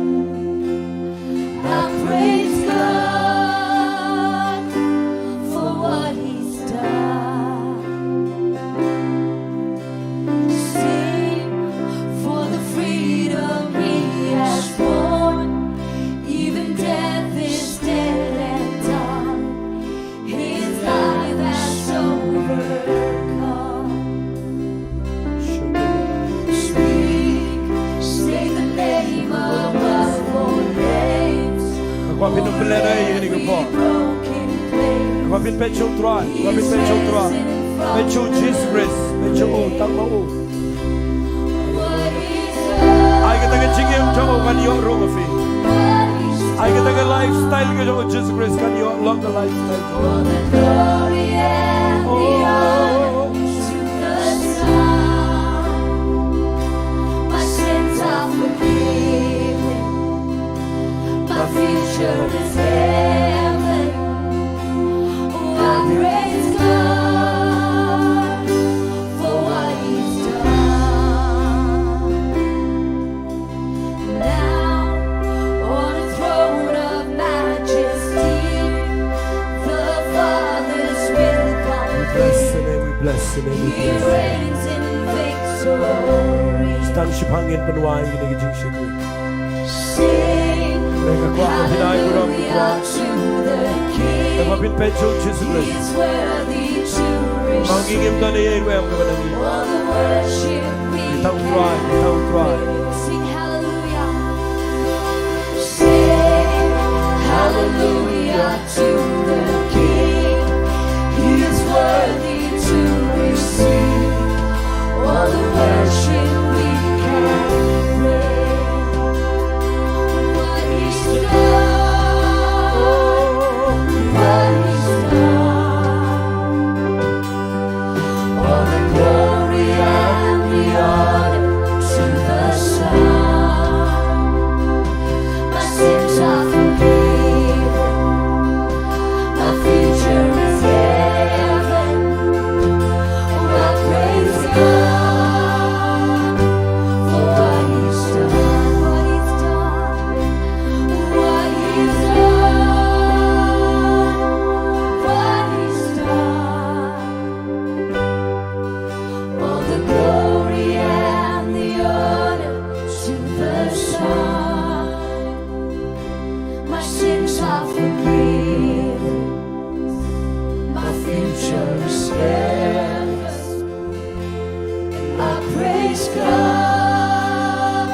I praise God for what He's done. Sing for the freedom He has won. Even death is dead and done. His life has overcome. Speak, say the name above all names. Ako pinong belera ini ko po. Broken place. Ako pin pecho Trai, ako pin pecho Trai. Pecho Jesus Christ, pecho utang mau. What He's done, Ay kita ke chingem jamo kan yo rong afi. what He's Ay kita ke lifestyle ke jamo Jesus Christ kan yo long the lifestyle. all the glory and the honor to the Son. My sins are forgiven. My future is heaven. Oh, I praise God for what He's done. Now, on a throne of majesty, the Father's will Bless complete. the name, we bless the name, we He bless the name. reigns in victory. Stand shipangin panuay ini ke jing shikwi. Sing Mereka kuat hinay ko ram hallelujah to the King. Ako pin pecho Jesus Christ. He's worthy to receive Mangingim na niya ko yung kabanagi. all the worship we Itang Trai, itang Trai. sing hallelujah. Sing hallelujah to the King. He is worthy to receive all the worship we can bring. What He's done, what He's done, all the glory and the honor to the Son. My sins are forgiven. My future is heaven. Oh, I praise God for what He's done, what He's done, what He's done, what He's done. All the glory and the honor to the Son. My sins are forgiven. My future is heaven. I praise God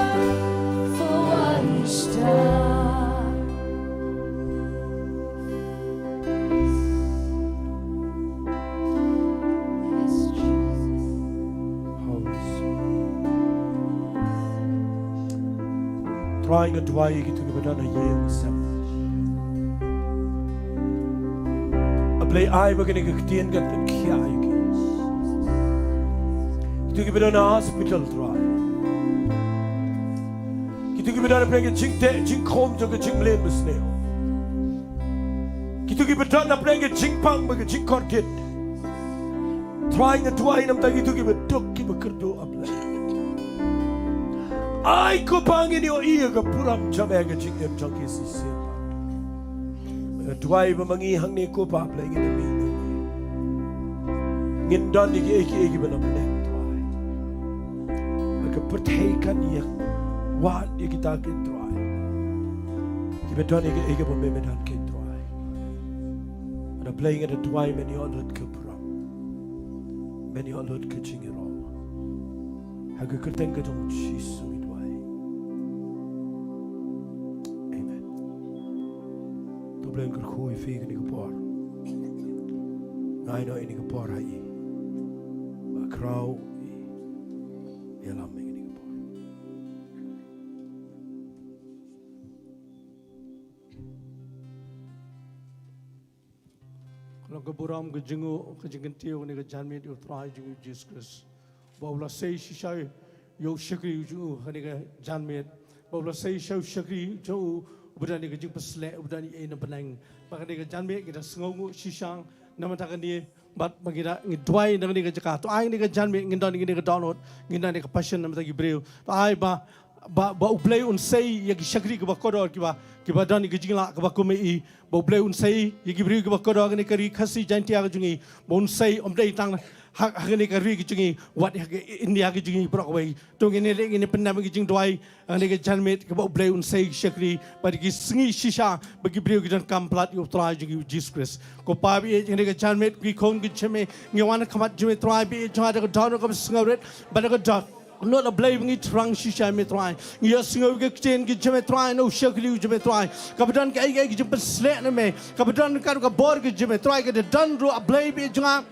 for what He's done. Yes, Jesus. Trai nga duwai gitu ke badan ayem sam. Ablay ay bagay nagkaktiyan ka ng kiyay ki. Gitu ke badan hospital Trai. Gitu ke badan apre ke jing khom jo ke jing len besneo. Gitu ke badan apre ke jing pang bagay jing korkit. Trai nga duwai nam ta gitu ke badok ki bakerdo ablay. Ay ko pangin yo iya ka puram jamega jing em jang ki sisi. Duwai ba mangihang ni ko pa ablay ngin mi. Ngin don ni ki ba nam nek duwai. Ka perthaikan ya wat ya kita ke duwai. Ki ba don ni ba me medan ke duwai. Ada playing at a duwai many on lut ka puram. Many on lut ka jing ro. Haga kerteng ke jong Yesus mi duai. Amen. Tu blen ker khoi fi ke ni ke por. Ngai no ini ke por hai. Ba krau i lam mi ni ke por. Kalau ke buram ke jengu ke jingtip ni ke janmit yu Trai jengu Jesus Christ. Bawla sei shisha yo shakri jengu ni ke janmit. Bawla sei shau shakri jengu ubudani ke jing pesle ubudani e na benang. Bakani ke janmit kita sengongu shisang nama takkan dia bat bagira ngidwai nang ni ke jaka. Tu ai ni ke janmit ngindan ni ke download ngindan ni ke passion nama taki Briew. Tu ai ba ublay unsay yagi shakri ke bakodor kiba dani ke jingla ke bakumei ba ublay unsay yagi Briew ke bakodor ni kari khasi jantia ke jungi ba unsay omdai tang hak ni kari ke jungi wat India ke jungi brokawai tu ini pendam ke jing dwai ni ke janmit ke ba ublay unsay shakri ba ki singi shisha bagi Briew ke jan kamplat yu Trai jungi Jesus Christ ko pa bi ni ke janmit ki khon ke cheme ngewan khamat jume Trai bi jada ke down ke sngawret ba ke dot not a blame it rang shisha me Trai yes singo ke chen ke jeme Trai no shakli jeme Trai kabadan ke ai ke jeme slet na me kabadan ka ka bor ke jeme Trai ke dan ro a blame it janga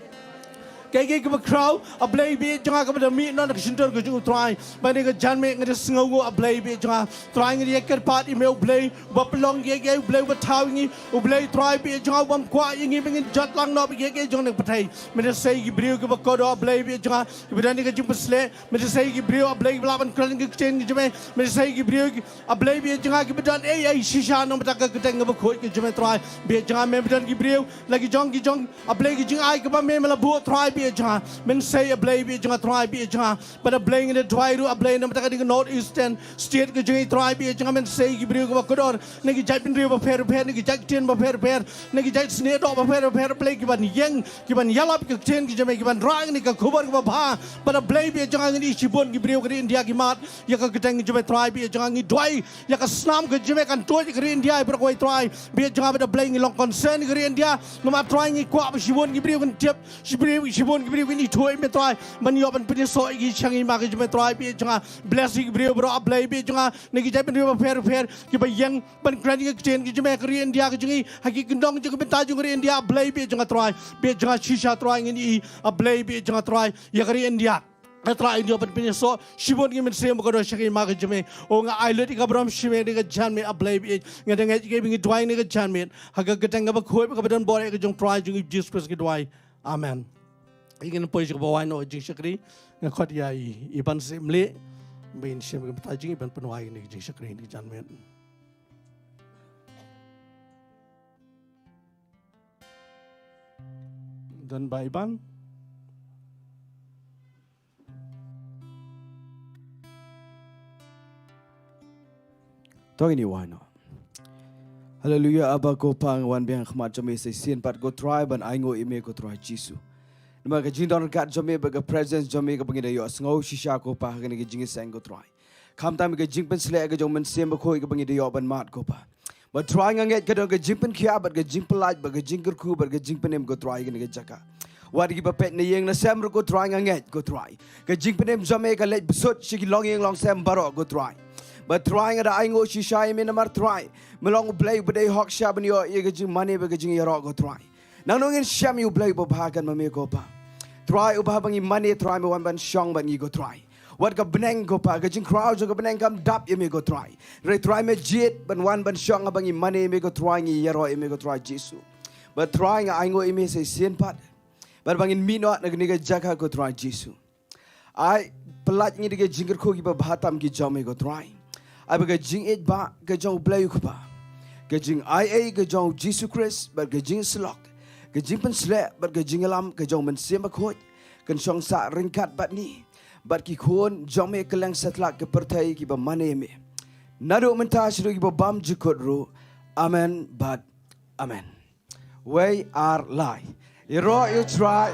ke ke crowd a blame it janga ka mi non ke sintor ke jung Trai ba ne ke jan me nge singo go a blame it janga Trai nge ke part email blame ba plong ke blame ba thau ngi u blame Trai bi janga bam kwa ngi bing jat lang no ke jong ne pathai me say ki Briew ke ba ko do blame it janga ke ke jung slet me say ki Briew a blame blaban kran ke chen ke jeme me say ki Briew a blame bi janga ke bedan ai shisha no ta ke teng ba khoi ke jeme Trai bi janga me bedan ki Briew lagi jong a blame ki jing ai ke ba me la bu Trai bi janga men say a blame bi janga Trai bi janga but a blame in the Trai ru a blame no ta ke north eastern state ke jing Trai bi janga men say ki Briew ke ba ko do ne ki jai bin Briew ba pher ne ki jai ten ba pher ne ki jai sne do ba pher play ki ban yeng ki ban yalap ke ten ki jeme ki ban rang ni ka khubar ke ba bha but a blame bi janga ni chibon ki Briew ke India ki mat ya ka keteng jeme Trai bi janga ni dwai ya ka snam ke jeme kan to ke India per ko Trai bi janga ba blame long concern ke India no ma Trai ni kwa ba chibon ki Briew kan tip chibon ki Briew ni thoi me Trai man yo ban pin so ki changi ma ke jeme Trai bi janga blessing Briew bro a blame bi janga ne ki jai bin ba pher ki ba yeng ban kran ki ten ki jeme ke India ke jingi haki kindong ke Bynta jung India blame bi janga Trai bi janga shisha Trai ni a blame bi janga Trai ya ke India Trai India ban pin so shibon ki men sem ko do shaki ma ke jeme o nga island ka bram shime de ke jan me a blame bi nga de ke bi dwai ne ke jan me haga ke tang ba khoi ba ban bore ke jong Trai jung Jesus Christ ke dwai amen ingin poi ke bawai no jing shakri nga khot ya I ban sem le bin sem ke ta jing ban penwai ne jing shakri ni jan me dan baiban Togi ni wano. Hallelujah aba ko pang wan biang khmat jome se sien pat go Trai ban aingo ime ko Trai Jisu. Nama ka jindon kat jome ba presence jome ka bangida yo sngo shisha ko pa ka ni ka jingi sang go Trai. Kham tam ka jingpen sle ka jong men sem ba khoi ka bangida yo ban mat ko pa. Ba Trai nganget ka dong ka jingpen khia ba ka jingpen laj ba ka jingker khu ba ka jingpen em go Trai ka ni ka jaka. Wadi ki ba pet ni yeng na sem ro go Trai nganget go Trai. Ka jingpen em jome ka let besot shiki long yeng long sem baro go Trai. But trying at I go she shy me namar try. Melong play but they hawk shaban your egajing money bagajing your go try. Now no in sham you play bobagan mame go pa. Try ubabang money try me one ban shong ban you go try. What ka benang go pa gajing crowds go benang come dap you me go try. Re try me jet ban one ban shong abang money me go trying yero me go try Jesu. But trying I go ime say sin pat. But bangin me not nagniga jaka go try Jesu. I pelat ni diga jingker ko ki ba bhatam ki jame go try. I be jing it ba ke jong play ku ba ke jing ia ke jong Jesus Christ but ke jing slok ke jing pen sle but ke jing lam ke jong men sem ba khot kan song sa ringkat bat ni but ki khon jong me kelang satlak ke pertai ki ba mane me nadu menta shru ki ba bam jikot ru amen but amen we are lie you try